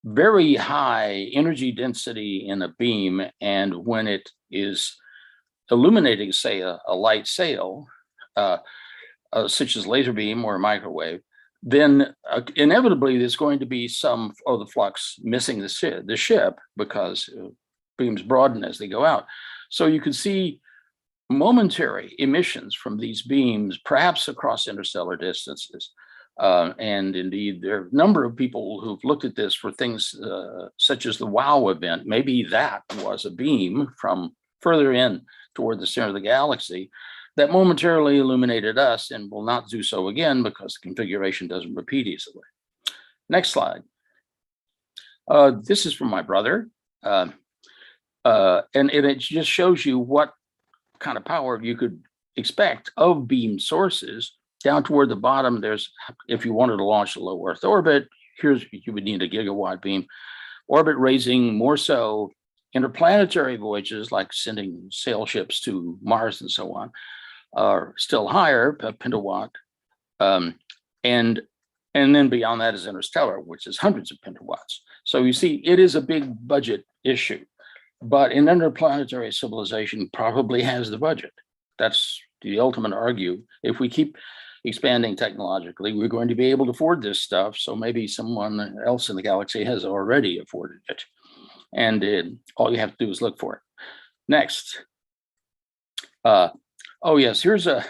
very high energy density in a beam, and when it is illuminating, say, a light sail, such as laser beam or a microwave, then inevitably there's going to be some of the flux missing the ship because beams broaden as they go out. So you can see momentary emissions from these beams, perhaps across interstellar distances. And indeed, there are a number of people who've looked at this for things such as the Howe event. Maybe that was a beam from further in toward the center of the galaxy that momentarily illuminated us and will not do so again because the configuration doesn't repeat easily. Next slide. This is from my brother. And it just shows you what kind of power you could expect of beam sources. Down toward the bottom, there's, if you wanted to launch a low Earth orbit, here's, you would need a gigawatt beam. Orbit raising, more so interplanetary voyages like sending sail ships to Mars and so on, are still higher, per pentawatt. And then beyond that is interstellar, which is hundreds of pentawatts. So you see, it is a big budget issue, but an interplanetary civilization probably has the budget. That's the ultimate argue. If we keep expanding technologically, we're going to be able to afford this stuff. So maybe someone else in the galaxy has already afforded it. And all you have to do is look for it. Next. Oh yes, here's a,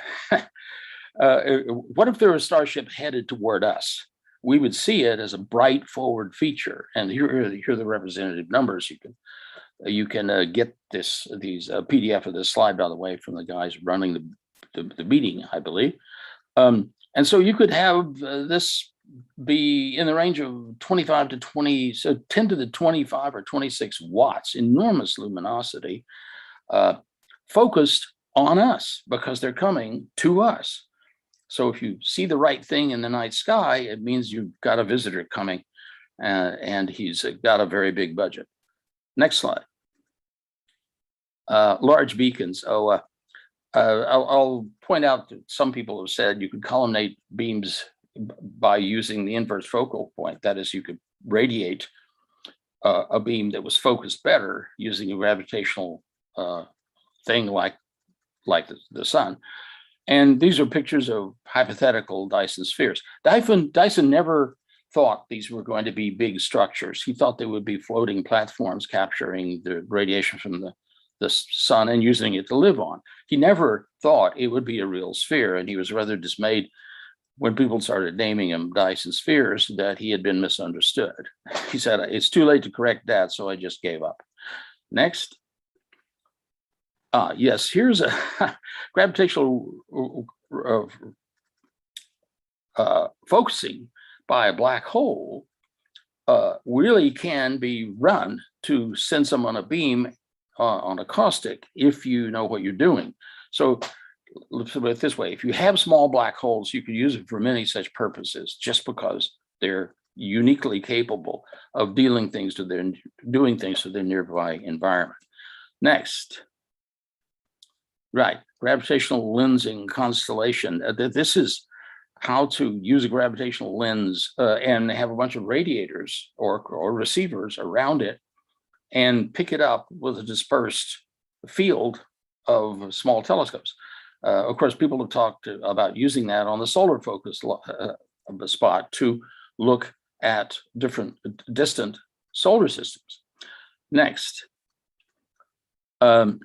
what if there was a starship headed toward us? We would see it as a bright forward feature. And here are the representative numbers. You can get these PDF of this slide, by the way, from the guys running the meeting, I believe. And so you could have this be in the range of 25 to 20, so 10 to the 25 or 26 watts, enormous luminosity, focused on us because they're coming to us. So if you see the right thing in the night sky, it means you've got a visitor coming, and he's got a very big budget. Next slide. Large beacons. I'll point out that some people have said you could columnate beams by using the inverse focal point. That is, you could radiate a beam that was focused better using a gravitational thing like the sun. And these are pictures of hypothetical Dyson spheres. Dyson never thought these were going to be big structures. He thought they would be floating platforms capturing the radiation from the sun and using it to live on. He never thought it would be a real sphere, and he was rather dismayed when people started naming him Dyson spheres that he had been misunderstood. He said, it's too late to correct that, so I just gave up. Next. Yes, here's a gravitational focusing by a black hole really can be run to send someone a beam on a caustic if you know what you're doing. So let's put it this way: if you have small black holes, you can use it for many such purposes just because they're uniquely capable of doing things to their nearby environment. Next. Right, gravitational lensing constellation. This is how to use a gravitational lens and have a bunch of radiators or receivers around it and pick it up with a dispersed field of small telescopes. Of course, people have talked about using that on the solar focus spot to look at different distant solar systems. Next.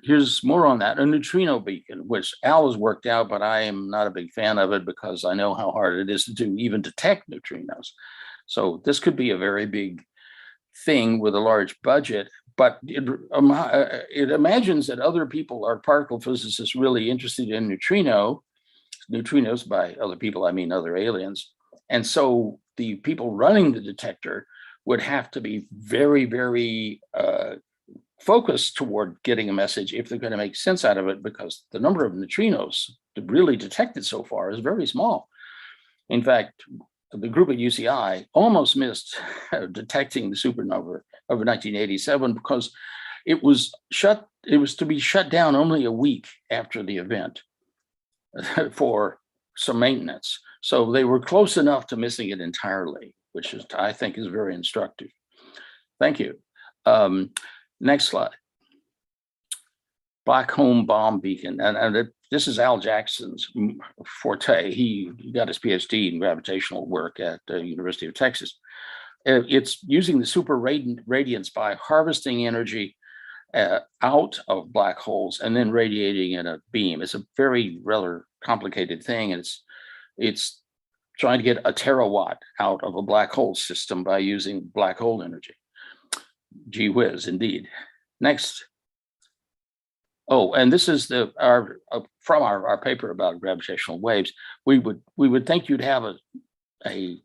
Here's more on that, a neutrino beacon, which Al has worked out, but I am not a big fan of it because I know how hard it is to even detect neutrinos. So this could be a very big thing with a large budget, but it imagines that other people are particle physicists really interested in neutrinos. By other people, I mean other aliens. And so the people running the detector would have to be very, very focused toward getting a message if they're going to make sense out of it, because the number of neutrinos really detected so far is very small. In fact, the group at UCI almost missed detecting the supernova of 1987 because it was to be shut down only a week after the event for some maintenance. So they were close enough to missing it entirely, which is, I think, is very instructive. Thank you. Next slide. Black hole bomb beacon. And this is Al Jackson's forte. He got his PhD in gravitational work at the University of Texas. It's using the super radiance by harvesting energy out of black holes and then radiating in a beam. It's a very rather complicated thing. And it's trying to get a terawatt out of a black hole system by using black hole energy. Gee whiz, indeed. Next. Oh, and this is from our paper about gravitational waves. We would think you'd have a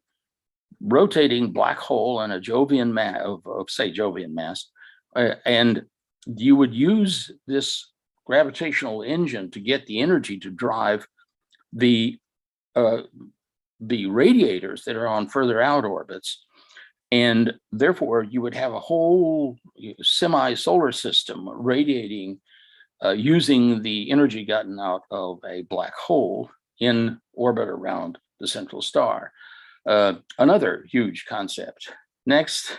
rotating black hole and a Jovian mass of say Jovian mass, and you would use this gravitational engine to get the energy to drive the radiators that are on further out orbits. And therefore, you would have a whole semi-solar system radiating using the energy gotten out of a black hole in orbit around the central star. Another huge concept. Next,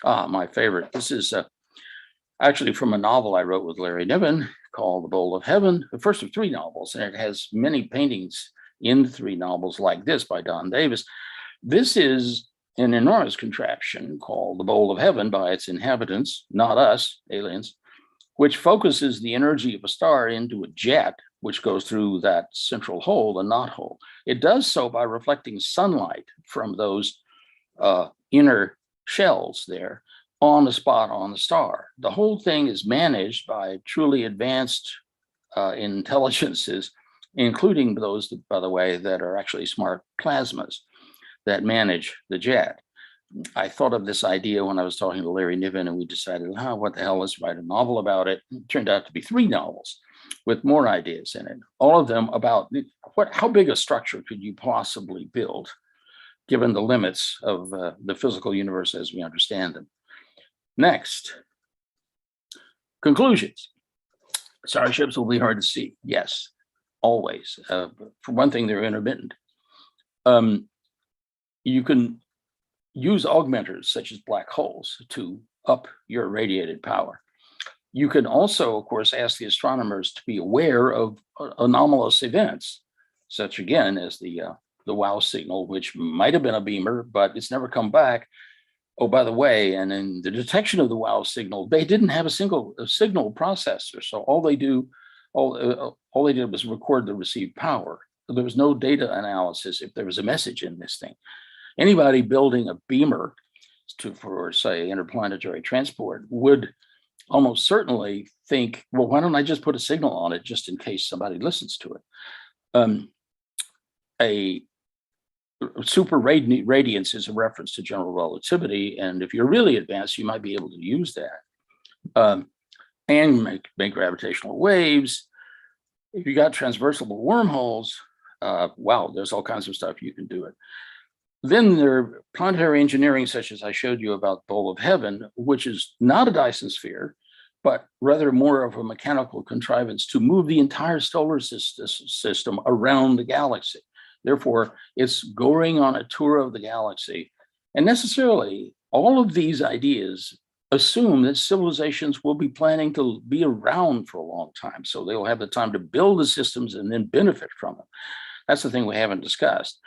my favorite. This is actually from a novel I wrote with Larry Niven called The Bowl of Heaven, the first of 3 novels, and it has many paintings in the 3 novels like this by Don Davis. This is an enormous contraption called the Bowl of Heaven by its inhabitants, not us, aliens, which focuses the energy of a star into a jet, which goes through that central hole, the knot hole. It does so by reflecting sunlight from those inner shells there on the spot on the star. The whole thing is managed by truly advanced intelligences, including those, by the way, that are actually smart plasmas that manage the jet. I thought of this idea when I was talking to Larry Niven, and we decided, what the hell, let's write a novel about it. It turned out to be 3 novels with more ideas in it, all of them about how big a structure could you possibly build, given the limits of the physical universe as we understand them. Next, conclusions. Starships will be hard to see. Yes, always. For one thing, they're intermittent. You can use augmenters such as black holes to up your radiated power. You can also, of course, ask the astronomers to be aware of anomalous events, such again as the Wow signal, which might have been a beamer, but it's never come back. Oh, by the way, and in the detection of the Wow signal, they didn't have a signal processor. So all they did was record the received power. There was no data analysis if there was a message in this thing. Anybody building a beamer for, say, interplanetary transport would almost certainly think, well, why don't I just put a signal on it just in case somebody listens to it? A super radiance is a reference to general relativity, and if you're really advanced, you might be able to use that and make gravitational waves. If you got transversable wormholes, wow, there's all kinds of stuff you can do it. Then there are planetary engineering, such as I showed you about Bowl of Heaven, which is not a Dyson sphere, but rather more of a mechanical contrivance to move the entire solar system around the galaxy. Therefore, it's going on a tour of the galaxy. And necessarily, all of these ideas assume that civilizations will be planning to be around for a long time. So they'll have the time to build the systems and then benefit from them. That's the thing we haven't discussed.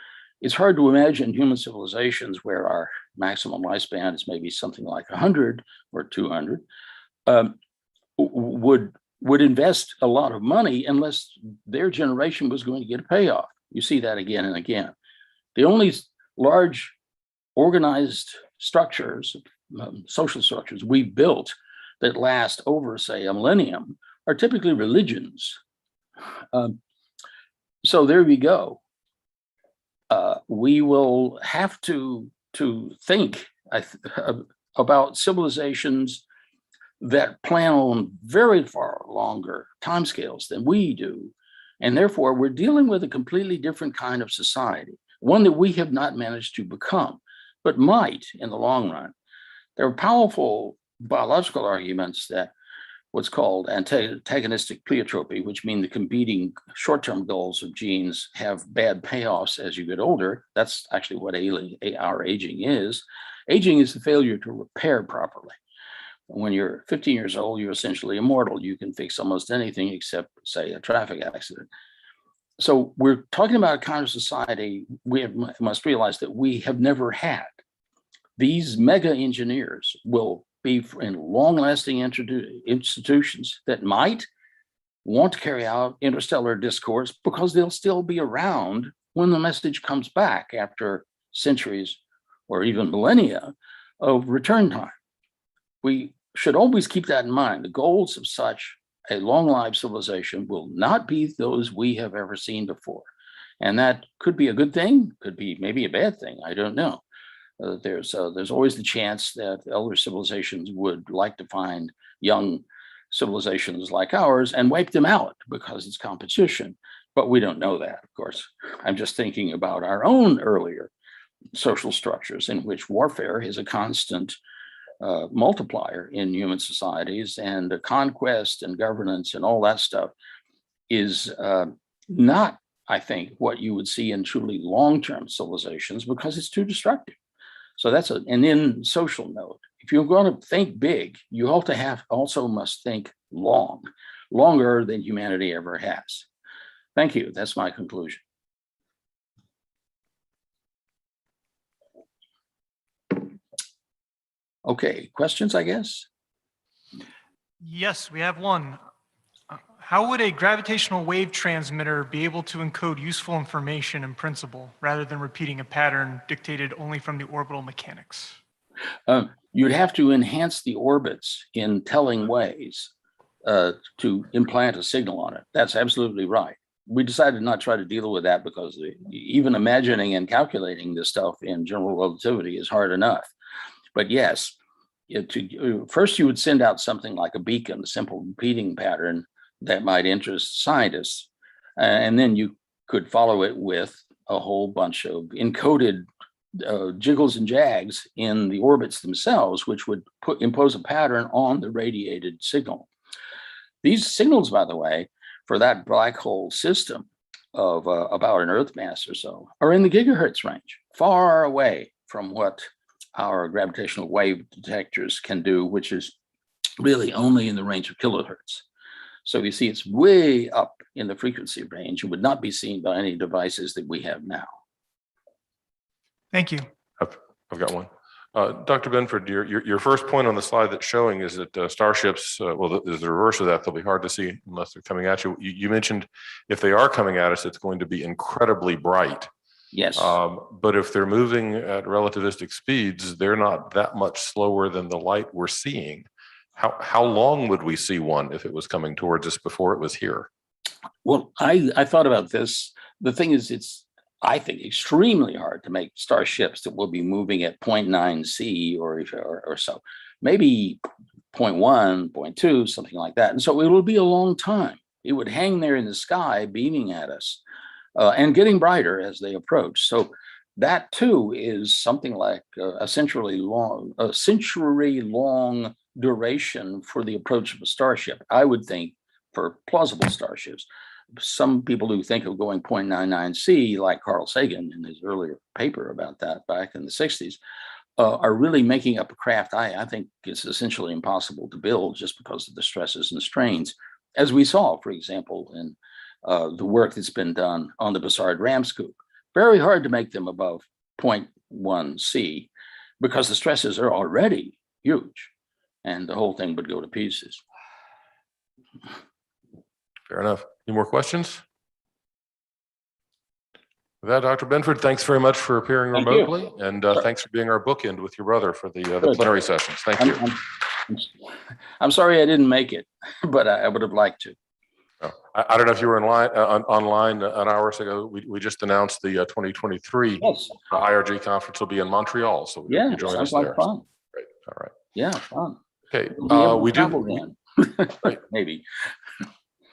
It's hard to imagine human civilizations where our maximum lifespan is maybe something like 100 or 200, would invest a lot of money unless their generation was going to get a payoff. You see that again and again. The only large organized structures, social structures we built that last over, say, a millennium are typically religions. So there we go. We will have to think about civilizations that plan on very far longer timescales than we do. And therefore, we're dealing with a completely different kind of society, one that we have not managed to become, but might in the long run. There are powerful biological arguments that what's called antagonistic pleiotropy, which mean the competing short-term goals of genes have bad payoffs as you get older. That's actually what our aging is. Aging is the failure to repair properly. When you're 15 years old, you're essentially immortal. You can fix almost anything except, say, a traffic accident. So we're talking about a kind of society we must realize that we have never had. These mega engineers will be in long-lasting institutions that might want to carry out interstellar discourse because they'll still be around when the message comes back after centuries or even millennia of return time. We should always keep that in mind. The goals of such a long-lived civilization will not be those we have ever seen before. And that could be a good thing, could be maybe a bad thing, I don't know. There's always the chance that elder civilizations would like to find young civilizations like ours and wipe them out because it's competition. But we don't know that, of course. I'm just thinking about our own earlier social structures in which warfare is a constant multiplier in human societies, and the conquest and governance and all that stuff is not, I think, what you would see in truly long-term civilizations because it's too destructive. So that's an in social note. If you're going to think big, you also must think long, longer than humanity ever has. Thank you. That's my conclusion. Okay, questions, I guess? Yes, we have one. How would a gravitational wave transmitter be able to encode useful information in principle rather than repeating a pattern dictated only from the orbital mechanics? You'd have to enhance the orbits in telling ways to implant a signal on it. That's absolutely right. We decided not to try to deal with that because even imagining and calculating this stuff in general relativity is hard enough. But yes, first you would send out something like a beacon, a simple repeating pattern that might interest scientists. And then you could follow it with a whole bunch of encoded jiggles and jags in the orbits themselves, which would impose a pattern on the radiated signal. These signals, by the way, for that black hole system of about an Earth mass or so, are in the gigahertz range, far away from what our gravitational wave detectors can do, which is really only in the range of kilohertz. So you see, it's way up in the frequency range and would not be seen by any devices that we have now. Thank you. I've got one. Dr. Benford, your first point on the slide that's showing is that starships, well, is the reverse of that. They'll be hard to see unless they're coming at you. You mentioned if they are coming at us, it's going to be incredibly bright. Yes. But if they're moving at relativistic speeds, they're not that much slower than the light we're seeing. How long would we see one if it was coming towards us before it was here? Well, I thought about this. The thing is, it's, I think, extremely hard to make starships that will be moving at 0.9 C or so, maybe 0.1, 0.2, something like that. And so it will be a long time. It would hang there in the sky, beaming at us and getting brighter as they approach. So that too is something like a century long duration for the approach of a starship, I would think, for plausible starships. Some people who think of going 0.99 C, like Carl Sagan in his earlier paper about that back in the 60s, are really making up a craft I think it's essentially impossible to build just because of the stresses and strains, as we saw, for example, in the work that's been done on the Bussard ram scoop. Very hard to make them above 0.1 C because the stresses are already huge and the whole thing would go to pieces. Fair enough. Any more questions? With that, Dr. Benford, thanks very much for appearing remotely, and thanks for being our bookend with your brother for the plenary sessions. Thank you. I'm sorry I didn't make it, but I would have liked to. Oh, I don't know if you were in line, online an hour or so ago. We just announced the 2023 IRG conference will be in Montreal, so we hope you join us there. Fun. Great. All right. Yeah, fun. Okay. We do. Maybe.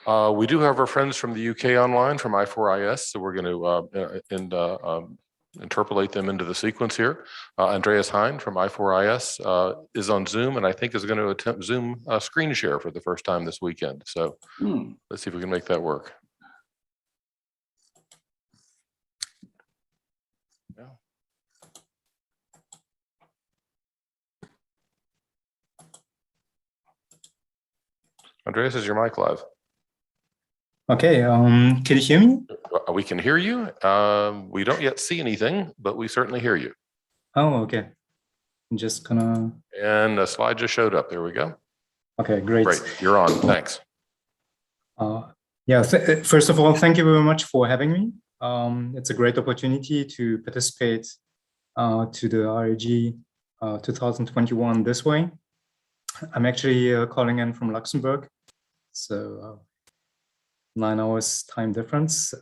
We do have our friends from the UK online from I4IS, so we're going to interpolate them into the sequence here. Andreas Hein from I4IS is on Zoom, and I think is going to attempt Zoom screen share for the first time this weekend. So let's see if we can make that work. Yeah. Andreas, is your mic live? Okay, can you hear me? We can hear you. We don't yet see anything, but we certainly hear you. Oh, okay. I'm just gonna... And a slide just showed up. There we go. Okay, great. Great, you're on. Thanks. Yeah, first of all, thank you very much for having me. It's a great opportunity to participate to the IRG 2021 this way. I'm actually calling in from Luxembourg. So 9 hours time difference.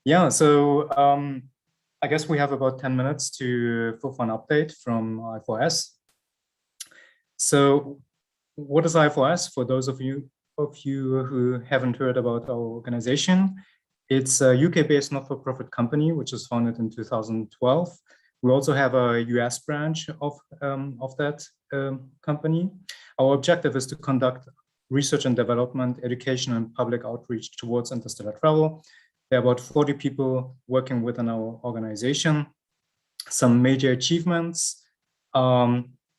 Yeah, so I guess we have about 10 minutes for an update from I4S. So what is I4S? For those of you who haven't heard about our organization, it's a UK-based not-for-profit company, which was founded in 2012. We also have a US branch of that company. Our objective is to conduct research and development, education, and public outreach towards interstellar travel. There are about 40 people working within our organization. Some major achievements.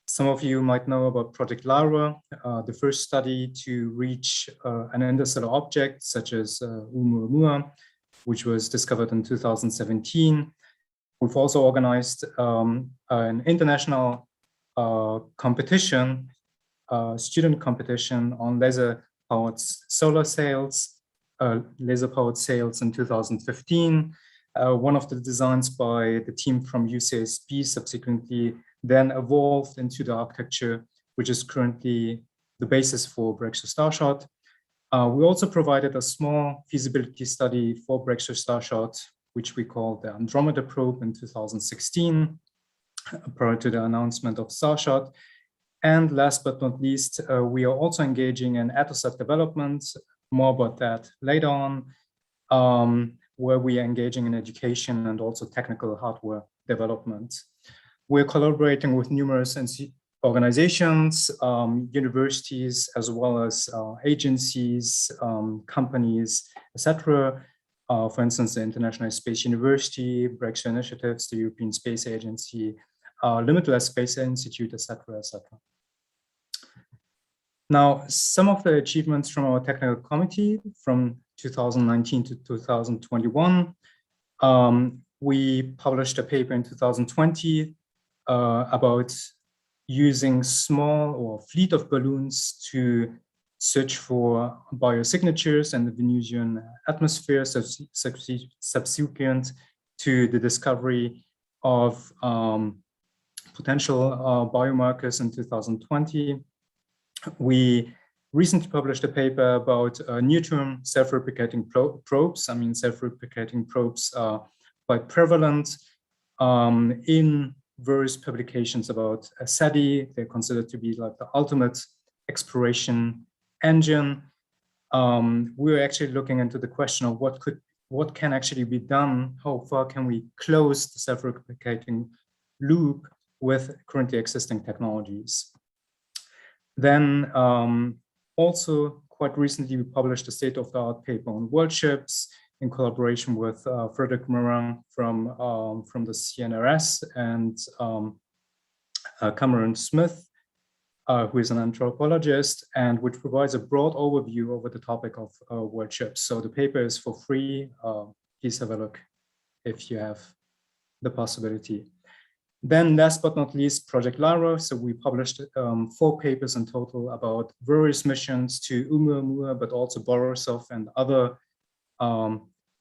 Some of you might know about Project Lyra, the first study to reach an interstellar object such as Oumuamua, which was discovered in 2017. We've also organized an international competition, student competition on laser-powered solar sails, laser-powered sails in 2015. One of the designs by the team from UCSB subsequently then evolved into the architecture, which is currently the basis for Breakthrough Starshot. We also provided a small feasibility study for Breakthrough Starshot, which we called the Andromeda probe in 2016, prior to the announcement of Starshot. And last but not least, we are also engaging in ATOSAT development, more about that later on, where we are engaging in education and also technical hardware development. We're collaborating with numerous organizations, universities, as well as agencies, companies, etc. For instance, the International Space University, Breakthrough Initiatives, the European Space Agency, Limitless Space Institute, etc., etc. Now, some of the achievements from our technical committee from 2019 to 2021. We published a paper in 2020 about using small or fleet of balloons to search for biosignatures in the Venusian atmosphere, subsequent to the discovery of potential biomarkers in 2020. We recently published a paper about near-term self-replicating probes. I mean, self-replicating probes are quite prevalent in various publications about SETI. They're considered to be like the ultimate exploration engine. We're actually looking into the question of what can actually be done. How far can we close the self-replicating loop with currently existing technologies? Then also quite recently, we published a state-of-the-art paper on world ships in collaboration with Frederick Morin from the CNRS and Cameron Smith, who is an anthropologist, and which provides a broad overview over the topic of world ships. So the paper is for free. Please have a look if you have the possibility. Then last but not least, Project Lyra. So we published 4 papers in total about various missions to Oumuamua, but also Borisov and other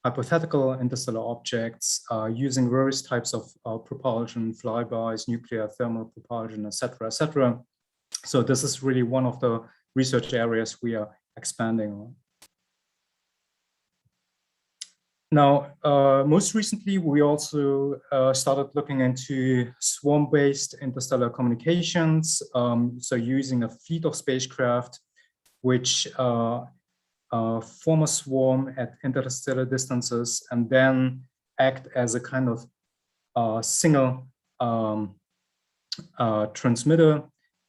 hypothetical interstellar objects using various types of propulsion, flybys, nuclear, thermal propulsion, etc., etc. So this is really one of the research areas we are expanding on. Now, most recently, we also started looking into swarm-based interstellar communications. So using a fleet of spacecraft, which form a swarm at interstellar distances and then act as a kind of single transmitter.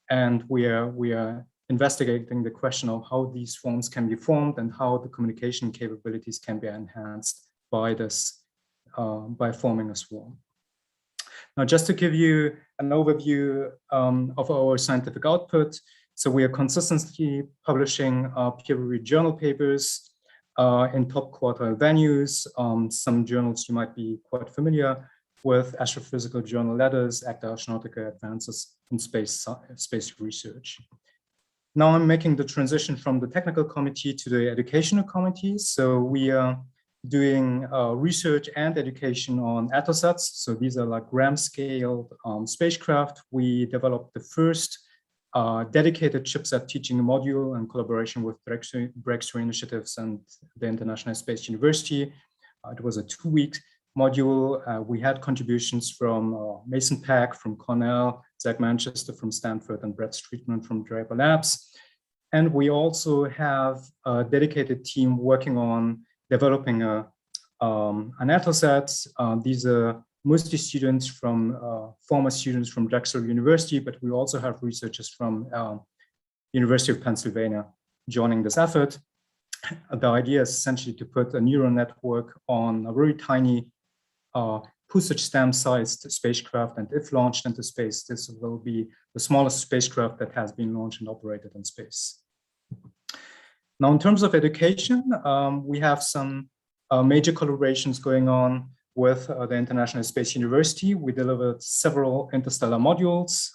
And we are investigating the question of how these swarms can be formed and how the communication capabilities can be enhanced by this, by forming a swarm. Now, just to give you an overview of our scientific output, so we are consistently publishing peer-reviewed journal papers in top quartile venues. Some journals you might be quite familiar with: Astrophysical Journal Letters, Acta Astronautica Advances in Space Research. Now I'm making the transition from the technical committee to the educational committee. So we are doing research and education on ATOSATs. So these are like gram-scaled spacecraft. We developed the first dedicated chipset teaching module in collaboration with Breakthrough Initiatives and the International Space University. It was a 2-week module. We had contributions from Mason Peck from Cornell, Zach Manchester from Stanford, and Brett Streetman from Draper Labs. And we also have a dedicated team working on developing an AtlasAt. These are mostly students from former students from Drexel University, but we also have researchers from University of Pennsylvania joining this effort. The idea is essentially to put a neural network on a very tiny postage stamp sized spacecraft, and if launched into space, this will be the smallest spacecraft that has been launched and operated in space. Now, in terms of education, we have some major collaborations going on with the International Space University. We delivered several interstellar modules.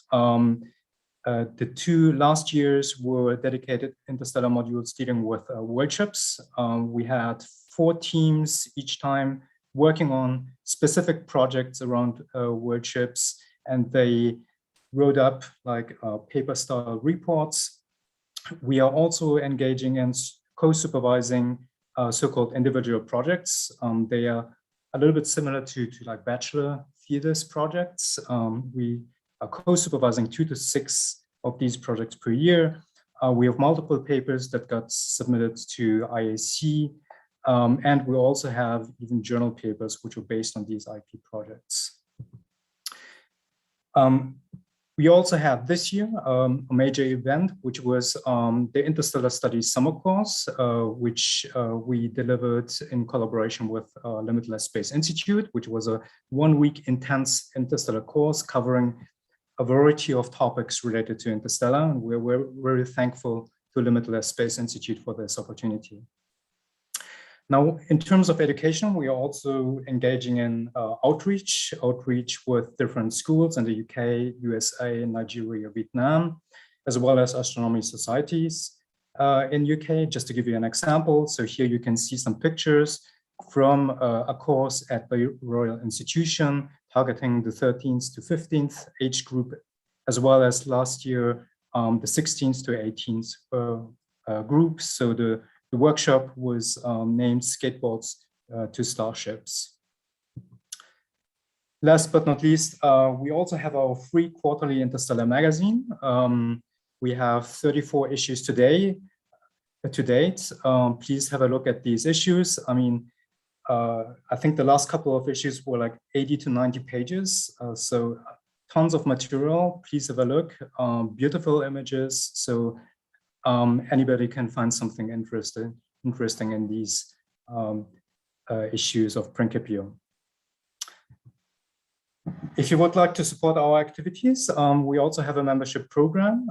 The 2 last years were dedicated interstellar modules dealing with world ships. We had 4 teams each time working on specific projects around world ships, and they wrote up like paper-style reports. We are also engaging in co-supervising so-called individual projects. They are a little bit similar to like bachelor thesis projects. We are co-supervising 2 to 6 of these projects per year. We have multiple papers that got submitted to IAC, and we also have even journal papers which are based on these IP projects. We also had this year a major event, which was the Interstellar Studies Summer Course, which we delivered in collaboration with Limitless Space Institute, which was a 1-week intense interstellar course covering a variety of topics related to interstellar. And we're very thankful to Limitless Space Institute for this opportunity. Now, in terms of education, we are also engaging in outreach with different schools in the UK, USA, Nigeria, Vietnam, as well as astronomy societies in UK. Just to give you an example, so here you can see some pictures from a course at the Royal Institution targeting the 13th to 15th age group, as well as last year, the 16th to 18th group. So the workshop was named Skateboards to Starships. Last but not least, we also have our free quarterly Interstellar magazine. We have 34 issues to date. Please have a look at these issues. I mean, I think the last couple of issues were like 80 to 90 pages. So tons of material. Please have a look. Beautiful images. So anybody can find something interesting in these issues of Principio. If you would like to support our activities, we also have a membership program.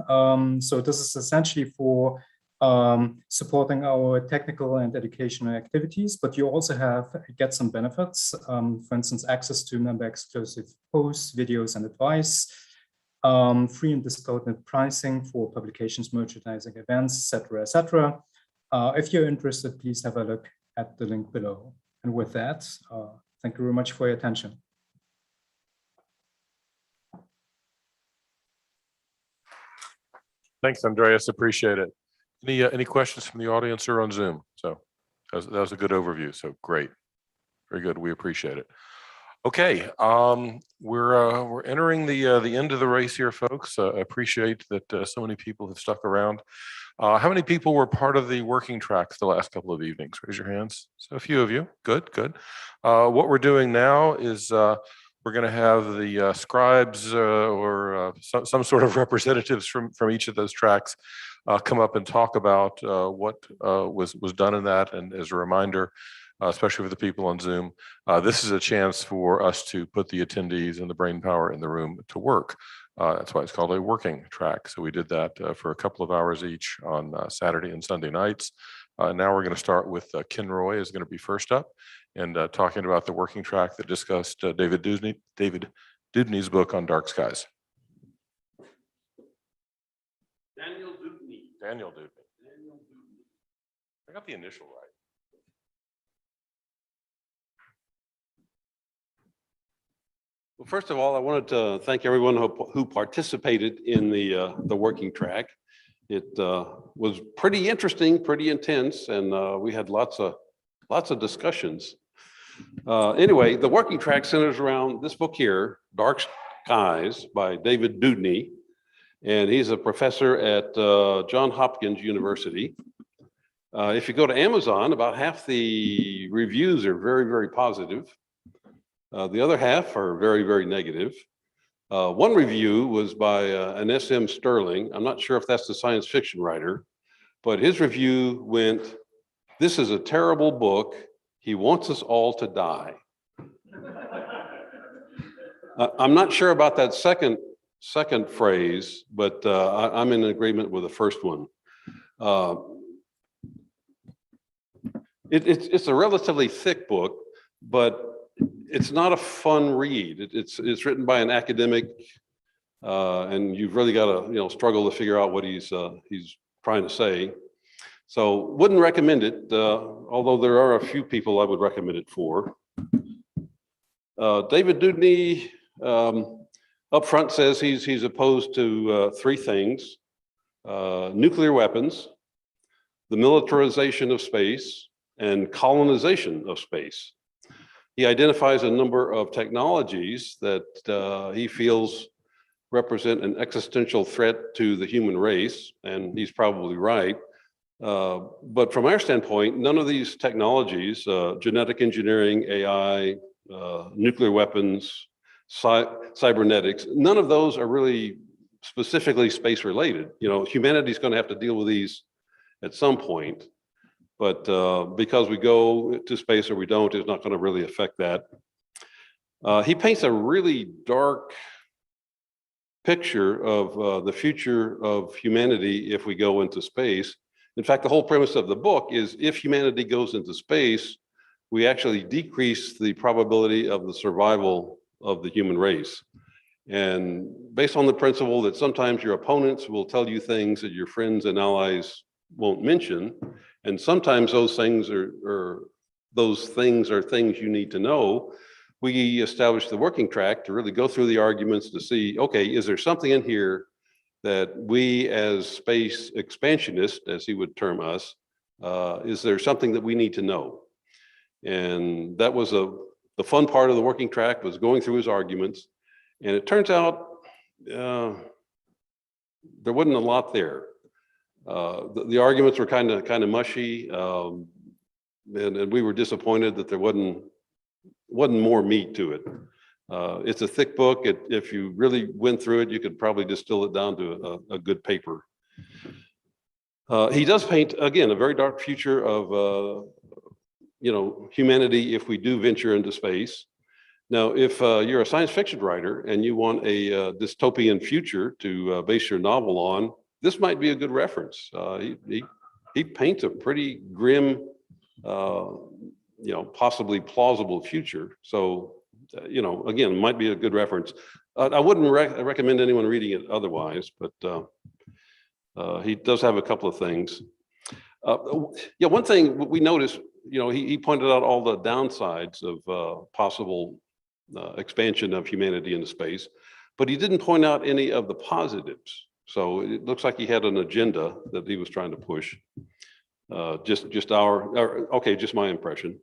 So this is essentially for supporting our technical and educational activities, but you also get some benefits. For instance, access to member exclusive posts, videos, and advice. Free and discounted pricing for publications, merchandising, events, etc., etc. If you're interested, please have a look at the link below. And with that, thank you very much for your attention. Thanks, Andreas. Appreciate it. Any questions from the audience or on Zoom? So that was a good overview. So great, very good. We appreciate it. Okay, we're entering the end of the race here, folks. I appreciate that so many people have stuck around. How many people were part of the working tracks the last couple of evenings? Raise your hands. So a few of you. Good, good. What we're doing now is we're going to have the scribes or some sort of representatives from each of those tracks come up and talk about what was done in that. And as a reminder, especially for the people on Zoom, this is a chance for us to put the attendees and the brain power in the room to work. That's why it's called a working track. So we did that for a couple of hours each on Saturday and Sunday nights. Now we're going to start with Ken Roy is going to be first up and talking about the working track that discussed David Dewdney's book on dark skies. Daniel Dewdney. Daniel Dewdney. I got the initial right. Well, first of all, I wanted to thank everyone who participated in the working track. It was pretty interesting, pretty intense, and we had lots of discussions. Anyway, the working track centers around this book here, Dark Skies by David Dudney, and he's a professor at Johns Hopkins University. If you go to Amazon, about half the reviews are very, very positive. The other half are very, very negative. One review was by an S.M. Sterling. I'm not sure if that's the science fiction writer, but his review went, "This is a terrible book. He wants us all to die." I'm not sure about that second phrase, but I'm in agreement with the first one. It's a relatively thick book, but it's not a fun read. It's written by an academic, and you've really got to struggle to figure out what he's trying to say. So wouldn't recommend it, although there are a few people I would recommend it for. David Dudney up front says he's opposed to three things: nuclear weapons, the militarization of space, and colonization of space. He identifies a number of technologies that he feels represent an existential threat to the human race, and he's probably right. But from our standpoint, none of these technologies, genetic engineering, AI, nuclear weapons, cybernetics, none of those are really specifically space related. Humanity's going to have to deal with these at some point. But because we go to space or we don't, it's not going to really affect that. He paints a really dark picture of the future of humanity if we go into space. In fact, the whole premise of the book is if humanity goes into space, we actually decrease the probability of the survival of the human race. And based on the principle that sometimes your opponents will tell you things that your friends and allies won't mention, and sometimes those things are things you need to know, we established the working track to really go through the arguments to see, okay, is there something in here that we as space expansionists, as he would term us, is there something that we need to know? And that was the fun part of the working track, was going through his arguments. And it turns out there wasn't a lot there. The arguments were kind of mushy, and we were disappointed that there wasn't more meat to it. It's a thick book. If you really went through it, you could probably distill it down to a good paper. He does paint, again, a very dark future of humanity if we do venture into space. Now, if you're a science fiction writer and you want a dystopian future to base your novel on, this might be a good reference. He paints a pretty grim, possibly plausible future. So, again, might be a good reference. I wouldn't recommend anyone reading it otherwise, but he does have a couple of things. One thing we noticed, he pointed out all the downsides of possible expansion of humanity into space, but he didn't point out any of the positives. So it looks like he had an agenda that he was trying to push. Just my impression.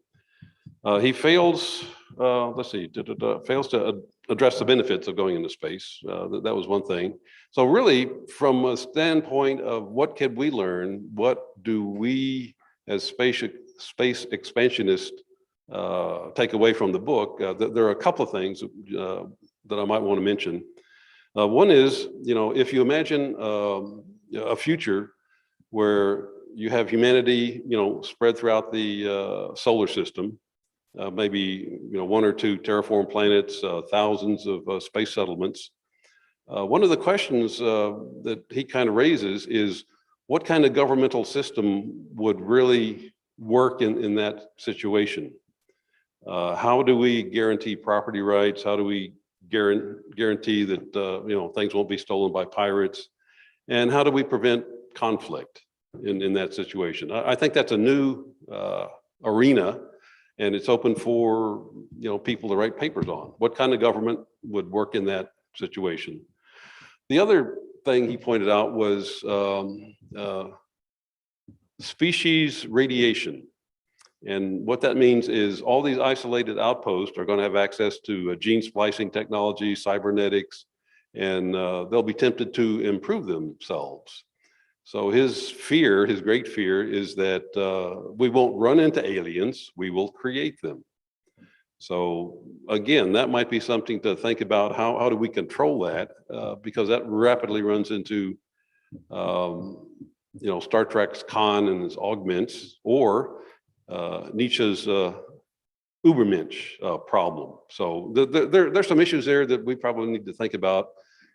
He fails, fails to address the benefits of going into space. That was one thing. So really, from a standpoint of what can we learn, what do we as space expansionists take away from the book? There are a couple of things that I might want to mention. One is, if you imagine a future where you have humanity, spread throughout the solar system, maybe one or two terraformed planets, thousands of space settlements. One of the questions that he kind of raises is, what kind of governmental system would really work in that situation? How do we guarantee property rights? How do we guarantee that things won't be stolen by pirates? And how do we prevent conflict in that situation? I think that's a new arena, And it's open for, people to write papers on. What kind of government would work in that situation? The other thing he pointed out was species radiation. And what that means is all these isolated outposts are going to have access to gene splicing technology, cybernetics, and they'll be tempted to improve themselves. So his great fear is that we won't run into aliens, we will create them. So again, that might be something to think about. How do we control that? Because that rapidly runs into Star Trek's Khan and his augments, or Nietzsche's Übermensch problem. So there's some issues there that we probably need to think about,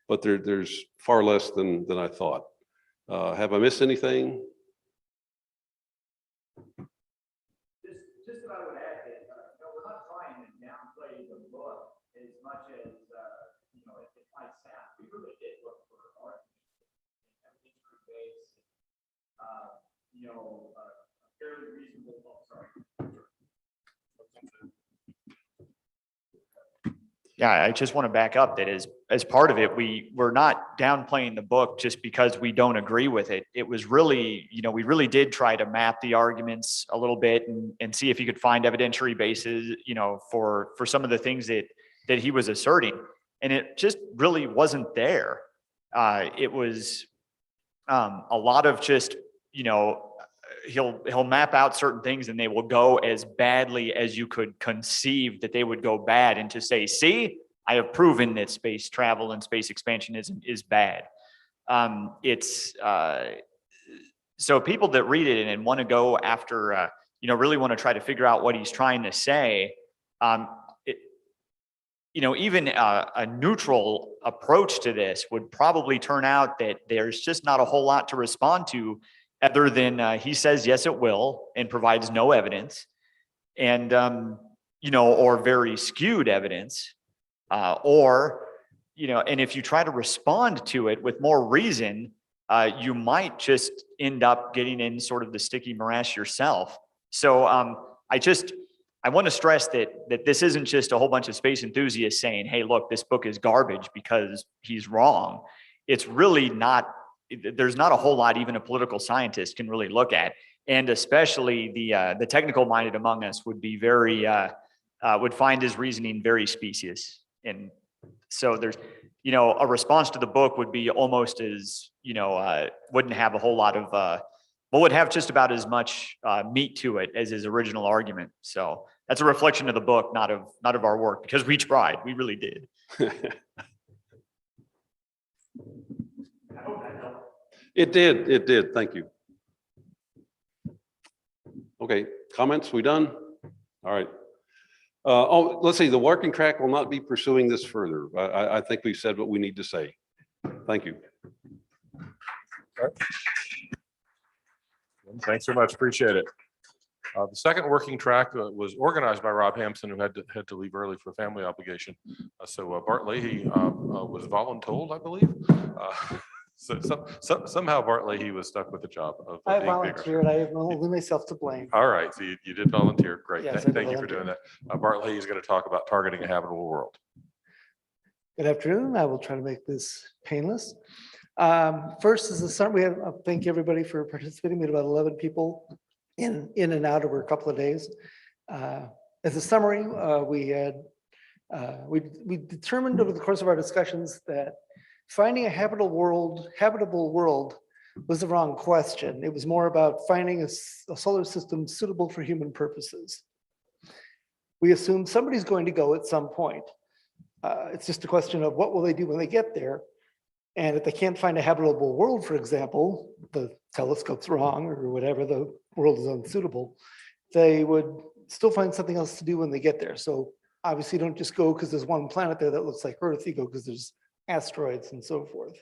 but there's far less than I thought. Have I missed anything? Just what I would add is, we're not trying to downplay the book as much as, it might sound. We really did look for art, evidence-based, fairly reasonable book. Sorry. Yeah, I just want to back up that as part of it, we're not downplaying the book just because we don't agree with it. It was really, we really did try to map the arguments a little bit and see if you could find evidentiary bases, for some of the things that he was asserting. And it just really wasn't there. It was a lot of just, he'll map out certain things and they will go as badly as you could conceive that they would go bad, and to say, see, I have proven that space travel and space expansion is bad. So people that read it and want to go after, really want to try to figure out what he's trying to say, even a neutral approach to this would probably turn out that there's just not a whole lot to respond to, other than he says, yes, it will, and provides no evidence, and, or very skewed evidence, and if you try to respond to it with more reason, you might just end up getting in sort of the sticky morass yourself. So I want to stress that this isn't just a whole bunch of space enthusiasts saying, hey, look, this book is garbage because he's wrong. It's really not. There's not a whole lot even a political scientist can really look at, and especially the technical minded among us would be very would find his reasoning very specious. And so there's, a response to the book would be almost as, wouldn't have a whole lot of would have just about as much meat to it as his original argument. So that's a reflection of the book, not of our work, because we tried, we really did. It did. Thank you. Okay, comments, we done? All right. Let's see, the working track will not be pursuing this further. I think we've said what we need to say. Thank you. Thanks so much, appreciate it. The second working track was organized by Rob Hampson, who had to leave early for a family obligation. So Bart Leahy was voluntold, I believe. So somehow Bart Leahy was stuck with the job of I being volunteered. I have only myself to blame. All right, so you did volunteer. Great. Yes, Thank you for doing that. Bart Leahy is going to talk about targeting a habitable world. Good afternoon. I will try to make this painless. First is the summary. Thank everybody for participating. We had about 11 people in and out over a couple of days. As a summary, we determined over the course of our discussions that finding a habitable world was the wrong question. It was more about finding a solar system suitable for human purposes. We assume somebody's going to go at some point. It's just a question of what will they do when they get there. And if they can't find a habitable world, for example, the telescope's wrong or whatever, the world is unsuitable, they would still find something else to do when they get there. So obviously you don't just go because there's one planet there that looks like Earth, you go because there's asteroids and so forth.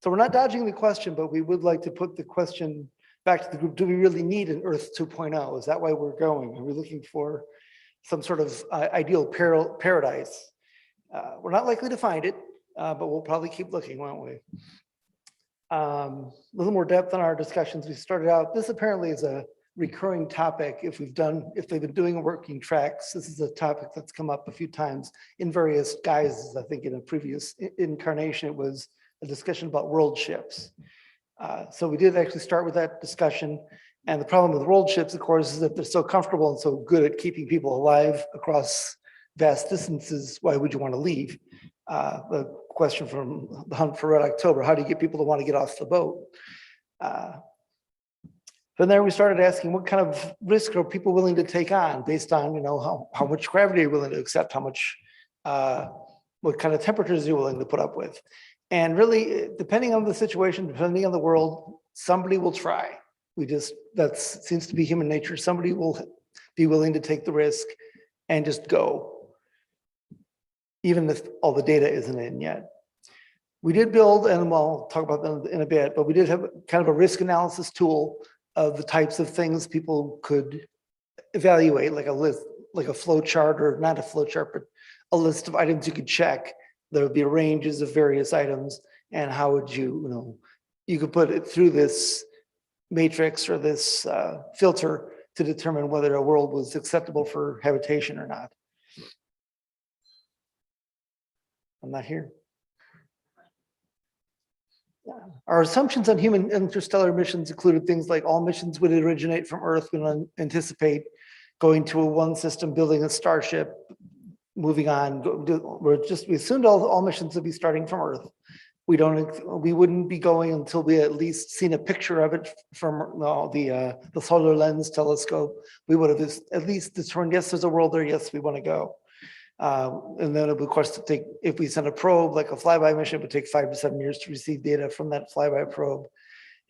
So we're not dodging the question, but we would like to put the question back to the group. Do we really need an Earth 2.0? Is that why we're going? Are we looking for some sort of ideal paradise? We're not likely to find it, but we'll probably keep looking, won't we? A little more depth on our discussions. We started out, this apparently is a recurring topic. If they've been doing working tracks, this is a topic that's come up a few times in various guises. I think in a previous incarnation, it was a discussion about world ships. So we did actually start with that discussion. And the problem with world ships, of course, is that they're so comfortable and so good at keeping people alive across vast distances. Why would you want to leave? The question from the Hunt for Red October, how do you get people to want to get off the boat? From there, we started asking what kind of risk are people willing to take on based on, how much gravity you're willing to accept, how much, what kind of temperatures you're willing to put up with. And really, depending on the situation, depending on the world, somebody will try. That seems to be human nature. Somebody will be willing to take the risk and just go, even if all the data isn't in yet. We did build, and we'll talk about them in a bit, but we did have kind of a risk analysis tool of the types of things people could evaluate, like a list, like a flow chart, or not a flow chart, but a list of items you could check. There would be ranges of various items, and how would you could put it through this matrix or this filter to determine whether a world was acceptable for habitation or not. I'm not here. Our assumptions on human interstellar missions included things like all missions would originate from Earth. We don't anticipate going to one system, building a starship, moving on. We assumed all missions would be starting from Earth. We wouldn't be going until we at least seen a picture of it from the Solar Lens telescope. We would have at least determined, yes, there's a world there. Yes, we want to go. And then it would, of course, if we send a probe, like a flyby mission, it would take 5 to 7 years to receive data from that flyby probe.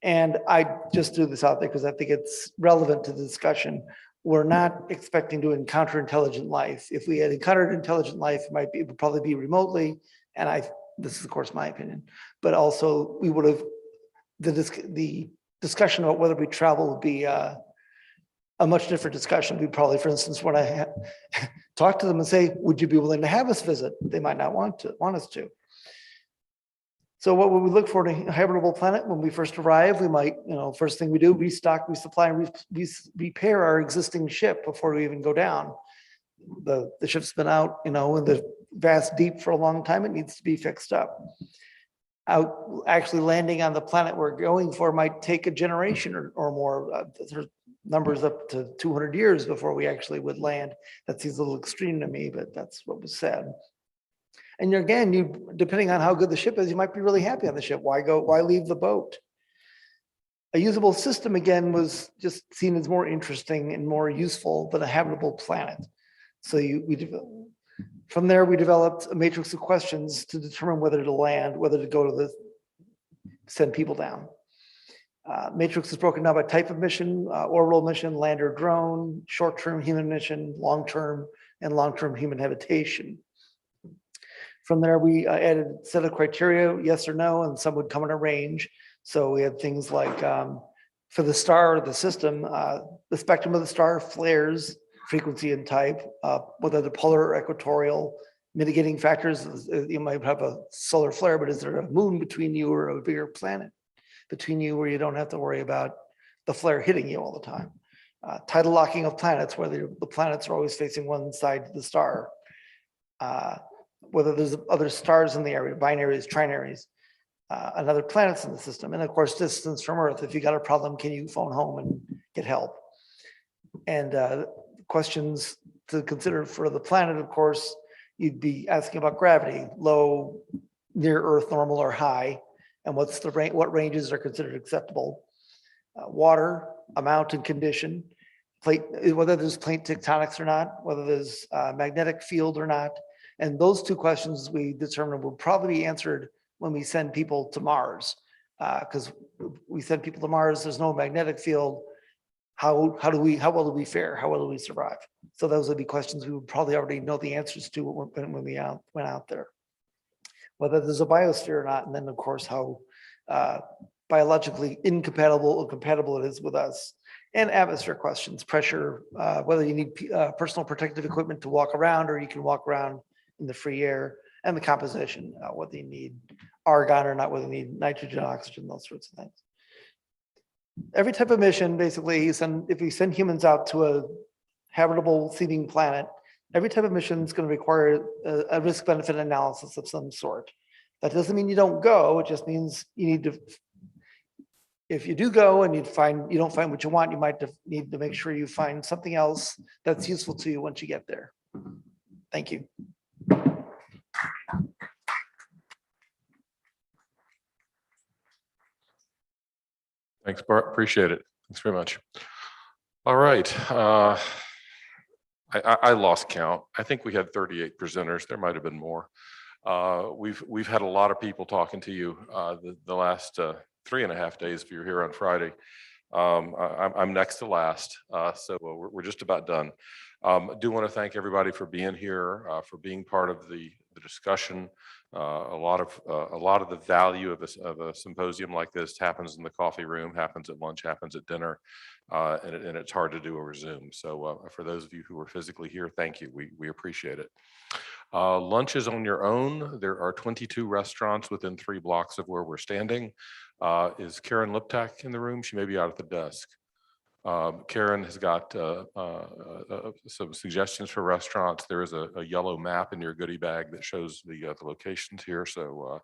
And I just threw this out there because I think it's relevant to the discussion. We're not expecting to encounter intelligent life. If we had encountered intelligent life, it would probably be remotely. And this is, of course, my opinion, but also we would have, the discussion about whether we travel would be a much different discussion. We probably, for instance, when I talk to them and say, would you be willing to have us visit? They might not want us to. So what would we look for in a habitable planet? When we first arrive, we might, first thing we do, restock, resupply, and repair our existing ship before we even go down. The ship's been out, in the vast deep for a long time. It needs to be fixed up. Actually landing on the planet we're going for might take a generation or more. There's numbers up to 200 years before we actually would land. That seems a little extreme to me, but that's what was said. And again, depending on how good the ship is, you might be really happy on the ship. Why leave the boat? A usable system, again, was just seen as more interesting and more useful than a habitable planet. So from there, we developed a matrix of questions to determine whether to land, whether to go to send people down. Matrix is broken down by type of mission, orbital mission, land or drone, short-term human mission, long-term, and long-term human habitation. From there, we added a set of criteria, yes or no, and some would come in a range. So we had things like, for the star or the system, the spectrum of the star, flares, frequency and type, whether the polar or equatorial, mitigating factors. You might have a solar flare, but is there a moon between you or a bigger planet between you where you don't have to worry about the flare hitting you all the time? Tidal locking of planets, whether the planets are always facing one side of the star. Whether there's other stars in the area, binaries, trinaries, and other planets in the system. And of course, distance from Earth. If you got a problem, can you phone home and get help? And questions to consider for the planet, of course, you'd be asking about gravity, low, near Earth, normal, or high, and what ranges are considered acceptable. Water, amount and condition, whether there's plate tectonics or not, whether there's a magnetic field or not. And those two questions we determined will probably be answered when we send people to Mars. Because we send people to Mars, there's no magnetic field. How well do we fare? How well do we survive? So those would be questions we would probably already know the answers to when we went out there. Whether there's a biosphere or not, and then of course how biologically incompatible or compatible it is with us. And atmosphere questions, pressure, whether you need personal protective equipment to walk around or you can walk around in the free air, and the composition, whether you need argon or not, whether you need nitrogen, oxygen, those sorts of things. every type of mission, basically, if we send humans out to a habitable seeding planet, every type of mission is going to require a risk benefit analysis of some sort. That doesn't mean you don't go. It just means you need to, if you do go and you don't find what you want, you might need to make sure you find something else that's useful to you once you get there. Thank you. Thanks, Bart. Appreciate it. Thanks very much. All right. I lost count. I think we had 38 presenters. There might have been more. We've had a lot of people talking to you the last 3.5 days if you're here on Friday. I'm next to last, so we're just about done. I do want to thank everybody for being here, for being part of the discussion. A lot of the value of a symposium like this happens in the coffee room, happens at lunch, happens at dinner, and it's hard to do over Zoom. So for those of you who are physically here, thank you. We appreciate it. Lunch is on your own. There are 22 restaurants within 3 blocks of where we're standing. Is Karen Liptak in the room? She may be out at the desk. Karen has got some suggestions for restaurants. There is a yellow map in your goodie bag that shows the locations here. So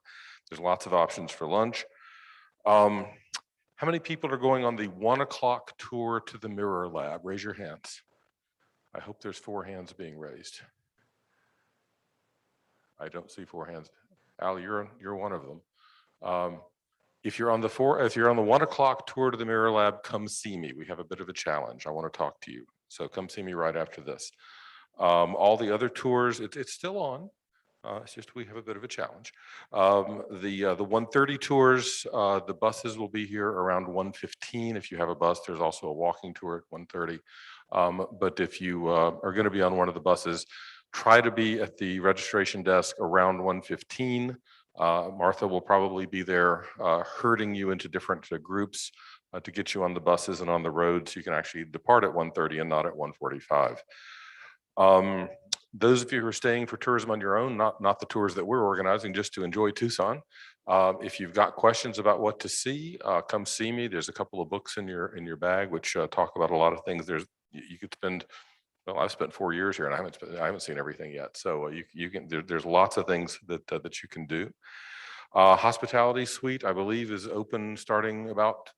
there's lots of options for lunch. How many people are going on the 1 o'clock tour to the Mirror Lab? Raise your hands. I hope there's 4 hands being raised. I don't see 4 hands. Al, you're one of them. If you're on the 1 o'clock tour to the Mirror Lab, come see me. We have a bit of a challenge. I want to talk to you. So come see me right after this. All the other tours, it's still on. It's just we have a bit of a challenge. The 1:30 tours, the buses will be here around 1:15. If you have a bus, there's also a walking tour at 1:30. But if you are going to be on one of the buses, try to be at the registration desk around 1:15. Martha will probably be there herding you into different groups to get you on the buses and on the road so you can actually depart at 1:30 and not at 1:45. Those of you who are staying for tourism on your own, not the tours that we're organizing, just to enjoy Tucson. If you've got questions about what to see, come see me. There's a couple of books in your bag which talk about a lot of things. You could spend, well, I've spent 4 years here and I haven't seen everything yet. So there's lots of things that you can do. Hospitality suite, I believe, is open starting about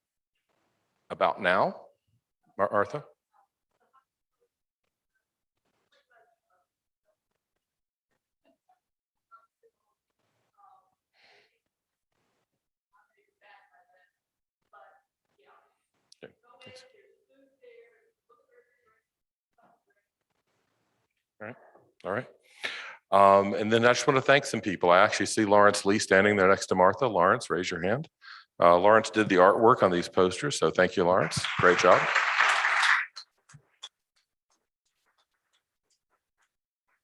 now. Martha? Okay, thanks. All right. And then I just want to thank some people. I actually see Lawrence Lee standing there next to Martha. Lawrence, raise your hand. Lawrence did the artwork on these posters, so thank you, Lawrence. Great job.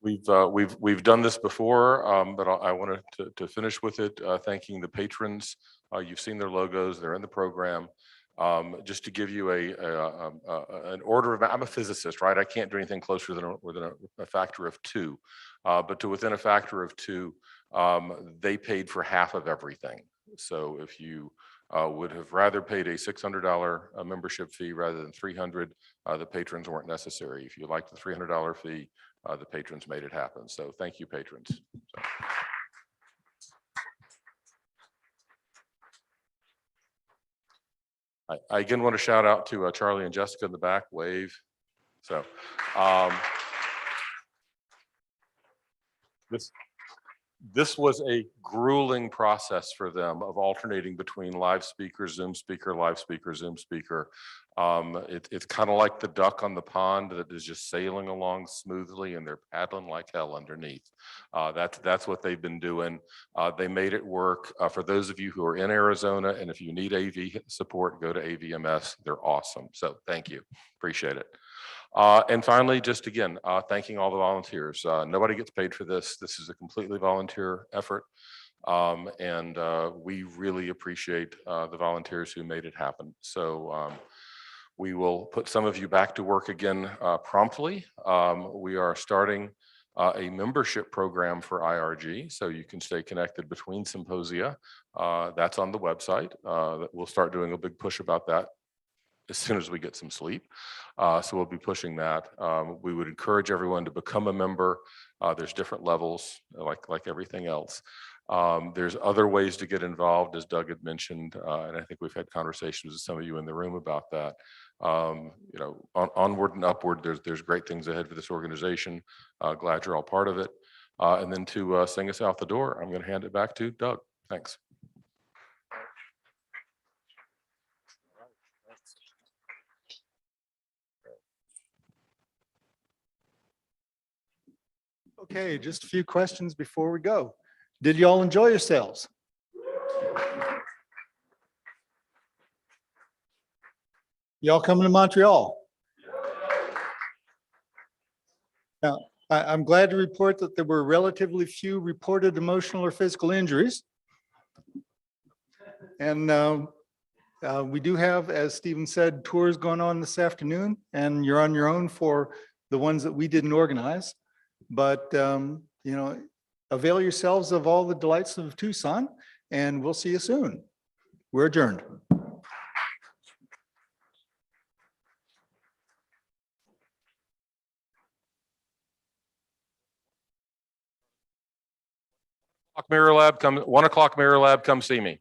We've done this before, but I wanted to finish with it, thanking the patrons. You've seen their logos; they're in the program. Just to give you an order of, I'm a physicist, right? I can't do anything closer than a factor of 2, but to within a factor of 2, they paid for half of everything. So if you would have rather paid a $600 membership fee rather than $300, the patrons weren't necessary. If you liked the $300 fee, the patrons made it happen. So thank you, patrons. So. I again want to shout out to Charlie and Jessica in the back, wave. So this was a grueling process for them of alternating between live speaker, Zoom speaker, live speaker, Zoom speaker. It's kind of like the duck on the pond that is just sailing along smoothly and they're paddling like hell underneath. That's what they've been doing. They made it work. For those of you who are in Arizona, and if you need AV support, go to AVMS. They're awesome. So thank you. Appreciate it. And finally, just again, thanking all the volunteers. Nobody gets paid for this. This is a completely volunteer effort. And we really appreciate the volunteers who made it happen. So we will put some of you back to work again promptly. We are starting a membership program for IRG, so you can stay connected between symposia. That's on the website. We'll start doing a big push about that as soon as we get some sleep. So we'll be pushing that. We would encourage everyone to become a member. There's different levels, like everything else. There's other ways to get involved, as Doug had mentioned, and I think we've had conversations with some of you in the room about that. You know, onward and upward, there's great things ahead for this organization. Glad you're all part of it. And then to sing us out the door, I'm going to hand it back to Doug. Thanks. Okay, just a few questions before we go. Did you all enjoy yourselves? Y'all coming to Montreal? Now, I'm glad to report that there were relatively few reported emotional or physical injuries. And we do have, as Stephen said, tours going on this afternoon, and you're on your own for the ones that we didn't organize. But, you know, avail yourselves of all the delights of Tucson, and we'll see you soon. We're adjourned. Mirror Lab, come 1 o'clock Mirror Lab, come see me.